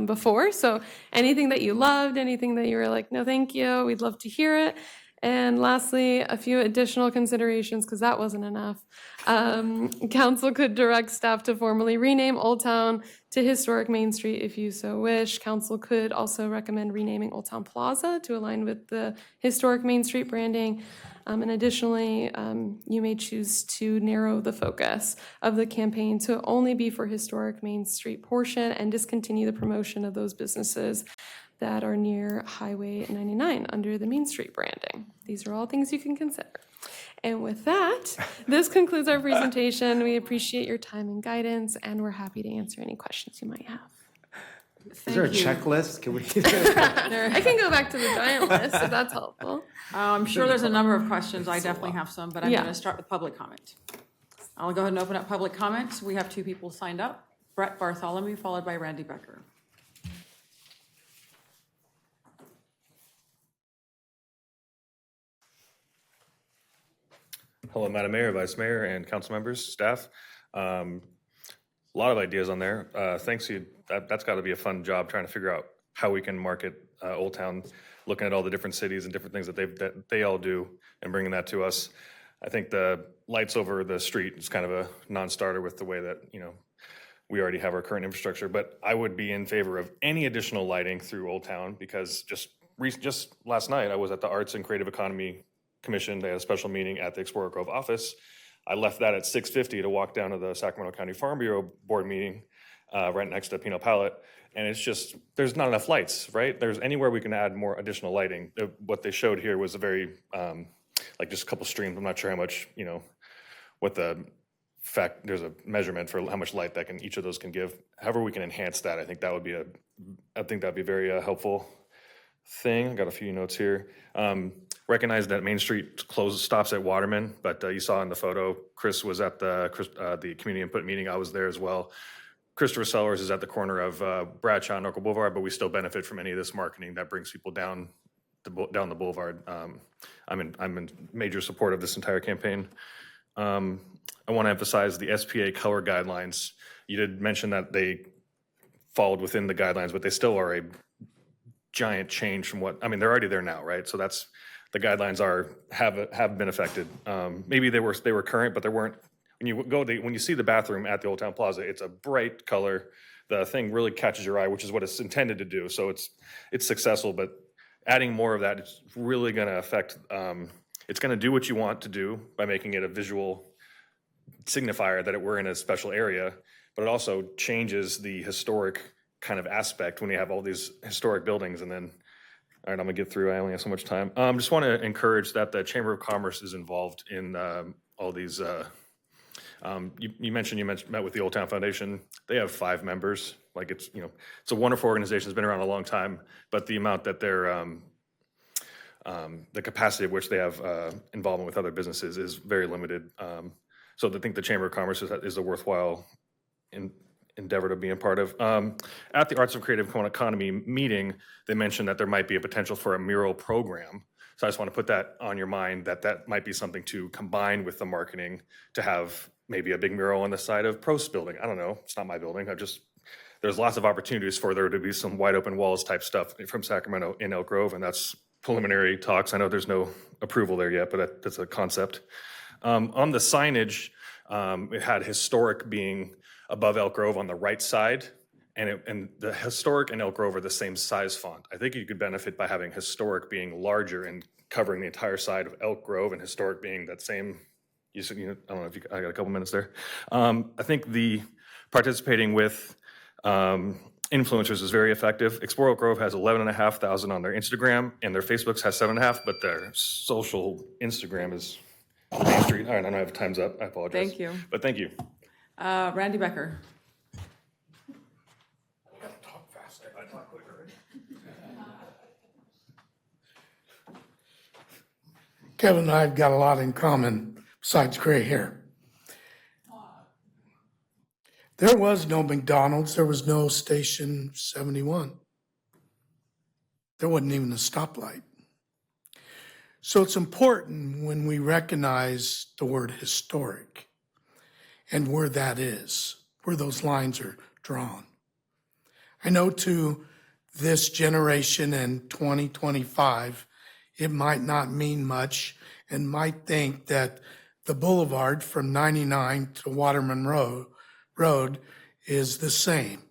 before. So anything that you loved, anything that you were like, no, thank you, we'd love to hear it. And lastly, a few additional considerations, because that wasn't enough. Council could direct staff to formally rename Old Town to Historic Main Street if you so wish. Council could also recommend renaming Old Town Plaza to align with the Historic Main Street branding. And additionally, you may choose to narrow the focus of the campaign to only be for historic Main Street portion and discontinue the promotion of those businesses that are near Highway 99 under the Main Street branding. These are all things you can consider. And with that, this concludes our presentation. We appreciate your time and guidance, and we're happy to answer any questions you might have. Is there a checklist? Can we? I can go back to the giant list if that's helpful. I'm sure there's a number of questions. I definitely have some, but I'm Yeah. going to start with public comment. I'll go ahead and open up public comment. We have 2 people signed up. Brett Bartholomew, followed by Randy Becker. Hello, Madam Mayor, Vice Mayor, and council members, staff. A lot of ideas on there. Thanks you. That's got to be a fun job trying to figure out how we can market Old Town, looking at all the different cities and different things that they all do and bringing that to us. I think the lights over the street is kind of a non-starter with the way that, we already have our current infrastructure, but I would be in favor of any additional lighting through Old Town because just last night I was at the Arts and Creative Economy Commission. They had a special meeting at the Explorer Grove office. I left that at 6:50 to walk down to the Sacramento County Farm Bureau board meeting right next to Pinot Palette. And it's just, there's not enough lights, right? There's anywhere we can add more additional lighting. What they showed here was a very, just a couple streams. I'm not sure how much, what the fact, there's a measurement for how much light that each of those can give. However we can enhance that, I think that'd be a very helpful thing. I got a few notes here. Recognize that Main Street stops at Waterman, but you saw in the photo, Chris was at the community input meeting. I was there as well. Christopher Sellers is at the corner of Bradshaw and Norco Boulevard, but we still benefit from any of this marketing that brings people down the boulevard. I'm in major support of this entire campaign. I want to emphasize the SPA color guidelines. You did mention that they followed within the guidelines, but they still are a giant change from they're already there now, right? So that's, the guidelines have been affected. Maybe they were current, but there weren't. When you see the bathroom at the Old Town Plaza, it's a bright color. The thing really catches your eye, which is what it's intended to do. So it's successful, but adding more of that is really going to affect. It's going to do what you want to do by making it a visual signifier that we're in a special area, but it also changes the historic kind of aspect when you have all these historic buildings. And then, all right, I'm gonna get through. I only have so much time. Just want to encourage that the Chamber of Commerce is involved in all these. You mentioned met with the Old Town Foundation. They have 5 members Like it's, you know, it's a wonderful organization, it's been around a long time, but the amount that they're, the capacity at which they have involvement with other businesses is very limited. So I think the Chamber of Commerce is a worthwhile endeavor to be a part of. At the Arts and Creative Economy meeting, they mentioned that there might be a potential for a mural program. So I just want to put that on your mind, that might be something to combine with the marketing to have maybe a big mural on the side of Prost's building. I don't know, it's not my building. There's lots of opportunities for there to be some wide open walls type stuff from Sacramento in Elk Grove, and that's preliminary talks. I know there's no approval there yet, but that's a concept. On the signage, it had historic being above Elk Grove on the right side, and the historic and Elk Grove are the same size font. I think you could benefit by having historic being larger and covering the entire side of Elk Grove, and historic being that same. I don't know if I got a couple minutes there. I think the participating with influencers is very effective. Explore Elk Grove has 11,500 on their Instagram, and their Facebooks has 7.5, but their social Instagram is Main Street. All right, I know I have time's up. I apologize. Thank you. But thank you. Randy Becker. Kevin and I have got a lot in common besides gray hair. There was no McDonald's. There was no Station 71. There wasn't even a stoplight. So it's important when we recognize the word historic and where that is, where those lines are drawn. I know to this generation in 2025, it might not mean much and might think that the boulevard from 99 to Waterman Road is the same.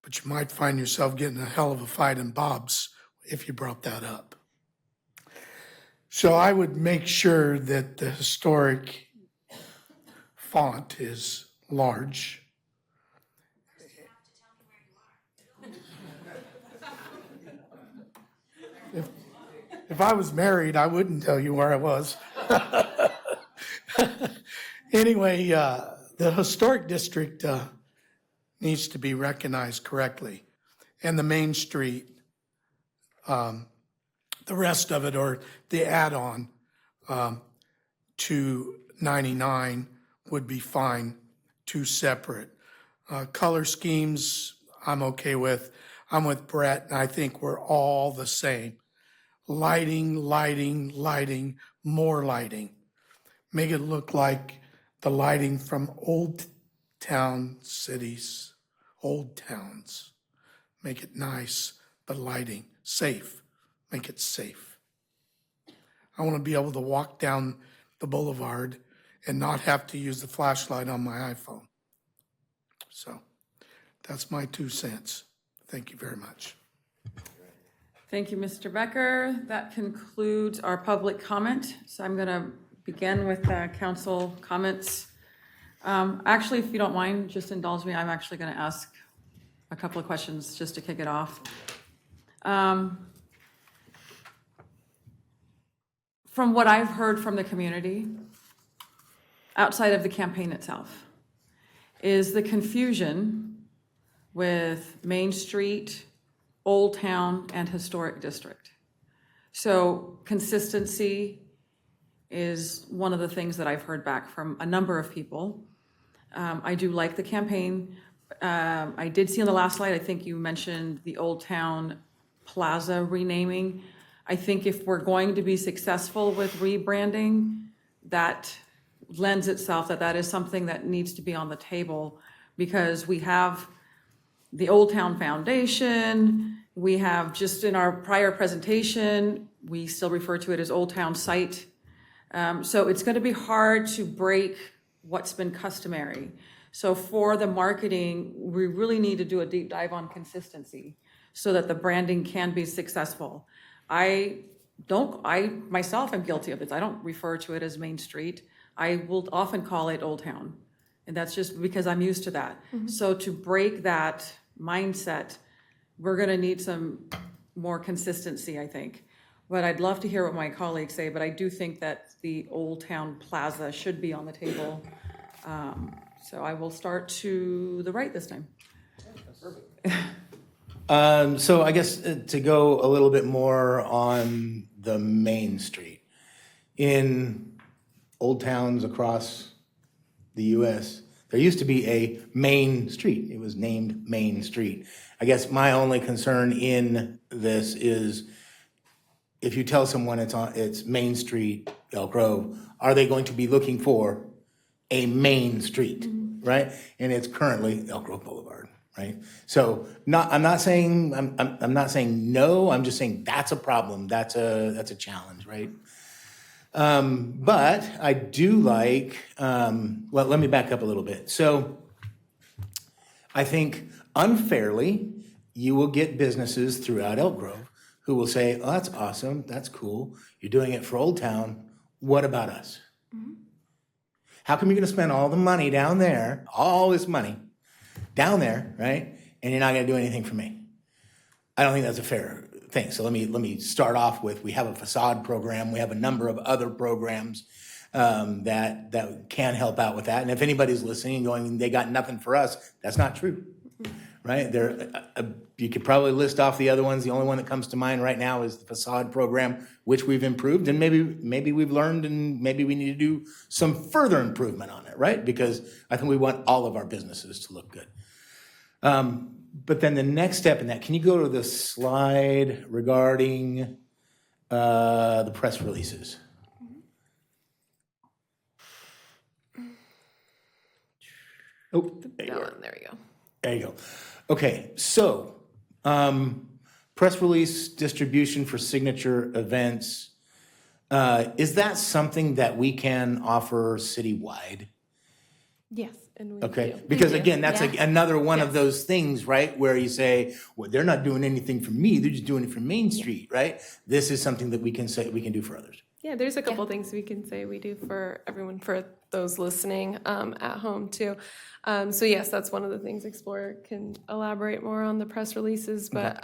But you might find yourself getting a hell of a fight in Bob's if you brought that up. So I would make sure that the historic font is large. If I was married, I wouldn't tell you where I was. Anyway, the historic district needs to be recognized correctly. And the Main Street, the rest of it, or the add-on to 99 would be fine, two separate. Color schemes, I'm okay with. I'm with Brett, and I think we're all the same. Lighting, lighting, lighting, more lighting. Make it look like the lighting from old town cities, old towns. Make it nice, but lighting, safe. Make it safe. I want to be able to walk down the boulevard and not have to use the flashlight on my iPhone. So that's my 2 cents. Thank you very much. Thank you, Mr. Becker. That concludes our public comment. So I'm going to begin with council comments. Actually, if you don't mind, just indulge me. I'm actually going to ask a couple of questions just to kick it off. From what I've heard from the community, outside of the campaign itself, is the confusion with Main Street, Old Town, and Historic District. So consistency is one of the things that I've heard back from a number of people. I do like the campaign. I did see on the last slide, I think you mentioned the Old Town Plaza renaming. I think if we're going to be successful with rebranding, that lends itself that is something that needs to be on the table, because we have the Old Town Foundation, we have, just in our prior presentation, we still refer to it as Old Town Site. So it's going to be hard to break what's been customary. So for the marketing, we really need to do a deep dive on consistency so that the branding can be successful. I myself am guilty of this. I don't refer to it as Main Street. I will often call it Old Town. And that's just because I'm used to that. Mm-hmm. So to break that mindset, we're going to need some more consistency, I think. But I'd love to hear what my colleagues say, but I do think that the Old Town Plaza should be on the table So I will start to the right this time. So I guess to go a little bit more on the main street. In old towns across the US, there used to be a main street. It was named Main Street. I guess my only concern in this is if you tell someone it's Main Street, Elk Grove, are they going to be looking for a main street, right? And it's currently Elk Grove Boulevard, right? So I'm not saying no. I'm just saying that's a problem. That's a challenge, right? But I do like. Well, let me back up a little bit. So I think unfairly, you will get businesses throughout Elk Grove who will say, "Oh, that's awesome. That's cool. You're doing it for Old Town. What about us?" How come you're going to spend all the money down there, all this money down there, right? And you're not going to do anything for me? I don't think that's a fair thing. So let me start off with, we have a facade program. We have a number of other programs that can help out with that. And if anybody's listening and going, they got nothing for us, that's not true, right? You could probably list off the other ones. The only one that comes to mind right now is the facade program, which we've improved, and maybe we've learned, and maybe we need to do some further improvement on it, right? Because I think we want all of our businesses to look good. But then the next step in that, can you go to the slide regarding the press releases? Oh, there you go. There we go. There you go. Okay, so press release distribution for signature events. Is that something that we can offer citywide? Yes. And we Okay, do. because We do. again, that's Yeah. another one of those things, right? Where you say, well, they're not doing anything for me, they're just doing it for Main Street, right? This is something that we can say, we can do for others. Yeah, there's a couple things we can say we do for everyone, for those listening at home too. So yes, that's one of the things. Explorer can elaborate more on the press releases, but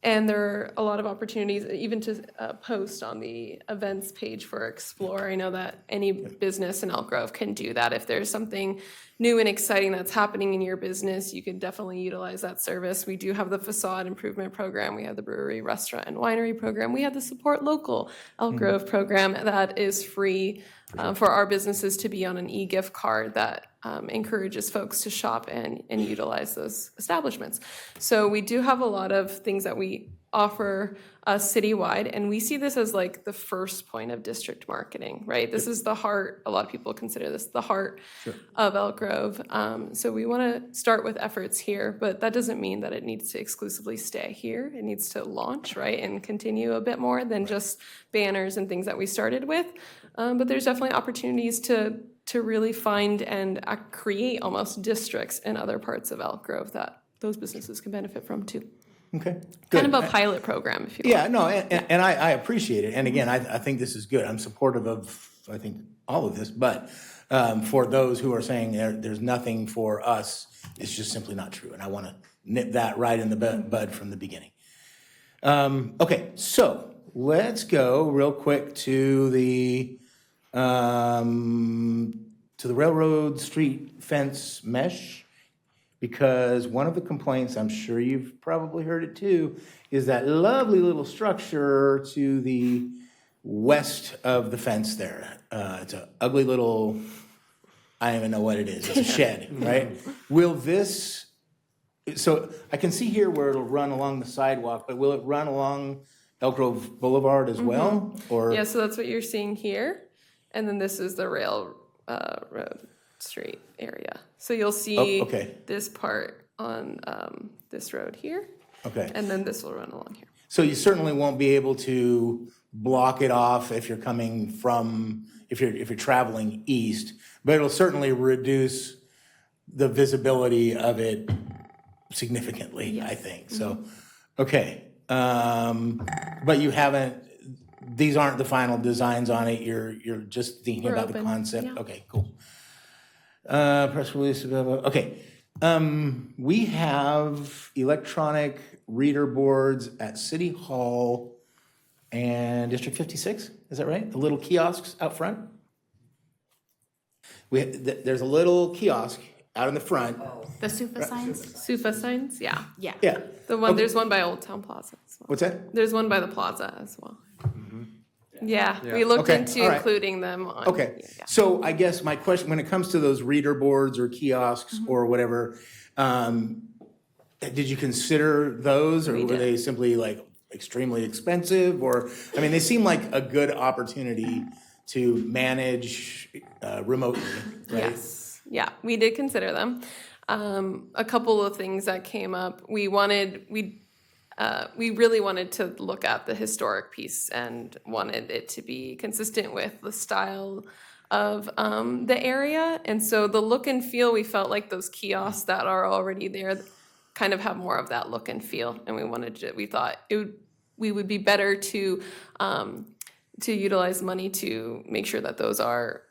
and there are a lot of opportunities even to post on the events page for Explore. I know that any business in Elk Grove can do that. If there's something new and exciting that's happening in your business, you can definitely utilize that service. We do have the facade improvement program. We have the brewery, restaurant, and winery program. We have the Support Local Elk Grove program that is free for our businesses to be on an e-gift card that encourages folks to shop and utilize those establishments. So we do have a lot of things that we offer citywide, and we see this as like the first point of district marketing, right? This is the heart, a lot of people consider this the heart of Elk Grove. So we want to start with efforts here, but that doesn't mean that it needs to exclusively stay here. It needs to launch, right, and continue a bit more than just banners and things that we started with. But there's definitely opportunities to really find and create almost districts in other parts of Elk Grove that those businesses can benefit from too. Okay, Kind of a pilot program, if you will. Yeah, no, and I appreciate it. And again, I think this is good. I'm supportive of, I think, all of this. But for those who are saying there's nothing for us, it's just simply not true. And I want to nip that right in the bud from the beginning. Okay, so let's go real quick to the railroad street fence mesh. Because one of the complaints, I'm sure you've probably heard it too, is that lovely little structure to the west of the fence there. It's an ugly little, I don't even know what it is. It's a shed, right? Will this, so I can see here where it'll run along the sidewalk, but will it run along Elk Grove Boulevard as well? Or Yeah, so that's what you're seeing here. And then this is the railroad street area. So you'll see this part on this road here. Okay. And then this will run along here. So you certainly won't be able to block it off if you're coming from, if you're traveling east, but it'll certainly reduce the visibility of it significantly, I think. So, okay. But you haven't, these aren't the final designs on it. You're just thinking about the concept. Yeah. Okay, cool. Press release, blah, blah. Okay. We have electronic reader boards at City Hall and District 56. Is that right? The little kiosks out front? There's a little kiosk out in the front. The SUFA signs? SUFA signs, yeah. Yeah. Yeah. There's one by Old Town Plaza as well. What's that? There's one by the plaza as well. Yeah, we looked Okay, into all right. including them on. Okay, so I guess my question, when it comes to those reader boards or kiosks or whatever, did you consider those, or were they simply like extremely expensive? Or, I mean, they seem like a good opportunity to manage remotely, right? Yes, yeah, we did consider them. A couple of things that came up, we really wanted to look at the historic piece and wanted it to be consistent with the style of the area. And so the look and feel, we felt like those kiosks that are already there kind of have more of that look and feel. And we thought we would be better to utilize money to make sure that those are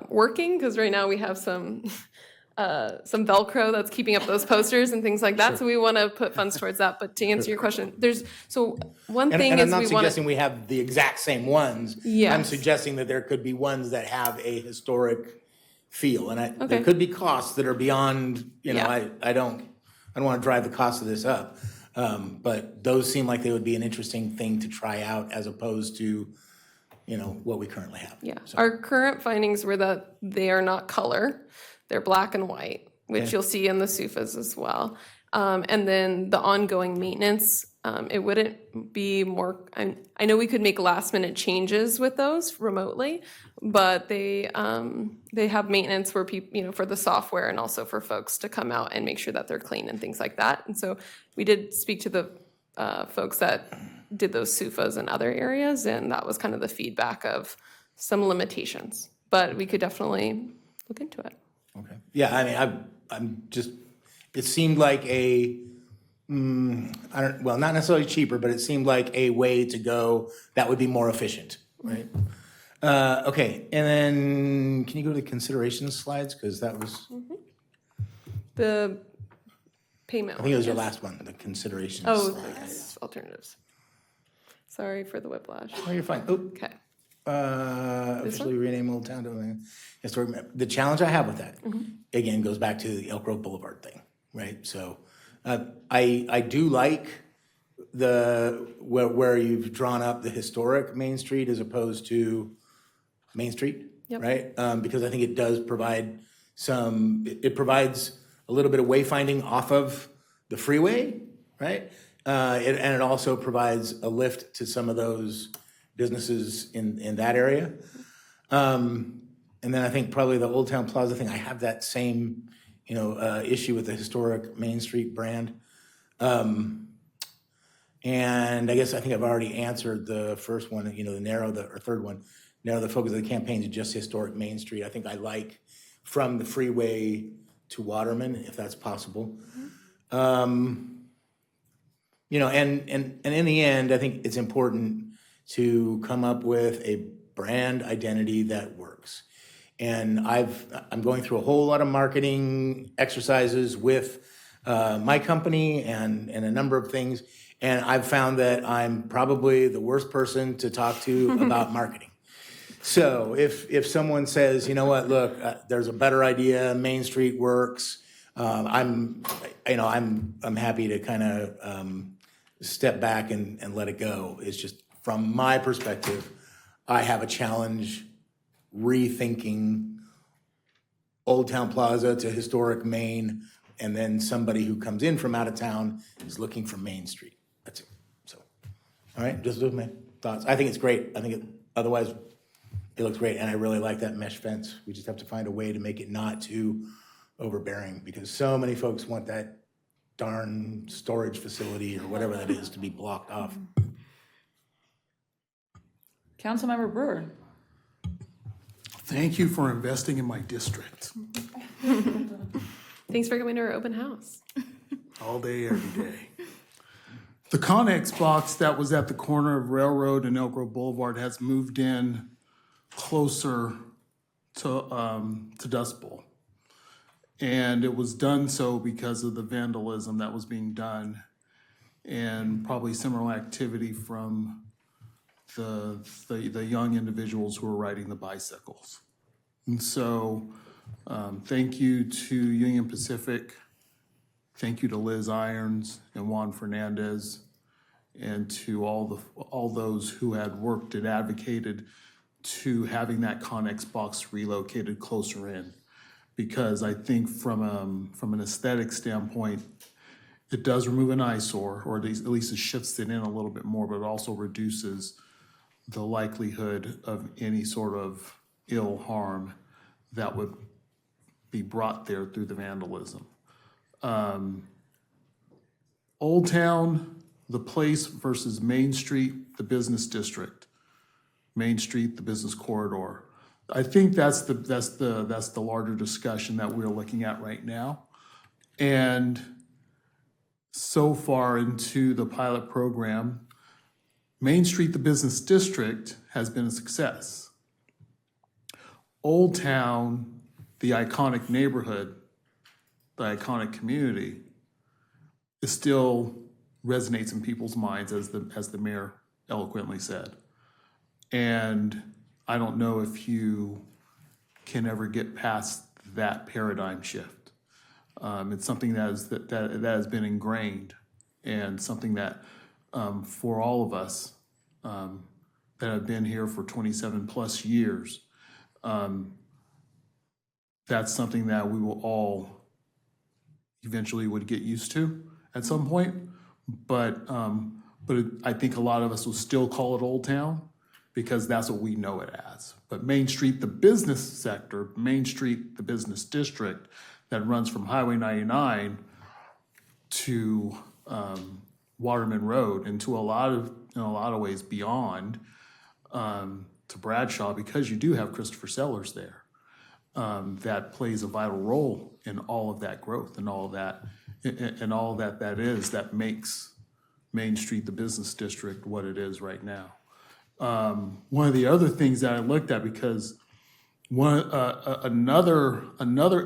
working, because right now we have some Velcro that's keeping up those posters and things like that. Sure. So we want to put funds towards that. But to answer your question, one thing And I'm is not we want suggesting we have the exact same ones. Yes. I'm suggesting that there could be ones that have a historic feel. And there Okay. could be costs that are beyond, Yeah. I don't want to drive the cost of this up. But those seem like they would be an interesting thing to try out as opposed to, what we currently have. Yeah, our current findings were that they are not color. They're black and white, which Okay. you'll see in the SUFAs as well. And then the ongoing maintenance, it wouldn't be more, I know we could make last minute changes with those remotely, but they have maintenance for people, for the software and also for folks to come out and make sure that they're clean and things like that. And so we did speak to the folks that did those SUFAs in other areas, and that was kind of the feedback of some limitations. But we could definitely look into it. Okay. Yeah, I mean, I'm just, it seemed like not necessarily cheaper, but it seemed like a way to go that would be more efficient, right? Okay, and then can you go to the consideration slides? Because that was, The payment. I think it was your yes. last one, the consideration Oh, slide. yes, alternatives. Sorry for the whiplash. Oh, you're fine. Oh, Okay. This officially rename Old Town to historic map. The challenge I have with that, again, goes back to the Elk Grove Boulevard thing, right? So I do like where you've drawn up the historic Main Street as opposed to Main Street, Yep. right? Because I think it does provide it provides a little bit of wayfinding off of the freeway, right? And it also provides a lift to some of those businesses in that area. And then I think probably the Old Town Plaza thing, I have that same, issue with the historic Main Street brand. And I guess I think I've already answered the first one, or third one, narrow the focus of the campaign to just historic Main Street. I think I like from the freeway to Waterman, if that's possible. And in the end, I think it's important to come up with a brand identity that works. And I'm going through a whole lot of marketing exercises with my company and a number of things. And I've found that I'm probably the worst person to talk to about marketing. So if someone says, you know what, look, there's a better idea, Main Street works, I'm happy to kind of step back and let it go. It's just, from my perspective, I have a challenge rethinking Old Town Plaza to historic Main, and then somebody who comes in from out of town is looking for Main Street. That's it. So, all right, just those my thoughts. I think it's great. I think otherwise it looks great, and I really like that mesh fence. We just have to find a way to make it not too overbearing, because so many folks want that darn storage facility or whatever that is to be blocked off. Councilmember Brewer. Thank you for investing in my district. Thanks for coming to our open house. All day, every day. The Connex box that was at the corner of Railroad and Elk Grove Boulevard has moved in closer to Dust Bowl. And it was done so because of the vandalism that was being done and probably similar activity from the young individuals who were riding the bicycles. And so, thank you to Union Pacific. Thank you to Liz Irons and Juan Fernandez, and to all those who had worked and advocated to having that Connex box relocated closer in. Because I think from an aesthetic standpoint, it does remove an eyesore, or at least it shifts it in a little bit more, but it also reduces the likelihood of any sort of ill harm that would be brought there through the vandalism. Old Town, the place versus Main Street, the business district. Main Street, the business corridor. I think that's the larger discussion that we're looking at right now. And so far into the pilot program, Main Street, the business district, has been a success. Old Town, the iconic neighborhood, the iconic community, it still resonates in people's minds, as the mayor eloquently said. And I don't know if you can ever get past that paradigm shift. It's something that has been ingrained, and something that for all of us that have been here for 27 plus years, that's something that we will all eventually would get used to at some point. But I think a lot of us will still call it Old Town, because that's what we know it as. But Main Street, the business sector, Main Street, the business district that runs from Highway 99 to Waterman Road, and to in a lot of ways beyond to Bradshaw, because you do have Christopher Sellers there. That plays a vital role in all of that growth and all of that, that makes Main Street, the business district, what it is right now. One of the other things that I looked at, because another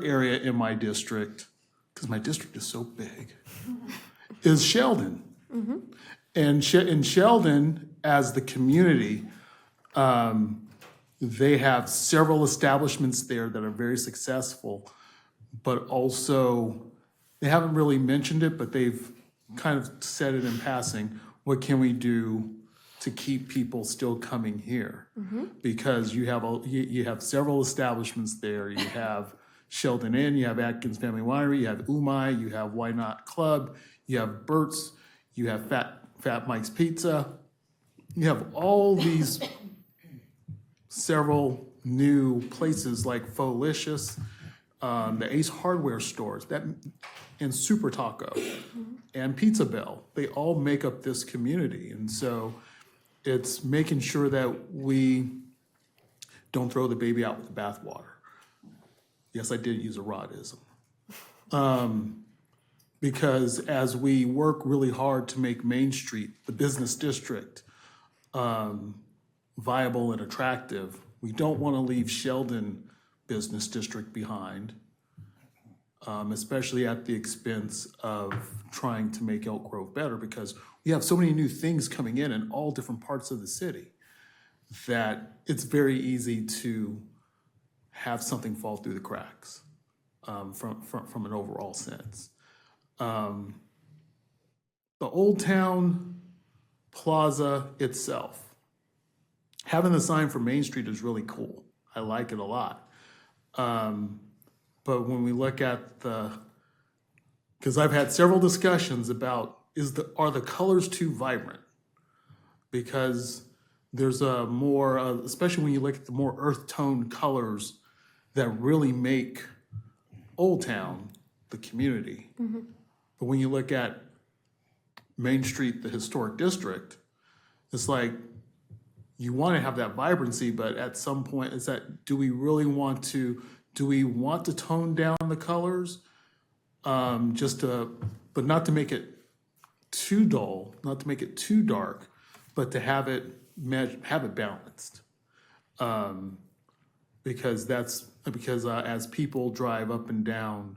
area in my district, because my district is so big, is Sheldon. Mm-hmm. And in Sheldon, as the community, they have several establishments there that are very successful, but also, they haven't really mentioned it, but they've kind of said it in passing. What can we do to keep people still coming here? Mm-hmm. Because you have several establishments there. You have Sheldon Inn, you have Atkins Family Winery, you have Umai, you have Why Not Club, you have Burt's, you have Fat Mike's Pizza. You have all these several new places like Folicious, the Ace Hardware stores, and Super Taco, and Pizza Bell. They all make up this community. And so it's making sure that we don't throw the baby out with the bathwater. Yes, I did use a rodism. Because as we work really hard to make Main Street, the business district, viable and attractive, we don't want to leave Sheldon Business District behind, especially at the expense of trying to make Elk Grove better, because we have so many new things coming in all different parts of the city that it's very easy to have something fall through the cracks from an overall sense. The Old Town Plaza itself, having the sign for Main Street is really cool. I like it a lot. But when we look at because I've had several discussions about, are the colors too vibrant? Because there's a more, especially when you look at the more earth tone colors that really make Old Town the community. Mm-hmm. But when you look at Main Street, the historic district, it's like, you want to have that vibrancy, but at some point, do we really want to tone down the colors? But not to make it too dull, not to make it too dark, but to have it balanced. Because as people drive up and down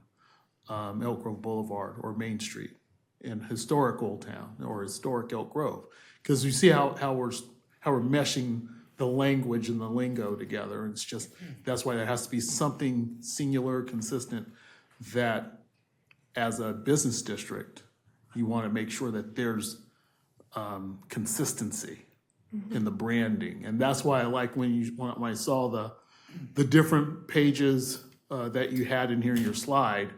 Elk Grove Boulevard or Main Street in historic Old Town or historic Elk Grove, because you see how we're meshing the language and the lingo together. It's just, that's why there has to be something singular, consistent, that as a business district, you want to make sure that there's consistency in the branding. And that's why I like when I saw the different pages that you had in here in your slide,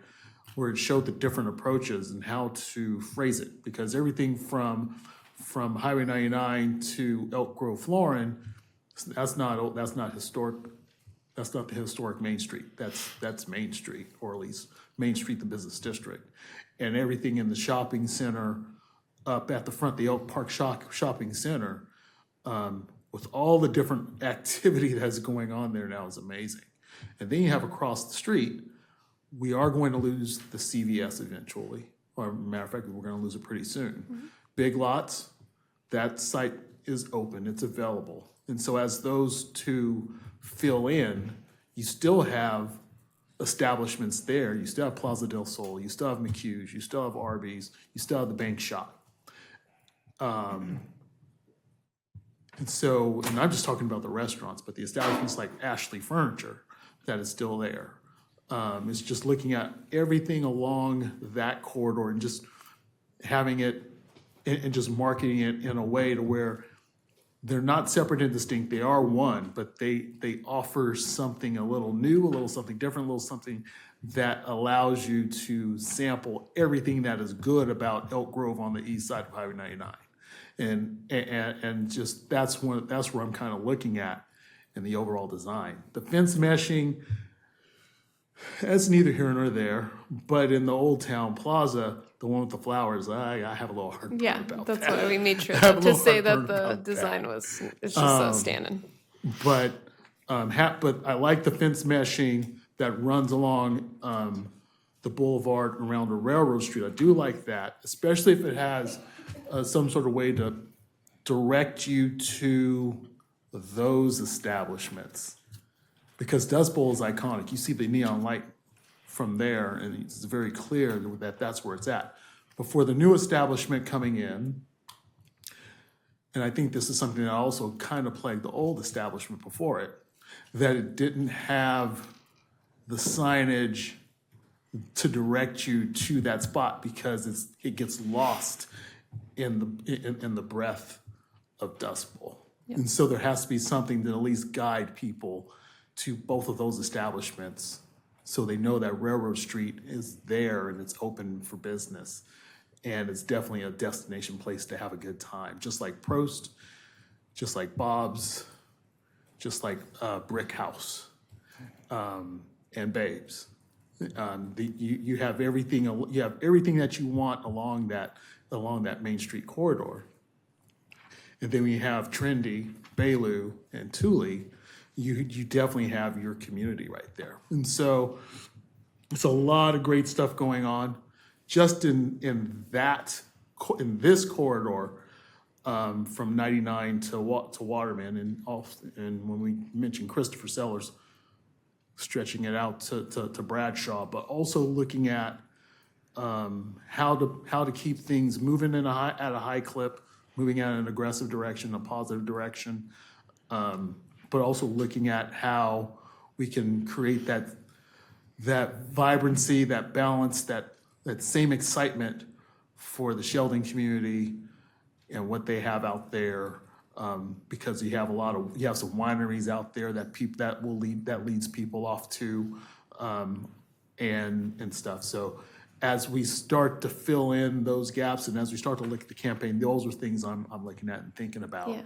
where it showed the different approaches and how to phrase it. Because everything from Highway 99 to Elk Grove, Florin, that's not historic. That's not the historic Main Street. That's Main Street, or at least Main Street, the business district. And everything in the shopping center up at the front, the Elk Park Shopping Center, with all the different activity that's going on there now is amazing. And then you have across the street, we are going to lose the CVS eventually. Or matter of fact, we're going to lose it pretty soon. Big Lots, that site is open, it's available. And so as those two fill in, you still have establishments there. You still have Plaza del Sol, you still have McHugh's, you still have Arby's, you still have the Bank Shop. And I'm just talking about the restaurants, but the establishments like Ashley Furniture, that is still there. It's just looking at everything along that corridor and just having it and just marketing it in a way to where they're not separate and distinct. They are one, but they offer something a little new, a little something different, a little something that allows you to sample everything that is good about Elk Grove on the east side of Highway 99. And just that's where I'm kind of looking at in the overall design. The fence meshing, that's neither here nor there, but in the Old Town Plaza, the one with the flowers, I have a little heartburn about that. That's why we made sure I have a to little say that heartburn the about design that. it's just outstanding. But I like the fence meshing that runs along the boulevard around the railroad street. I do like that, especially if it has some sort of way to direct you to those establishments. Because Dust Bowl is iconic. You see the neon light from there, and it's very clear that that's where it's at. But for the new establishment coming in, and I think this is something that also kind of plagued the old establishment before it, that it didn't have the signage to direct you to that spot because it gets lost in the breadth of Dust Bowl. Yep. And so there has to be something to at least guide people to both of those establishments so they know that Railroad Street is there and it's open for business. And it's definitely a destination place to have a good time, just like Prost, just like Bob's, just like Brick House, and Babes. You have everything that you want along that Main Street corridor. And then we have Trendy, Bailu, and Thule. You definitely have your community right there. And so it's a lot of great stuff going on just in this corridor from 99 to Waterman, and when we mentioned Christopher Sellers, stretching it out to Bradshaw, but also looking at how to keep things moving at a high clip, moving at an aggressive direction, a positive direction, but also looking at how we can create that vibrancy, that balance, that same excitement for the Sheldon community and what they have out there, because you have some wineries out there that leads people off to, and stuff. So as we start to fill in those gaps and as we start to look at the campaign, those are things I'm looking at and thinking about. Yeah.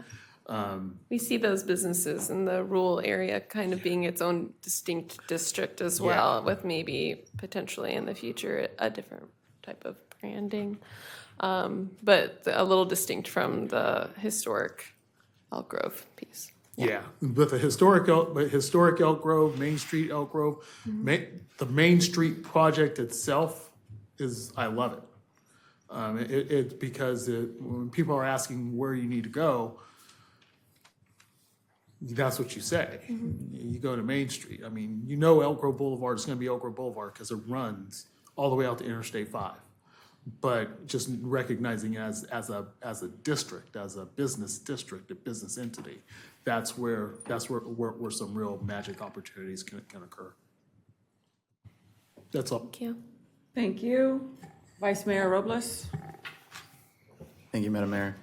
We see those businesses in the rural area kind of being its own distinct district as well, with maybe potentially in the future a different type of branding, but a little distinct from the historic Elk Grove piece. Yeah, but the historic Elk Grove, Main Street Elk Grove, the Main Street project itself I love it. It's because when people are asking where you need to go, that's what you say. You go to Main Street. I mean, Elk Grove Boulevard is going to be Elk Grove Boulevard because it runs all the way out to Interstate 5. but just recognizing as a district, as a business district, a business entity, that's where some real magic opportunities can occur. That's all. Thank you. Thank you. Vice Mayor Robles? Thank you, Madam Mayor.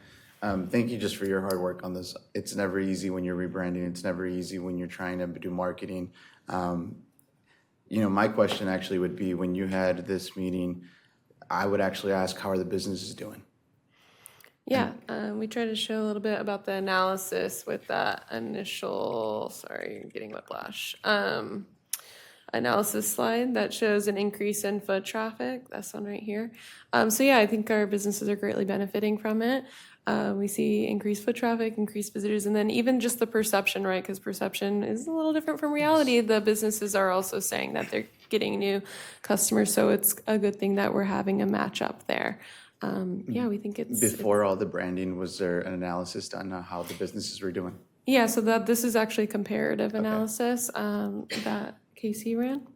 Thank you just for your hard work on this. It's never easy when you're rebranding. It's never easy when you're trying to do marketing. My question actually would be, when you had this meeting, I would actually ask, how are the businesses doing? Yeah, we tried to show a little bit about the analysis with that initial, sorry, you're getting whiplash, analysis slide that shows an increase in foot traffic. That's one right here. So yeah, I think our businesses are greatly benefiting from it. We see increased foot traffic, increased visitors, and then even just the perception, right? Because perception is a little different from reality. The businesses are also saying that they're getting new customers, so it's a good thing that we're having a match up there. Yeah, we think it's... Before all the branding, was there an analysis done on how the businesses were doing? Yeah, so this is actually comparative analysis that Casey ran.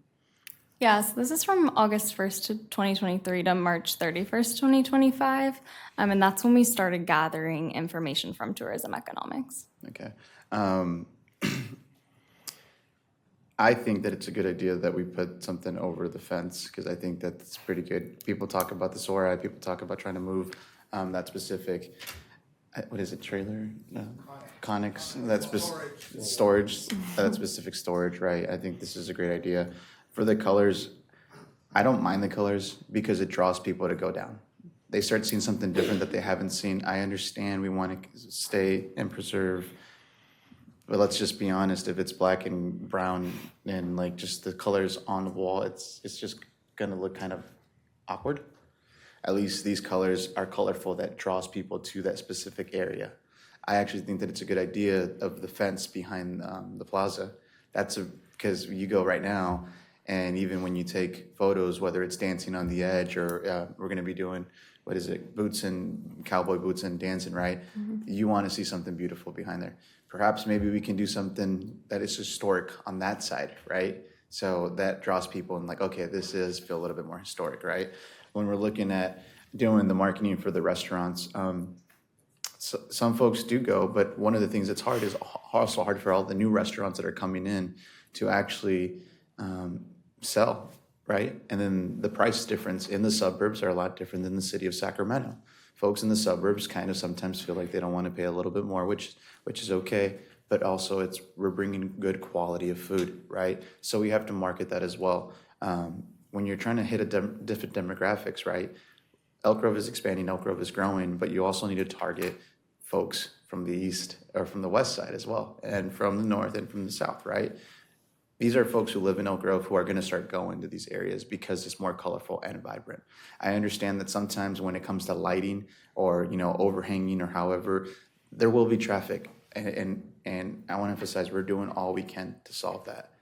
Yeah, so this is from August 1st to 2023 to March 31st, 2025. And that's when we started gathering information from tourism economics. Okay. I think that it's a good idea that we put something over the fence, because I think that's pretty good. People talk about the SORI, people talk about trying to move that specific, what is it, trailer? No. Conics, that's storage, that specific storage, right? I think this is a great idea. For the colors, I don't mind the colors because it draws people to go down. They start seeing something different that they haven't seen. I understand we want to stay and preserve, but let's just be honest, if it's black and brown and like just the colors on the wall, it's just gonna look kind of awkward. At least these colors are colorful, that draws people to that specific area. I actually think that it's a good idea of the fence behind the plaza. Because you go right now, and even when you take photos, whether it's dancing on the edge or we're gonna be doing, cowboy boots and dancing, right? Mm-hmm. You wanna see something beautiful behind there. Perhaps maybe we can do something that is historic on that side, right? So that draws people and like, okay, this is feel a little bit more historic, right? When we're looking at doing the marketing for the restaurants, so some folks do go, but one of the things that's hard is also hard for all the new restaurants that are coming in to actually sell, right? And then the price difference in the suburbs are a lot different than the city of Sacramento. Folks in the suburbs kind of sometimes feel like they don't want to pay a little bit more, which is okay, but also we're bringing good quality of food, right? So we have to market that as well. When you're trying to hit different demographics, right? Elk Grove is expanding, Elk Grove is growing, but you also need to target folks from the east or from the west side as well, and from the north and from the south, right? These are folks who live in Elk Grove who are going to start going to these areas because it's more colorful and vibrant. I understand that sometimes when it comes to lighting or overhanging or however, there will be traffic, and I want to emphasize we're doing all we can to solve that.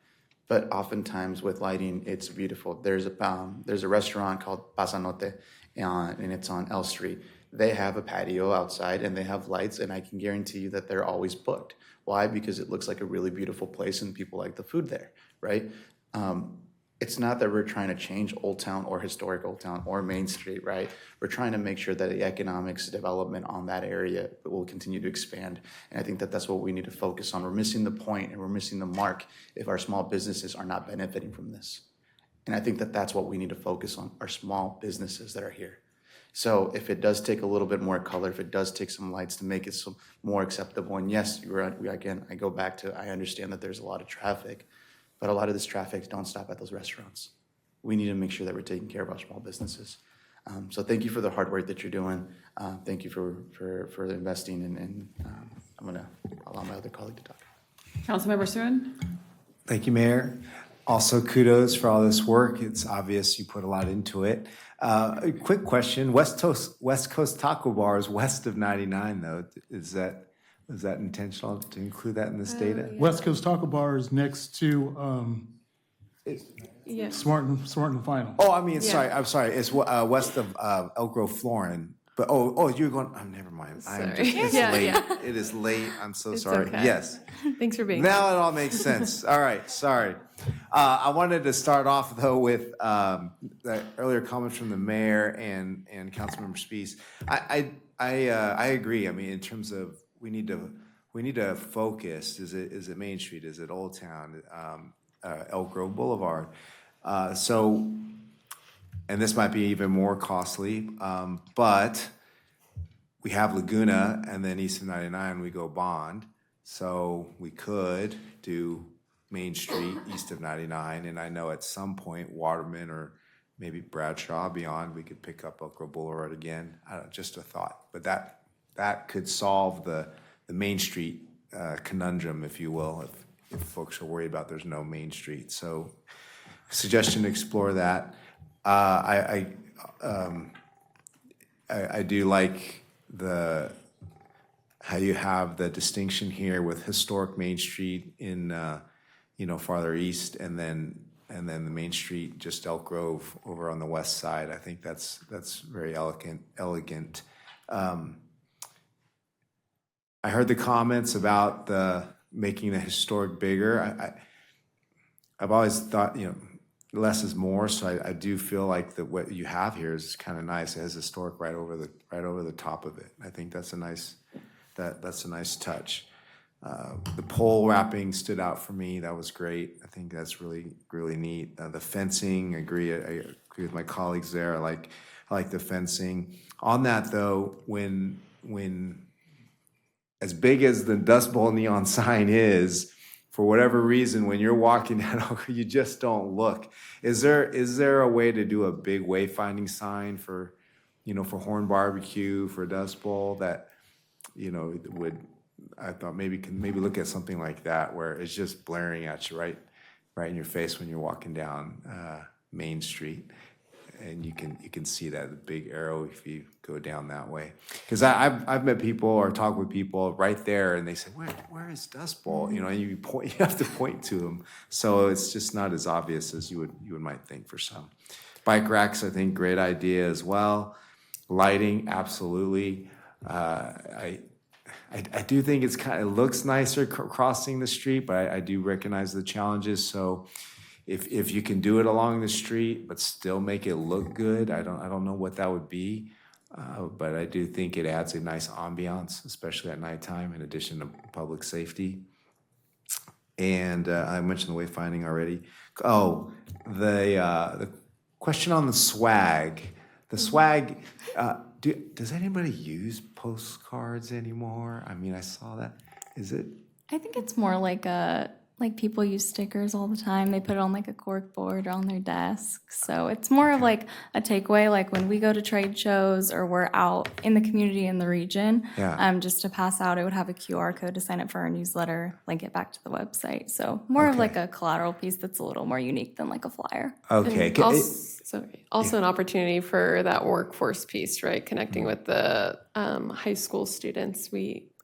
But oftentimes with lighting, it's beautiful. There's a restaurant called Pasanote, and it's on L Street. They have a patio outside and they have lights, and I can guarantee you that they're always booked. Why? Because it looks like a really beautiful place and people like the food there, right? It's not that we're trying to change Old Town or historic Old Town or Main Street, right? We're trying to make sure that the economics development on that area will continue to expand. And I think that that's what we need to focus on. We're missing the point and we're missing the mark if our small businesses are not benefiting from this. And I think that that's what we need to focus on, our small businesses that are here. So if it does take a little bit more color, if it does take some lights to make it some more acceptable, and yes, I go back to, I understand that there's a lot of traffic, but a lot of this traffic don't stop at those restaurants. We need to make sure that we're taking care of our small businesses. So thank you for the hard work that you're doing. Thank you for investing, and I'm gonna allow my other colleague to talk. Councilmember Suen? Thank you, Mayor. Also, kudos for all this work. It's obvious you put a lot into it. A quick question: West Coast Taco Bar is west of 99, though. Was that intentional to include that in this data? Yeah. West Coast Taco Bar is next to Yeah. Smart and Final. Oh, I mean, sorry. I'm sorry. It's west of Elk Grove Florin. But, oh, you're going, never mind. It's Yeah, late. yeah. It is late. I'm so It's sorry. okay. Yes. Thanks for being Now here. it all makes sense. All right, sorry. I wanted to start off, though, with the earlier comments from the mayor and Councilmember Spees. I agree. I mean, in terms of we need to focus. Is it Main Street? Is it Old Town? Elk Grove Boulevard? And this might be even more costly, but we have Laguna, and then east of 99 we go Bond. So we could do Main Street east of 99, and I know at some point Waterman or maybe Bradshaw beyond, we could pick up Elk Grove Boulevard again. I don't know, just a thought, but that could solve the Main Street conundrum, if you will, if folks are worried about there's no Main Street. So suggestion to explore that. I do like how you have the distinction here with historic Main Street in farther east, and then the Main Street, just Elk Grove over on the west side. I think that's very elegant. I heard the comments about making the historic bigger. I've always thought less is more, so I do feel like what you have here is kind of nice. It has historic right over the top of it. I think that's a nice touch. The pole wrapping stood out for me. That was great. I think that's really, really neat. The fencing, I agree with my colleagues there. I like the fencing. On that though, when as big as the Dust Bowl neon sign is, for whatever reason, when you're walking down, you just don't look. Is there a way to do a big wayfinding sign for Horn Barbecue, for Dust Bowl that would? I thought maybe look at something like that where it's just blaring at you right in your face when you're walking down Main Street, and you can see that big arrow if you go down that way. Because I've met people or talked with people right there, and they say, where is Dust Bowl? And you have to point to them, so it's just not as obvious as you might think for some. Bike racks, I think, great idea as well. Lighting, absolutely. I do think it looks nicer crossing the street, but I do recognize the challenges. So if you can do it along the street but still make it look good, I don't know what that would be, but I do think it adds a nice ambiance, especially at nighttime, in addition to public safety. And I mentioned the wayfinding already. Oh, the question on the swag. The swag. Does anybody use postcards anymore? I mean, I saw that. Is it? I think it's more like people use stickers all the time. They put it on like a cork board or on their desk. So it's more of like a takeaway, like when we go to trade shows or we're out in the community in the region, just to pass out, it would have a QR code to sign up for our newsletter, link it back to the website. So more of like a collateral piece that's a little more unique than like a flyer. Okay. Also an opportunity for that workforce piece, right? Connecting with the high school students.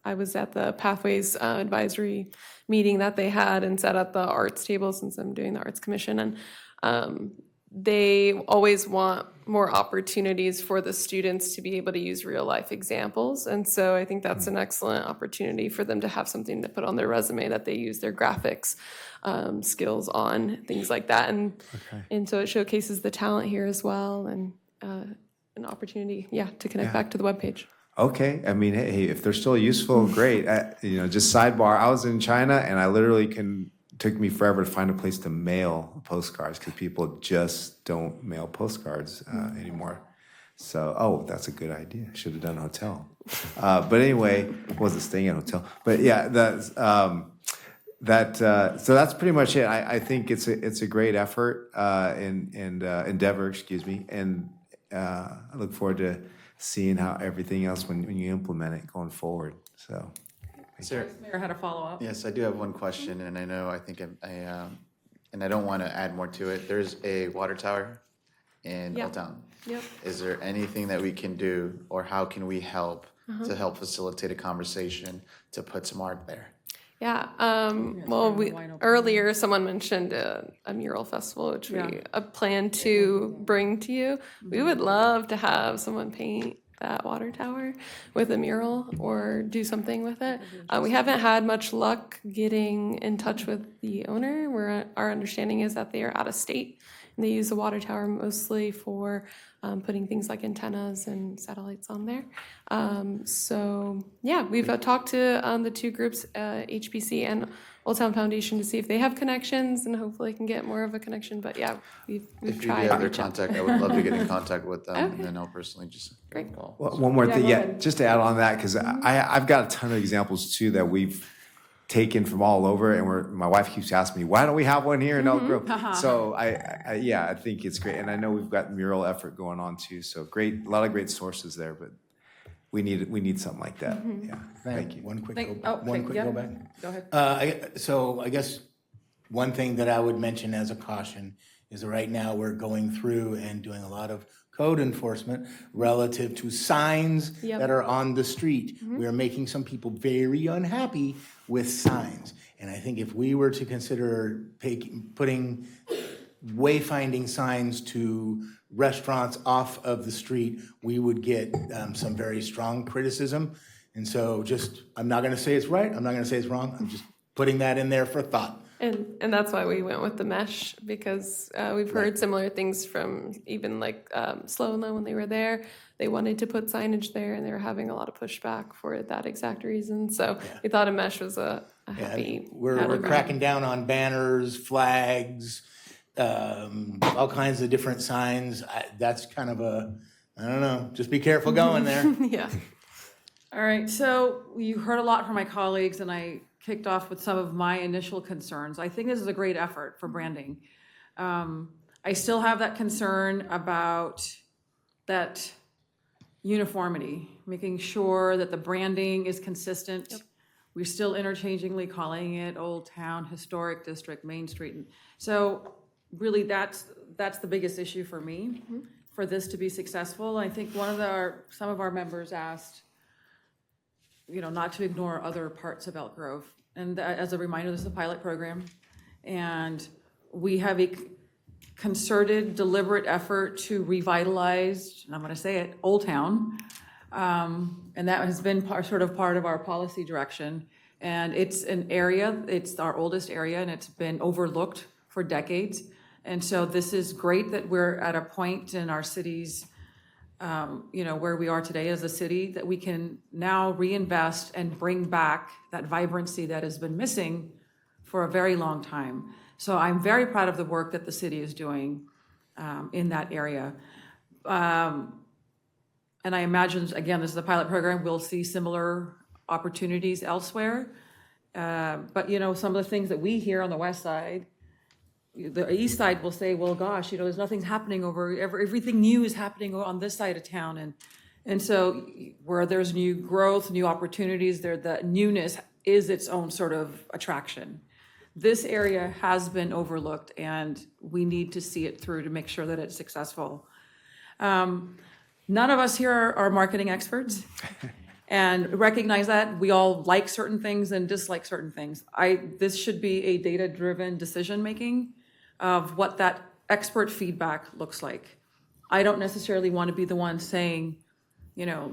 I was at the Pathways advisory meeting that they had and sat at the arts table, since I'm doing the Arts Commission. And they always want more opportunities for the students to be able to use real life examples. And so I think that's an excellent opportunity for them to have something to put on their resume that they use their graphics skills on, things like that. And so it showcases the talent here as well, and an opportunity, to connect back to the webpage. Okay, I mean, hey, if they're still useful, great. Just sidebar, I was in China, and I literally took me forever to find a place to mail postcards, because people just don't mail postcards anymore. So, that's a good idea. Should have done a hotel. But anyway, wasn't staying at a hotel. But yeah, so that's pretty much it. I think it's a great effort and endeavor, excuse me, and I look forward to seeing how everything else when you implement it going forward. So, Mayor had a follow-up. Yes, I do have one question, and I know and I don't want to add more to it. There's a water tower in Old Town. Yep. Is there anything that we can do, or how can we help to help facilitate a conversation to put some art there? Yeah. Earlier someone mentioned a mural festival, which we plan to bring to you. We would love to have someone paint that water tower with a mural or do something with it. We haven't had much luck getting in touch with the owner. Our understanding is that they are out of state, and they use the water tower mostly for putting things like antennas and satellites on there. So yeah, we've talked to the two groups, HBC and Old Town Foundation, to see if they have connections, and hopefully can get more of a connection. But yeah, we've If you tried. do have their to reach out. contact, I would love to get in contact with them, Okay. and then I'll personally just. Great. call. Well, one more Yeah, thing, go yeah, ahead. just to add on that, because I've got a ton of examples too that we've taken from all over, and my wife keeps asking me, why don't we have one here in Elk Grove? So I think it's great, and I know we've got mural effort going on too, so great, a lot of great sources there, but we need something like that, yeah, thank you. One quick Thank- go, oh, one okay, quick yeah. go back. Go ahead. So I guess one thing that I would mention as a caution is that right now we're going through and doing a lot of code enforcement relative to signs Yep. that are on the street. We are making some people very unhappy with signs. And I think if we were to consider putting wayfinding signs to restaurants off of the street, we would get some very strong criticism. And so I'm not gonna say it's right, I'm not gonna say it's wrong, I'm just putting that in there for thought. And that's why we went with the mesh, because we've heard similar things from even like Slow and Low when they were there. They wanted to put signage there, and they were having a lot of pushback for that exact reason. So we thought a mesh was a happy. We're pattern. cracking down on banners, flags, all kinds of different signs. That's kind of I don't know, just be careful going there. Yeah. All right, so you heard a lot from my colleagues, and I kicked off with some of my initial concerns. I think this is a great effort for branding. I still have that concern about that uniformity, making sure that the branding is consistent. We're still interchangeably calling it Old Town, Historic District, Main Street. So really, that's the biggest issue for me, for this to be successful. I think some of our members asked, not to ignore other parts of Elk Grove. And as a reminder, this is a pilot program. And we have a concerted, deliberate effort to revitalize, and I'm gonna say it, Old Town. And that has been part of our policy direction. And it's an area, it's our oldest area, and it's been overlooked for decades. And so this is great that we're at a point in our city's where we are today as a city, that we can now reinvest and bring back that vibrancy that has been missing for a very long time. So I'm very proud of the work that the city is doing in that area. And I imagine, again, this is a pilot program, we'll see similar opportunities elsewhere. But some of the things that we hear on the west side, the east side will say, well, gosh, there's nothing happening everything new is happening on this side of town. And so where there's new growth, new opportunities, the newness is its own sort of attraction. This area has been overlooked, and we need to see it through to make sure that it's successful. None of us here are marketing experts. And recognize that we all like certain things and dislike certain things. This should be a data-driven decision-making of what that expert feedback looks like. I don't necessarily want to be the one saying,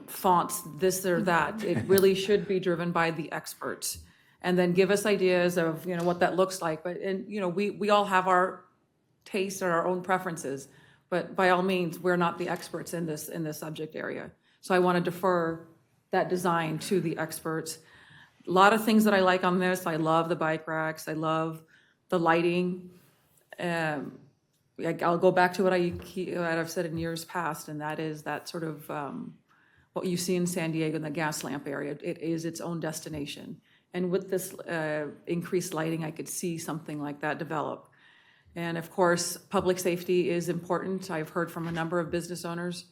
fonts, this or that. It really should be driven by the experts. And then give us ideas of, what that looks like. But, we all have our tastes or our own preferences. But by all means, we're not the experts in this subject area. So I want to defer that design to the experts. A lot of things that I like on this. I love the bike racks. I love the lighting. I'll go back to what I've said in years past, and that is that sort of what you see in San Diego in the gas lamp area. It is its own destination. And with this increased lighting, I could see something like that develop. And of course, public safety is important. I've heard from a number of business owners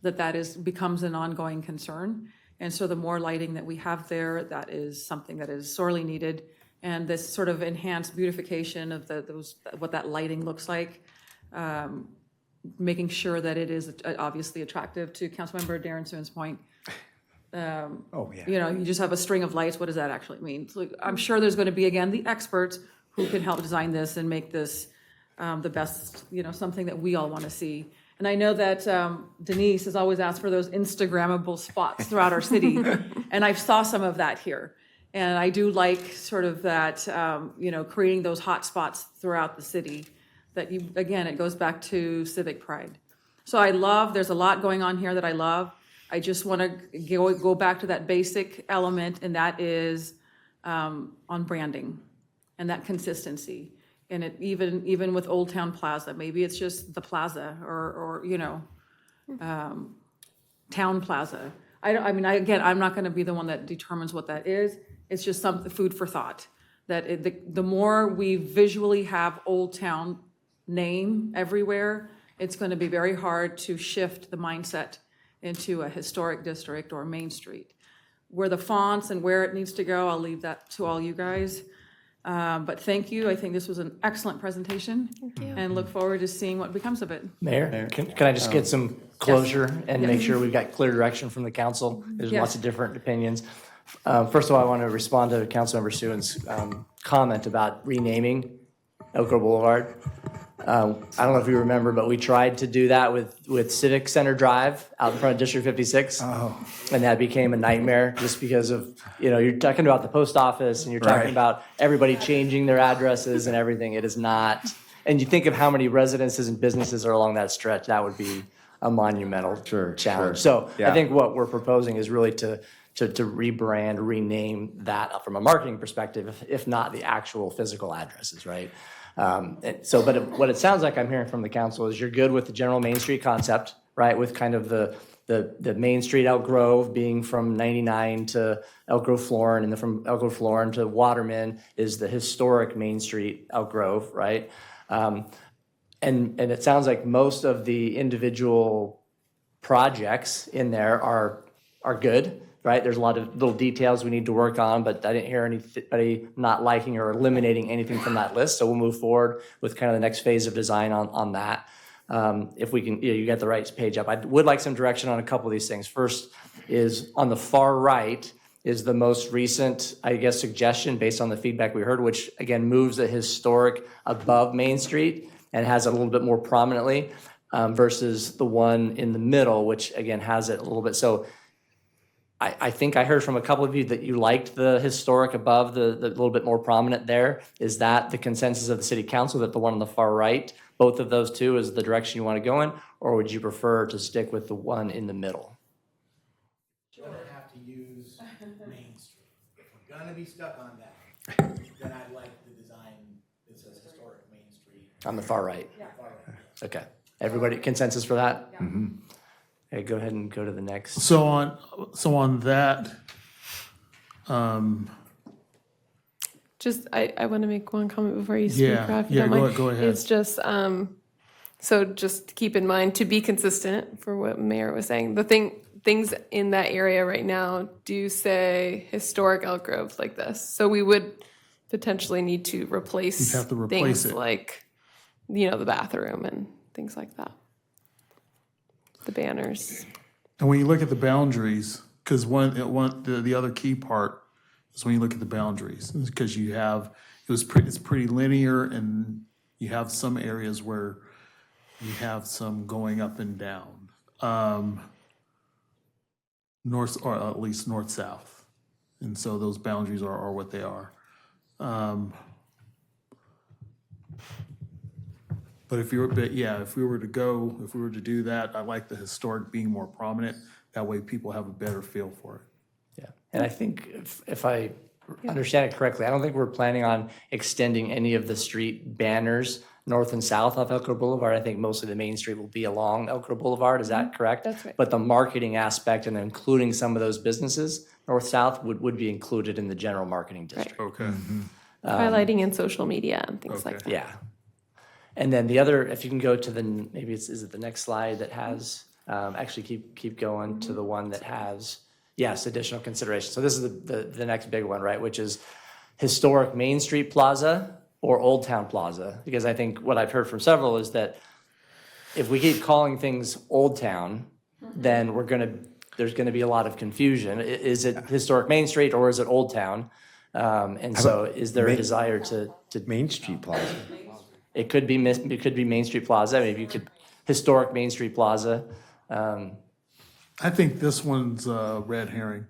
that becomes an ongoing concern. And so the more lighting that we have there, that is something that is sorely needed. And this sort of enhanced beautification of what that lighting looks like, making sure that it is obviously attractive. To Councilmember Darren Soon's point, you just have a string of lights. What does that actually mean? So I'm sure there's going to be, again, the experts who can help design this and make this the best, something that we all want to see. And I know that Denise has always asked for those Instagrammable spots throughout our city, and I saw some of that here. And I do like sort of that, creating those hot spots throughout the city. That you, again, it goes back to civic pride. So there's a lot going on here that I love. I just want to go back to that basic element, and that is on branding and that consistency. And it even with Old Town Plaza, maybe it's just the plaza or Town Plaza. I'm not going to be the one that determines what that is. It's just some food for thought. That the more we visually have Old Town name everywhere, it's going to be very hard to shift the mindset into a historic district or Main Street. Where the fonts and where it needs to go, I'll leave that to all you guys. But thank you. I think this was an excellent presentation. Thank you. And look forward to seeing what becomes of it. Mayor, can I just get some closure and make sure we've got clear direction from the council? There's Yes. lots of different opinions. First of all, I want to respond to Councilmember Stewen's comment about renaming Elk Grove Boulevard. I don't know if you remember, but we tried to do that with Civic Center Drive out in front of District 56. Oh. And that became a nightmare just because of, you're talking about the post office and you're talking Right. about everybody changing their addresses and everything. It is not, and you think of how many residences and businesses are along that stretch, that would be a monumental challenge. So I think what we're proposing is really to rebrand, rename that from a marketing perspective, if not the actual physical addresses, right? What it sounds like I'm hearing from the council is you're good with the general Main Street concept, right? With kind of the Main Street Elk Grove being from 99 to Elk Grove Florin, and then from Elk Grove Florin to Waterman is the historic Main Street Elk Grove, right? And it sounds like most of the individual projects in there are good, right? There's a lot of little details we need to work on, but I didn't hear anybody not liking or eliminating anything from that list. So we'll move forward with kind of the next phase of design on that. If we can, you get the right page up. I would like some direction on a couple of these things. First is on the far right is the most recent, I guess, suggestion based on the feedback we heard, which again moves the historic above Main Street and has it a little bit more prominently versus the one in the middle, which again has it a little bit. So I think I heard from a couple of you that you liked the historic above, the little bit more prominent there. Is that the consensus of the city council, that the one on the far right, both of those two is the direction you want to go in? Or would you prefer to stick with the one in the middle? You're gonna have to use Main Street. If we're gonna be stuck on that, then I'd like the design that says historic Main Street. On the far right? Yeah. Far right. Okay. Everybody consensus for that? Mm-hmm. Okay, go ahead and go to the next. So on that, Just, I want to make one comment before you speak, Yeah, Raf, if you yeah, don't mind. go ahead. It's just, so just keep in mind, to be consistent for what Mayor was saying, things in that area right now do say historic Elk Grove like this. So we would potentially need to replace You'd have to replace things it. like, the bathroom and things like that. The banners. and when you look at the boundaries, because the other key part is when you look at the boundaries, because it's pretty linear, and you have some areas where you have some going up and down, north, or at least north-south, and so those boundaries are what they are. But if we were to do that, I like the historic being more prominent. That way people have a better feel for it. Yeah, and I think if I understand it correctly, I don't think we're planning on extending any of the street banners north and south of Elk Grove Boulevard. I think mostly the Main Street will be along Elk Grove Boulevard. Is that correct? That's right. But the marketing aspect and including some of those businesses, north-south, would be included in the general marketing district. Okay. Highlighting in social media and things like that. Yeah. And then the other, if you can go to is it the next slide that has, actually keep going to the one that has, yes, additional consideration. So this is the next big one, right? Which is historic Main Street Plaza or Old Town Plaza. Because I think what I've heard from several is that if we keep calling things Old Town, then there's gonna be a lot of confusion. Is it historic Main Street or is it Old Town? And so is there a desire to Main Street Plaza. It could be Main Street Plaza. Maybe you could historic Main Street Plaza. I think this one's a red herring.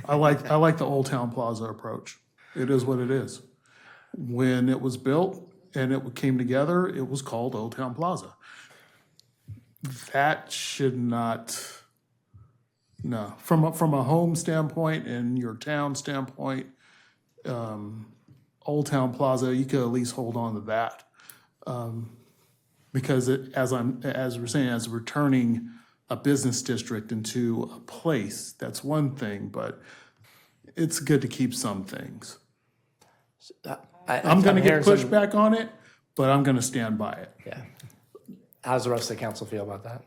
I like the Old Town Plaza approach. It is what it is. When it was built and it came together, it was called Old Town Plaza. That should not, no. From a home standpoint and your town standpoint, Old Town Plaza, you could at least hold on to that. Because as we're saying, as returning a business district into a place, that's one thing, but it's good to keep some things. I'm going to get pushback on it, but I'm going to stand by it. Yeah. How does the rest of the council feel about that?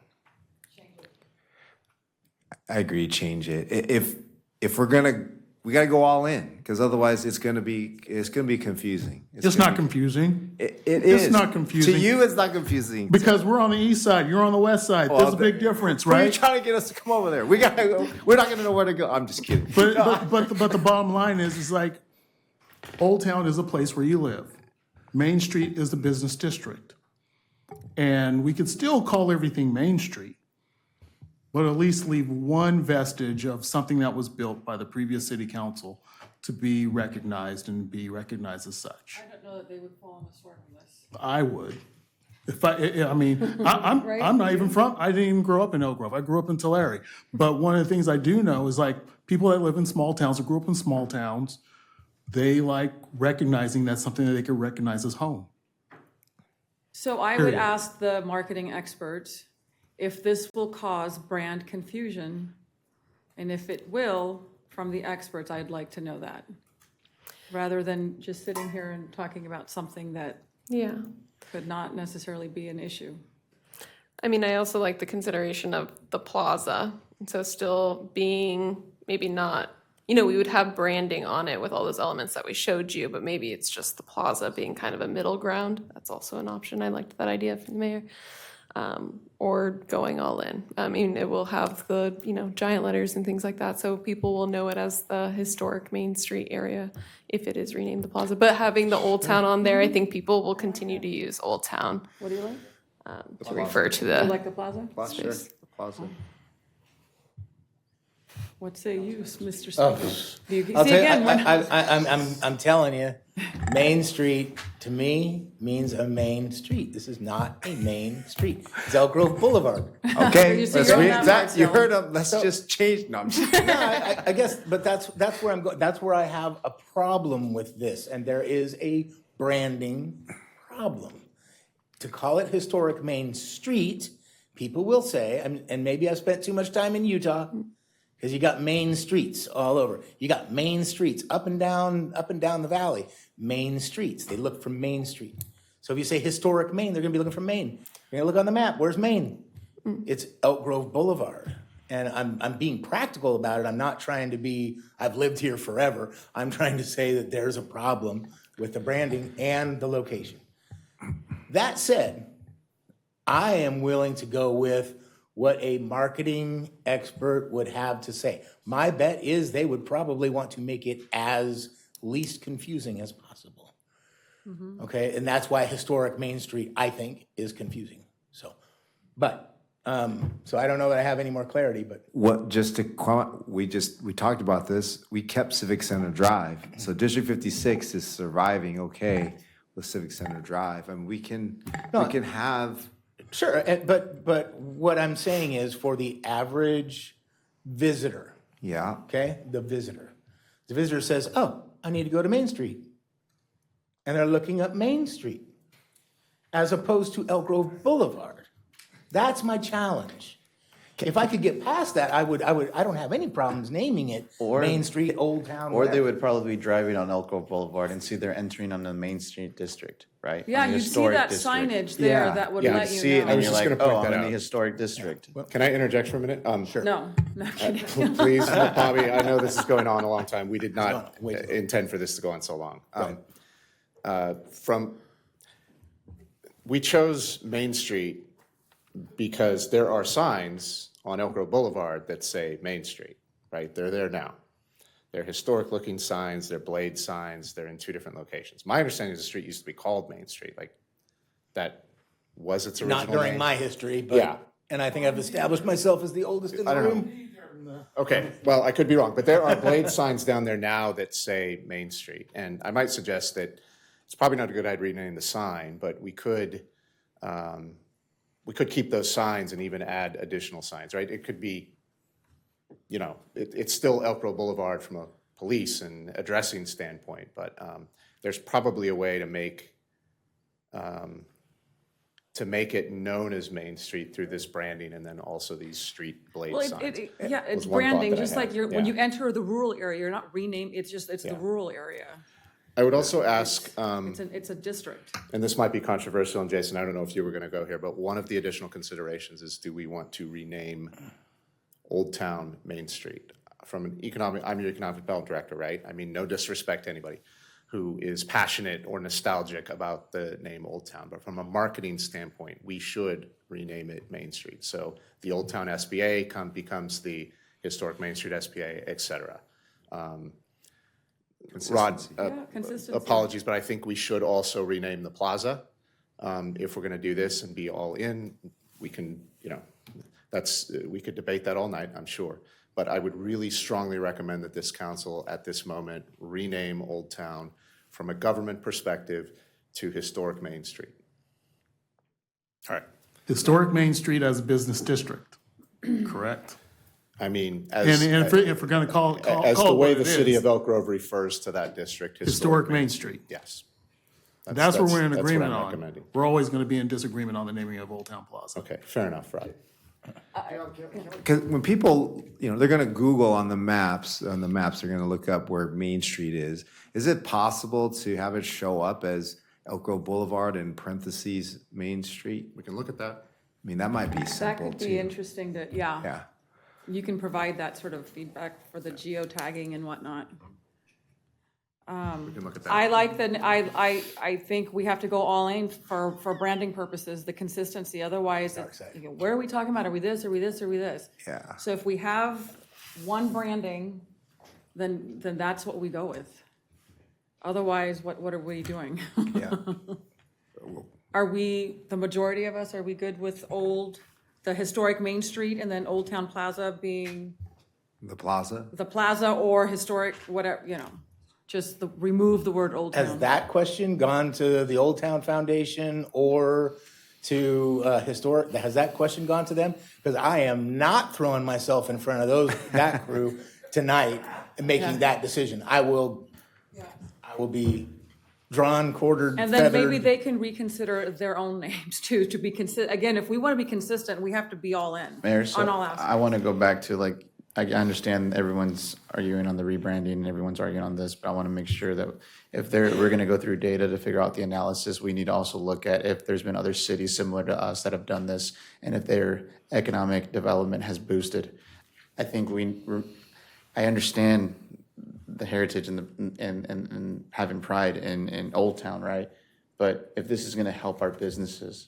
I agree, change it. If we're gonna, we gotta go all in, because otherwise it's gonna be confusing. It's not confusing. It It's is. not confusing. To you, it's not confusing. Because we're on the east side, you're on the west side. There's a big difference, Where are you right? trying to get us to come over there? We're not gonna know where to go. I'm just kidding. But the bottom line is like, Old Town is a place where you live. Main Street is the business district. And we could still call everything Main Street, but at least leave one vestige of something that was built by the previous city council to be recognized and be recognized as such. I don't know that they would fall on the sword on this. I would. If I'm not even from, I didn't even grow up in Elk Grove. I grew up in Tulare. But one of the things I do know is like people that live in small towns or grew up in small towns, they like recognizing that's something that they could recognize as home. So I would Period. ask the marketing experts if this will cause brand confusion. And if it will, from the experts, I'd like to know that. Rather than just sitting here and talking about something that Yeah. could not necessarily be an issue. I mean, I also like the consideration of the plaza. So still being maybe not, we would have branding on it with all those elements that we showed you, but maybe it's just the plaza being kind of a middle ground. That's also an option. I liked that idea from the mayor. Or going all in. I mean, it will have the, giant letters and things like that. So people will know it as the historic Main Street area if it is renamed the plaza. But having the Old Town on there, I think people will continue to use Old Town. What do you like? To refer to You the like the plaza? Sure. The plaza. What say you, Mr. Oh, Speaker? Do you I'll see tell you, again? when- I'm telling you, Main Street to me means a main street. This is not a main street. It's Elk Grove Boulevard. Okay, You see, let's you're on read that that. part You still. heard him. Let's just change. No, I'm just kidding. No, I guess, but that's where I'm going. That's where I have a problem with this, and there is a branding problem. To call it historic Main Street, people will say, and maybe I've spent too much time in Utah, because you got main streets all over. You got main streets up and down the valley. Main streets. They look from Main Street. So if you say historic Maine, they're going to be looking for Maine. You're going to look on the map. Where's Maine? It's Elk Grove Boulevard. And I'm being practical about it. I'm not trying to be, I've lived here forever. I'm trying to say that there's a problem with the branding and the location. That said, I am willing to go with what a marketing expert would have to say. My bet is they would probably want to make it as least confusing as possible. Okay, and that's why historic Main Street, I think, is confusing. So I don't know that I have any more clarity, but What, we talked about this. We kept Civic Center Drive. So District 56 is surviving okay with Civic Center Drive. And we can have. sure. But what I'm saying is for the average visitor, Yeah. okay, the visitor says, oh, I need to go to Main Street. And they're looking up Main Street as opposed to Elk Grove Boulevard. That's my challenge. If I could get past that, I don't have any problems naming it Main Street, Old Town, Or they whatever. would probably be driving on Elk Grove Boulevard and see they're entering on the Main Street district, right? Yeah, On the you'd see historic that district. signage there that would let you know. And you're just like, gonna point oh, I'm that in the out. historic district. Can I interject for a minute? Sure. No, not kidding. Please, Bobby, I know this is going on a long time. We did not intend for this to go on so long. We chose Main Street because there are signs on Elk Grove Boulevard that say Main Street, right? They're there now. They're historic-looking signs, they're blade signs, they're in two different locations. My understanding is the street used to be called Main Street, like that was its original Not name. during my history, but, Yeah. and I think I've established myself as the oldest in the room. Okay, well, I could be wrong, but there are blade signs down there now that say Main Street. And I might suggest that it's probably not a good idea to rename the sign, but we could keep those signs and even add additional signs, right? It could be, you know, it's still Elk Grove Boulevard from a police and addressing standpoint, but there's probably a way to make it known as Main Street through this branding and then also these street blade Well, signs. yeah, it's was one thought branding, that I just had. like when Yeah. you enter the rural area, you're not renamed, it's the Yeah. rural area. I would also ask, It's a district. and this might be controversial, and Jason, I don't know if you were going to go here, but one of the additional considerations is, do we want to rename Old Town Main Street? From an economic, I'm your economic development director, right? I mean, no disrespect to anybody who is passionate or nostalgic about the name Old Town, but from a marketing standpoint, we should rename it Main Street. So the Old Town SBA becomes the Historic Main Street SBA, et cetera. Rod, consistency. apologies, but I think we should also rename the plaza. If we're gonna do this and be all in, we can, you know, we could debate that all night, I'm sure. But I would really strongly recommend that this council at this moment rename Old Town from a government perspective to Historic Main Street. All right, Historic Main Street as a business district, correct? I mean, And as, if we're gonna call as the it way what the it city is, of Elk Grove refers to that district. Historic Main Street. Yes. That's what we're in that's what agreement I'm on. recommending. We're always gonna be in disagreement on the naming of Old Town Plaza. Okay, fair enough, Rod. Because when people, you know, they're going to Google on the maps, they're going to look up where Main Street is. Is it possible to have it show up as Elk Grove Boulevard in parentheses Main Street? We can look at that. I mean, that might be That simple could be too. interesting to, yeah. Yeah. You can provide that sort of feedback for the geotagging and whatnot. We can look at that. I like I think we have to go all in for branding purposes, the consistency, otherwise, you know, where are we talking about? Are we this, are we this, are we this? Yeah. So if we have one branding, then that's what we go with. Otherwise, what are we doing? Yeah. Are we, the majority of us, are we good with the historic Main Street and then Old Town Plaza being The plaza? the plaza or historic, whatever, you know, just remove the word Old Town. Has that question gone to the Old Town Foundation or to Historic? Has that question gone to them? Because I am not throwing myself in front of that crew tonight and making that decision. I will be drawn, quartered, And then maybe feathered. they can reconsider their own names too, to be again, if we want to be consistent, we have to be all in Mayor, so on all aspects. I want to go back to like, I understand everyone's arguing on the rebranding and everyone's arguing on this, but I want to make sure that if we're going to go through data to figure out the analysis, we need to also look at if there's been other cities similar to us that have done this and if their economic development has boosted. I think I understand the heritage and having pride in Old Town, right? But if this is going to help our businesses,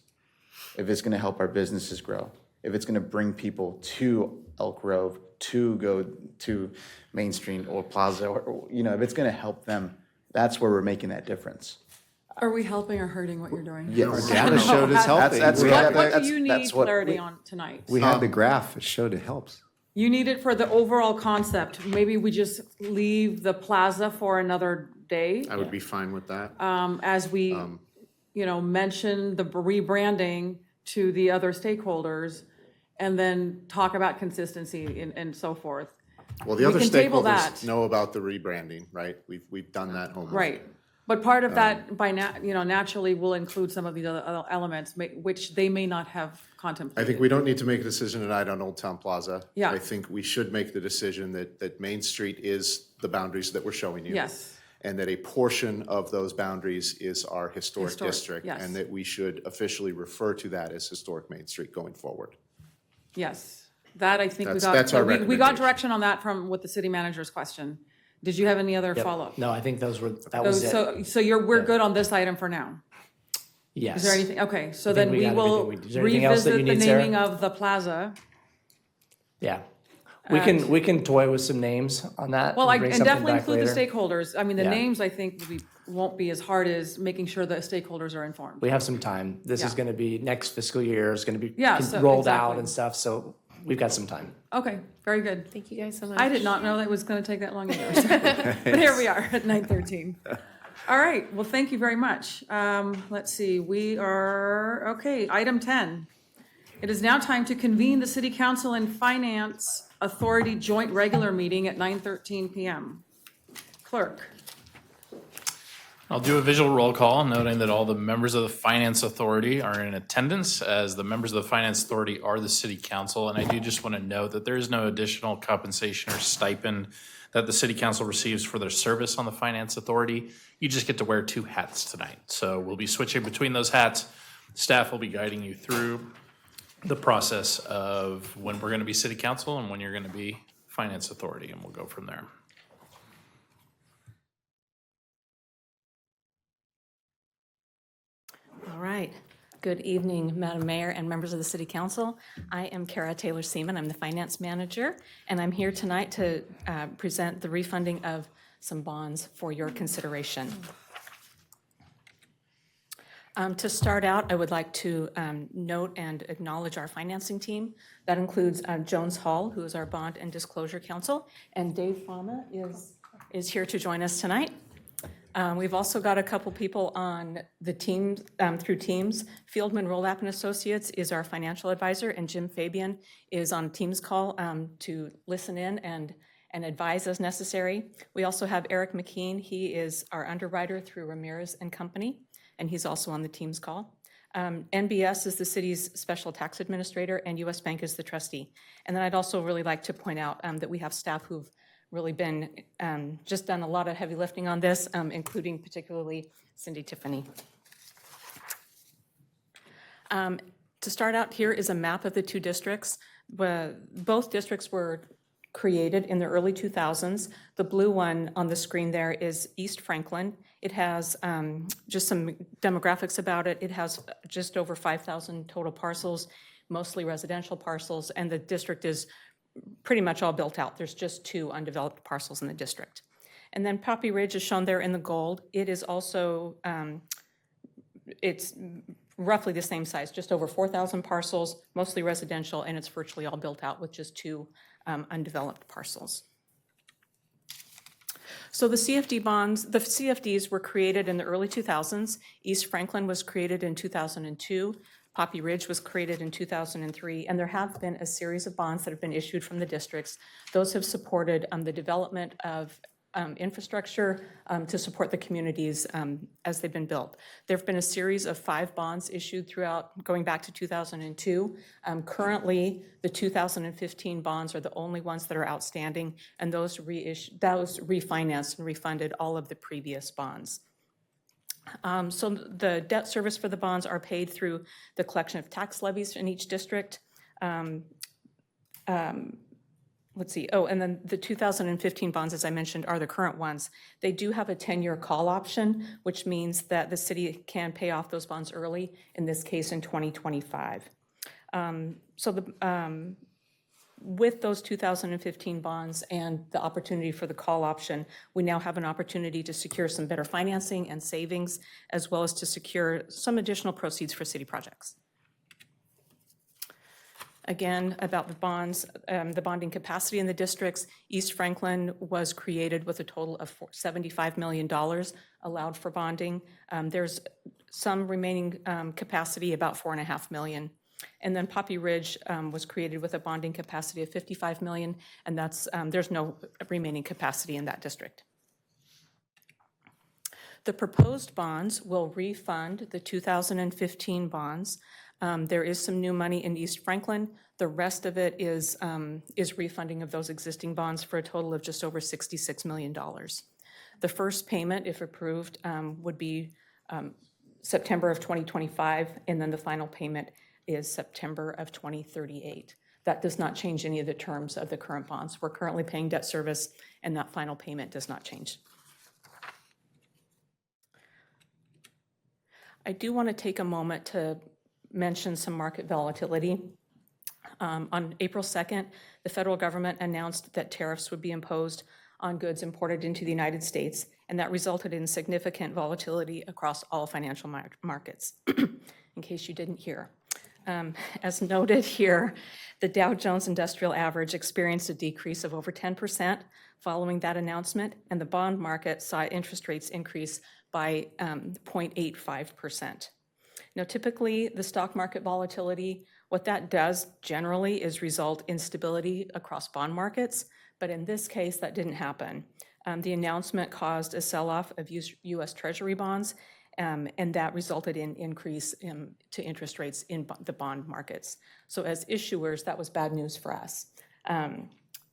if it's going to help our businesses grow, if it's going to bring people to Elk Grove to go to Main Street or Plaza, or you know, if it's going to help them, that's where we're making that difference. Are we helping or hurting what you're doing? Yes. Our data showed it's helping. What do you need clarity on tonight? We had the graph, it showed it helps. You need it for the overall concept. Maybe we just leave the plaza for another day. I would be fine with that. As we, you know, mention the rebranding to the other stakeholders and then talk about consistency and so forth. Well, the We other can table stakeholders that. know about the rebranding, right? We've done that homework. Right. But part of that naturally will include some of these other elements, which they may not have I contemplated. think we don't need to make a decision tonight on Old Town Plaza. Yeah. I think we should make the decision that Main Street is the boundaries that we're showing you. Yes. And that a portion of those boundaries is our historic district. yes. And that we should officially refer to that as Historic Main Street going forward. Yes, that I think That's our we got recommendation. direction on that from with the city manager's question. Did you have any other Yep. follow-up? No, I think that was it. So we're good on this item for now? Yes. Is there anything, okay, so I then think we we got will everything. Is there anything else that revisit you the need, Sarah? naming of the plaza. Yeah. We can toy with some names on that. Well, and bring and something definitely back include the later. stakeholders. I mean, the Yeah. names, I think, won't be as hard as making sure the stakeholders are informed. We have some time. This is Yeah. going to be next fiscal year is going to be Yeah, so rolled out exactly. and stuff. So we've got some time. Okay, very good. Thank you guys so much. I did not know that was going to take that long either. But here we are at 9:13. All right, well, thank you very much. Let's see, we are, okay, item 10. It is now time to convene the City Council and Finance Authority Joint Regular Meeting at 9:13 PM. Clerk. I'll do a visual roll call, noting that all the members of the Finance Authority are in attendance, as the members of the Finance Authority are the City Council. And I do just want to note that there is no additional compensation or stipend that the City Council receives for their service on the Finance Authority. You just get to wear 2 hats tonight. So we'll be switching between those hats. Staff will be guiding you through the process of when we're going to be City Council and when you're going to be Finance Authority, and we'll go from there. All right. Good evening, Madam Mayor and members of the City Council. I am Kara Taylor Seaman. I'm the Finance Manager, and I'm here tonight to present the refunding of some bonds for your consideration. To start out, I would like to note and acknowledge our financing team. That includes Jones Hall, who is our Bond and Disclosure Counsel, and Dave Fama is here to join us tonight. We've also got a couple people on the team, through Teams. Fieldman Rollap and Associates is our financial advisor, and Jim Fabian is on Teams call to listen in and advise as necessary. We also have Eric McKean. He is our underwriter through Ramirez and Company, and he's also on the Teams call. NBS is the city's special tax administrator, and US Bank is the trustee. And then I'd also really like to point out that we have staff who've really been, just done a lot of heavy lifting on this, including particularly Cindy Tiffany. To start out, here is a map of the 2 districts. Both districts were created in the early 2000s. The blue one on the screen there is East Franklin. It has just some demographics about it. It has just over 5,000 total parcels, mostly residential parcels, and the district is pretty much all built out. There's just 2 undeveloped parcels in the district. And then Poppy Ridge is shown there in the gold. It is also, it's roughly the same size, just over 4,000 parcels, mostly residential, and it's virtually all built out with just 2 undeveloped parcels. So the CFD bonds, the CFDs were created in the early 2000s. East Franklin was created in 2002. Poppy Ridge was created in 2003, and there have been a series of bonds that have been issued from the districts. Those have supported the development of infrastructure to support the communities as they've been built. There have been a series of 5 bonds issued throughout, going back to 2002. Currently, the 2015 bonds are the only ones that are outstanding, and those refinanced and refunded all of the previous bonds. So the debt service for the bonds are paid through the collection of tax levies in each district. Let's see, and then the 2015 bonds, as I mentioned, are the current ones. They do have a 10-year call option, which means that the city can pay off those bonds early, in this case in 2025. With those 2015 bonds and the opportunity for the call option, we now have an opportunity to secure some better financing and savings, as well as to secure some additional proceeds for city projects. Again, about the bonds, the bonding capacity in the districts, East Franklin was created with a total of $75 million allowed for bonding. There's some remaining capacity, about $4.5 million. And then Poppy Ridge was created with a bonding capacity of $55 million, and that's, there's no remaining capacity in that district. The proposed bonds will refund the 2015 bonds. There is some new money in East Franklin. The rest of it is refunding of those existing bonds for a total of just over $66 million. The first payment, if approved, would be September of 2025, and then the final payment is September of 2038. That does not change any of the terms of the current bonds. We're currently paying debt service, and that final payment does not change. I do want to take a moment to mention some market volatility. On April 2nd, the federal government announced that tariffs would be imposed on goods imported into the United States, and that resulted in significant volatility across all financial markets, in case you didn't hear. As noted here, the Dow Jones Industrial Average experienced a decrease of over 10% following that announcement, and the bond market saw interest rates increase by 0.85%. Now, typically, the stock market volatility, what that does generally is result in stability across bond markets, but in this case, that didn't happen. The announcement caused a sell-off of U.S. Treasury bonds, and that resulted in increase to interest rates in the bond markets. So as issuers, that was bad news for us.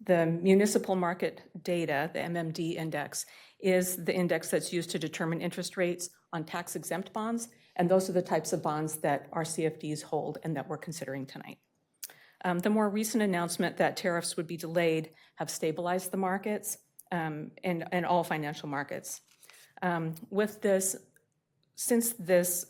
The municipal market data, the MMD index, is the index that's used to determine interest rates on tax-exempt bonds, and those are the types of bonds that our CFDs hold and that we're considering tonight. The more recent announcement that tariffs would be delayed have stabilized the markets and all financial markets. Since this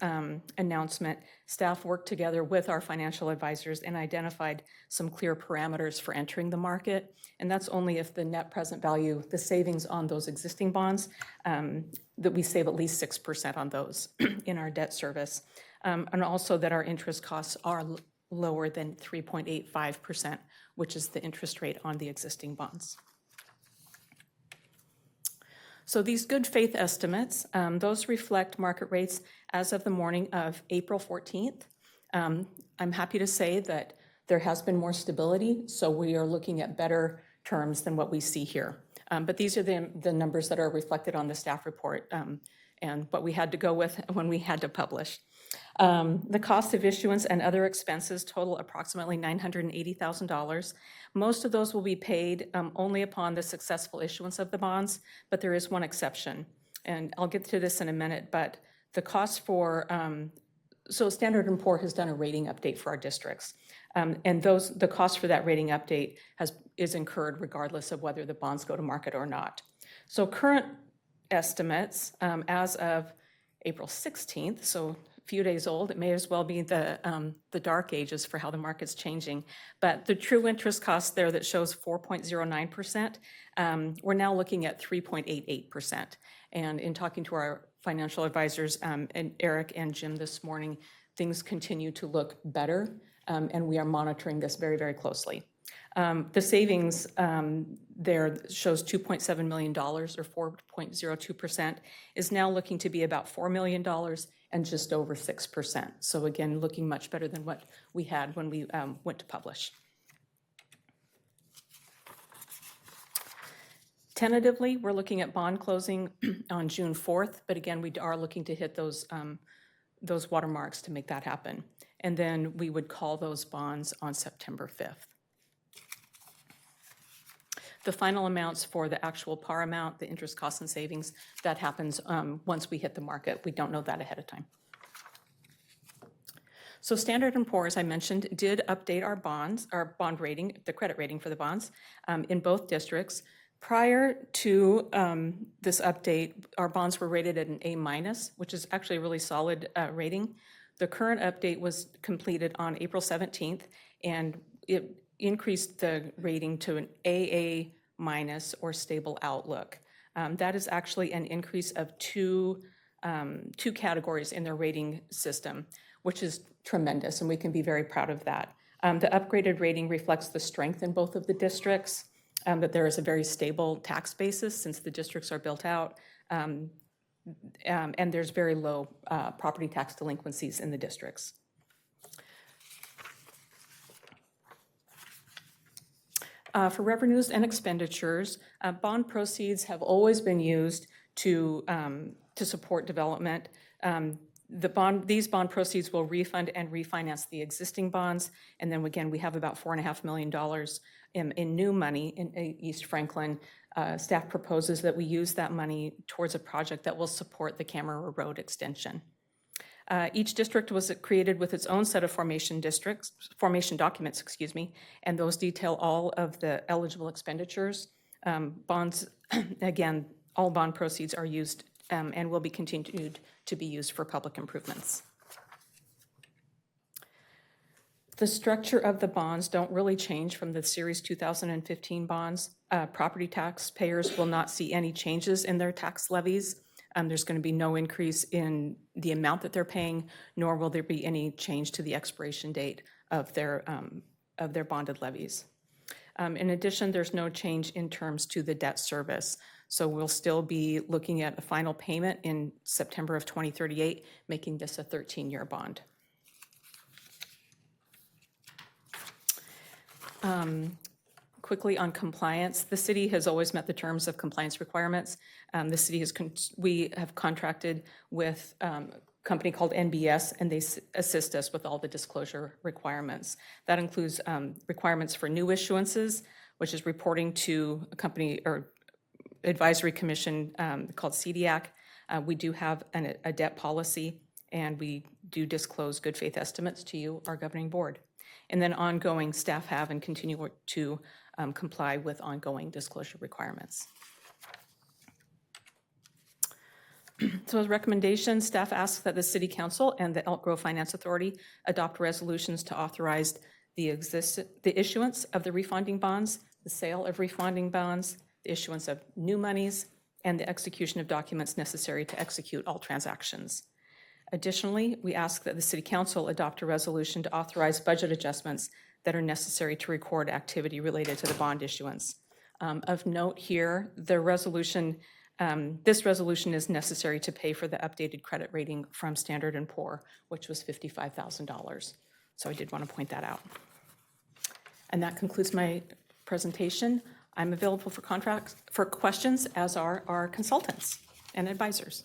announcement, staff worked together with our financial advisors and identified some clear parameters for entering the market, and that's only if the net present value, the savings on those existing bonds, that we save at least 6% on those in our debt service, and also that our interest costs are lower than 3.85%, which is the interest rate on the existing bonds. So these good faith estimates, those reflect market rates as of the morning of April 14th. I'm happy to say that there has been more stability, so we are looking at better terms than what we see here. But these are the numbers that are reflected on the staff report and what we had to go with when we had to publish. The cost of issuance and other expenses total approximately $980,000. Most of those will be paid only upon the successful issuance of the bonds, but there is one exception. And I'll get to this in a minute, but the cost for, so Standard & Poor's has done a rating update for our districts. And the cost for that rating update is incurred regardless of whether the bonds go to market or not. So current estimates as of April 16th, so few days old. It may as well be the dark ages for how the market's changing. But the true interest cost there that shows 4.09%, we're now looking at 3.88%. And in talking to our financial advisors, and Eric and Jim this morning, things continue to look better, and we are monitoring this very, very closely. The savings there shows $2.7 million, or 4.02%, is now looking to be about $4 million and just over 6%. So again, looking much better than what we had when we went to publish. Tentatively, we're looking at bond closing on June 4th, but again, we are looking to hit those watermarks to make that happen. And then we would call those bonds on September 5th. The final amounts for the actual par amount, the interest costs and savings, that happens once we hit the market. We don't know that ahead of time. So Standard & Poor's, I mentioned, did update our bonds, our bond rating, the credit rating for the bonds in both districts. Prior to this update, our bonds were rated at an A-, which is actually a really solid rating. The current update was completed on April 17th, and it increased the rating to an AA- or stable outlook. That is actually an increase of two categories in their rating system, which is tremendous, and we can be very proud of that. The upgraded rating reflects the strength in both of the districts, that there is a very stable tax basis since the districts are built out, and there's very low property tax delinquencies in the districts. For revenues and expenditures, bond proceeds have always been used to support development. These bond proceeds will refund and refinance the existing bonds, and then again, we have about $4.5 million in new money in East Franklin. Staff proposes that we use that money towards a project that will support the Camera Road extension. Each district was created with its own set of formation documents, and those detail all of the eligible expenditures. Bonds, again, all bond proceeds are used and will be continued to be used for public improvements. The structure of the bonds don't really change from the Series 2015 bonds. Property taxpayers will not see any changes in their tax levies. There's going to be no increase in the amount that they're paying, nor will there be any change to the expiration date of their bonded levies. In addition, there's no change in terms to the debt service. So we'll still be looking at a final payment in September of 2038, making this a 13-year bond. Quickly on compliance, the city has always met the terms of compliance requirements. The city we have contracted with a company called NBS, and they assist us with all the disclosure requirements. That includes requirements for new issuances, which is reporting to a company or advisory commission called CDAC. We do have a debt policy, and we do disclose good faith estimates to you, our governing board. And then ongoing, staff have and continue to comply with ongoing disclosure requirements. So as recommendations, staff asks that the City Council and the Elk Grove Finance Authority adopt resolutions to authorize the issuance of the refunding bonds, the sale of refunding bonds, the issuance of new monies, and the execution of documents necessary to execute all transactions. Additionally, we ask that the City Council adopt a resolution to authorize budget adjustments that are necessary to record activity related to the bond issuance. Of note here, the resolution, this resolution is necessary to pay for the updated credit rating from Standard & Poor, which was $55,000. So I did want to point that out. And that concludes my presentation. I'm available for questions, as are our consultants and advisors.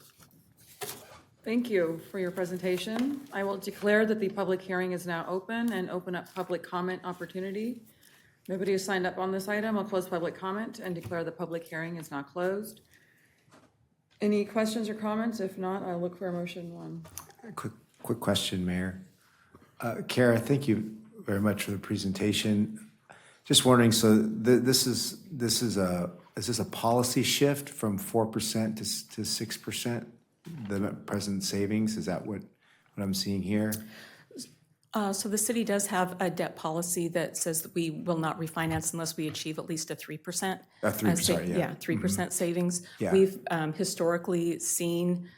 Thank you for your presentation. I will declare that the public hearing is now open and open up public comment opportunity. Nobody has signed up on this item. I'll close public comment and declare the public hearing is now closed. Any questions or comments? If not, I'll look for a motion one. Quick question, Mayor. Kara, thank you very much for the presentation. Just wondering, so is this a policy shift from 4% to 6%? The present savings, is that what I'm seeing here? So the city does have a debt policy that says that we will not refinance unless we achieve at least a 3%. 3%, yeah. Yeah, 3% savings. Yeah. We've historically seen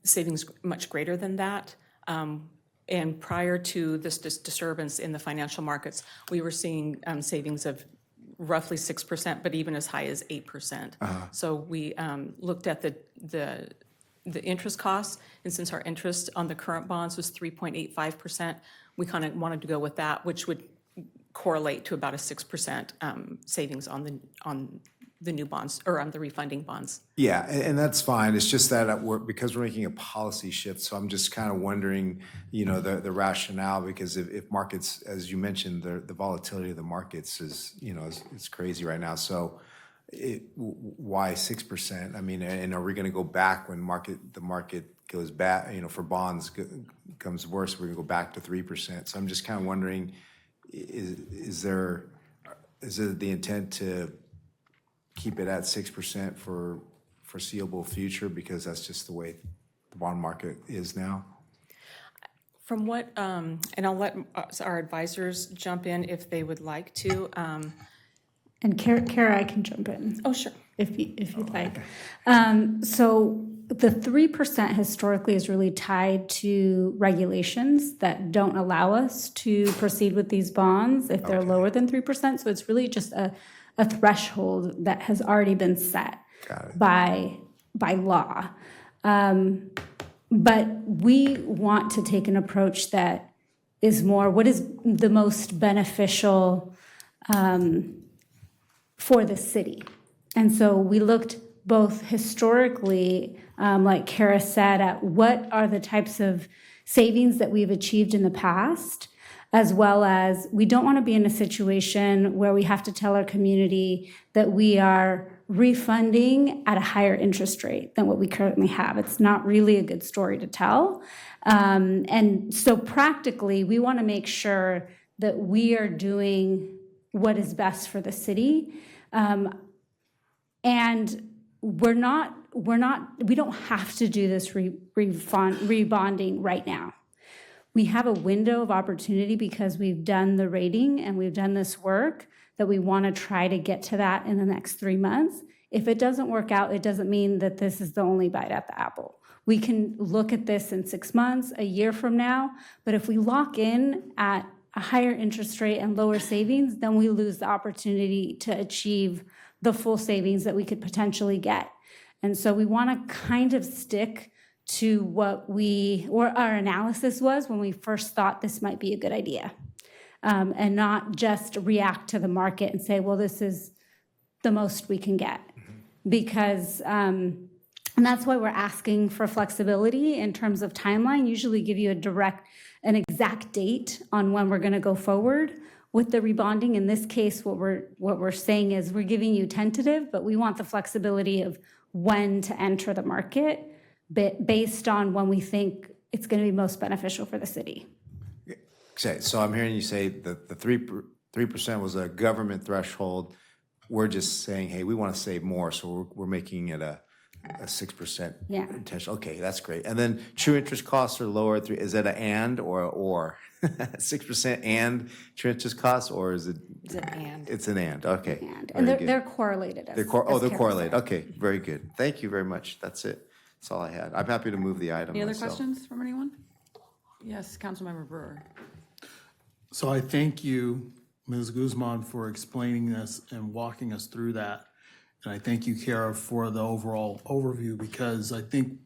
savings much greater than that. And prior to this disturbance in the financial markets, we were seeing savings of roughly 6%, but even as high as 8%. So we looked at the interest costs, and since our interest on the current bonds was 3.85%, we kind of wanted to go with that, which would correlate to about a 6% savings on the new bonds, or on the refunding bonds. Yeah, and that's fine. It's just that because we're making a policy shift, so I'm just kind of wondering, the rationale, because if markets, as you mentioned, the volatility of the markets is, it's crazy right now. So why 6%? I mean, and are we going to go back when the market goes back, for bonds comes worse, we're going to go back to 3%. So I'm just kind of wondering, is it the intent to keep it at 6% for foreseeable future, because that's just the way the bond market is now? From what, and I'll let our advisors jump in if they would like to. And Kara, I can jump in. Oh, sure. If you'd like. So the 3% historically is really tied to regulations that don't allow us to proceed with these bonds if they're lower than 3%. So it's really just a threshold that has already been set by law. But we want to take an approach that is more, what is the most beneficial for the city? And so we looked both historically, like Kara said, at what are the types of savings that we've achieved in the past, as well as we don't want to be in a situation where we have to tell our community that we are refunding at a higher interest rate than what we currently have. It's not really a good story to tell. And so practically, we want to make sure that we are doing what is best for the city. And we don't have to do this rebonding right now. we have a window of opportunity because we've done the rating and we've done this work that we want to try to get to that in the next 3 months. If it doesn't work out, it doesn't mean that this is the only bite at the apple. We can look at this in 6 months, a year from now, but if we lock in at a higher interest rate and lower savings, then we lose the opportunity to achieve the full savings that we could potentially get. And so we want to kind of stick to what our analysis was when we first thought this might be a good idea, and not just react to the market and say, well, this is the most we can get. Because, and that's why we're asking for flexibility in terms of timeline. Usually give you an exact date on when we're going to go forward with the rebonding. In this case, what we're saying is we're giving you tentative, but we want the flexibility of when to enter the market based on when we think it's going to be most beneficial for the city. Okay, so I'm hearing you say that the 3% was a government threshold. We're just saying, hey, we want to save more, so we're making it a 6% Yeah. intention. Okay, that's great. And then true interest costs are lower. Is that an and or 6% and true interest costs, or is it? It's an and. It's an and. Okay. And very good. they're correlated. They're correlated. Okay, very good. Thank you very much. That's it. That's all I had. I'm happy to move the item. Any other myself. questions from anyone? Yes, Councilmember Brewer. So I thank you, Ms. Guzman, for explaining this and walking us through that. And I thank you, Kara, for the overall overview, because I think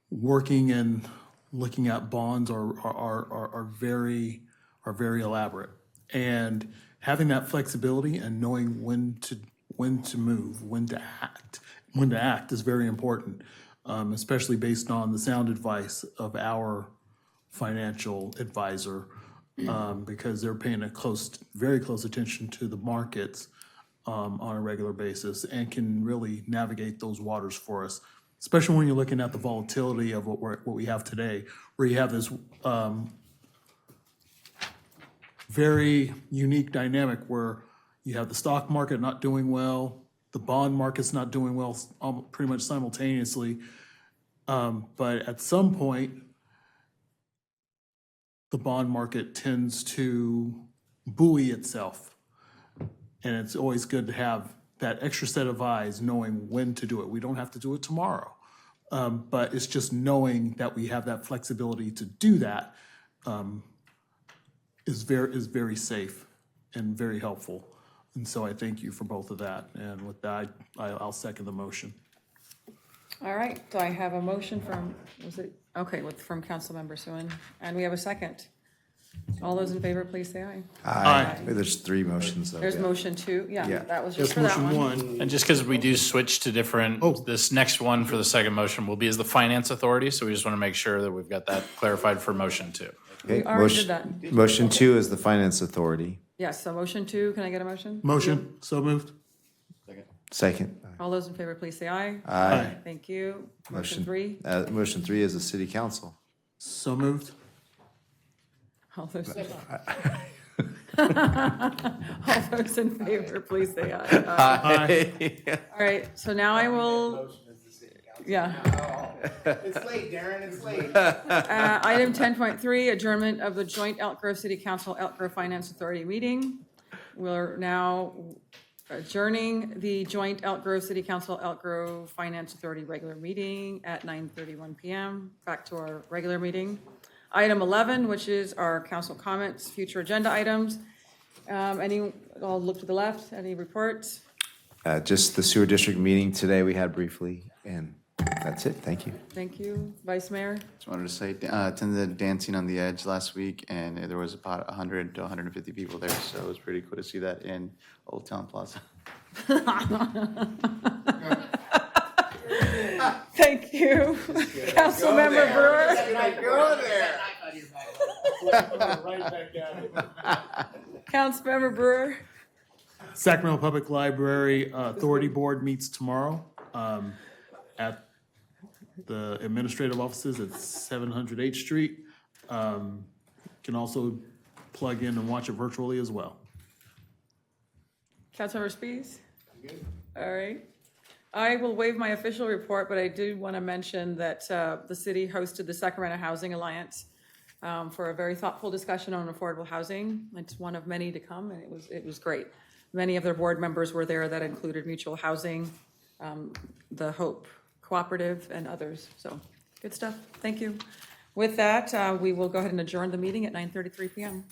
working and looking at bonds are very elaborate. And having that flexibility and knowing when to move, when to act is very important, especially based on the sound advice of our financial advisor, because they're paying very close attention to the markets on a regular basis and can really navigate those waters for us, especially when you're looking at the volatility of what we have today, where you have this very unique dynamic where you have the stock market not doing well, the bond market's not doing well, pretty much simultaneously. But at some point, the bond market tends to buoy itself. And it's always good to have that extra set of eyes knowing when to do it. We don't have to do it tomorrow. But it's just knowing that we have that flexibility to do that is very safe and very helpful. And so I thank you for both of that. And with that, I'll second the motion. All right, so I have a motion from from Councilmember Suen, and we have a second. All those in favor, please say aye. Aye. There's 3 motions, though. There's yeah. motion 2, Yeah. that was just for that one. And just because we do switch to different, this next one for the second motion will be as the Finance Authority, so we just want to make sure that we've got that clarified for motion 2. Okay, We already did motion- that. Motion 2 is the Finance Authority. Yes, so motion 2, can I get a motion? Motion, so moved. Second. All those in favor, please say aye. Aye. Thank you. Motion 3, Motion 3 is the City Council. So moved. all those. All those in favor, please say aye. Aye. All right, so now I will, yeah. It's late, Darren, it's late. Item 10.3, adjournment of the joint Elk Grove City Council Elk Grove Finance Authority meeting. We're now adjourning the joint Elk Grove City Council Elk Grove Finance Authority regular meeting at 9:31 p.m. Back to our regular meeting. Item 11, which is our council comments, future agenda items. I'll look to the left, any reports? Just the sewer district meeting today we had briefly, and that's it. Thank you. Thank you, Vice Mayor. Just wanted to say, attended Dancing on the Edge last week, and there was about 100 to 150 people there, so it was pretty cool to see that in Old Town Plaza. Thank you, Councilmember Brewer. Go there. Councilmember Brewer. Sacramento Public Library Authority Board meets tomorrow at the administrative offices at 700 H Street. Can also plug in and watch it virtually as well. Councilmember Spies? All right. I will waive my official report, but I do want to mention that the city hosted the Sacramento Housing Alliance for a very thoughtful discussion on affordable housing. It's one of many to come, and it was great. Many of their board members were there. That included Mutual Housing, the Hope Cooperative, and others. So good stuff. Thank you. With that, we will go ahead and adjourn the meeting at 9:33 p.m.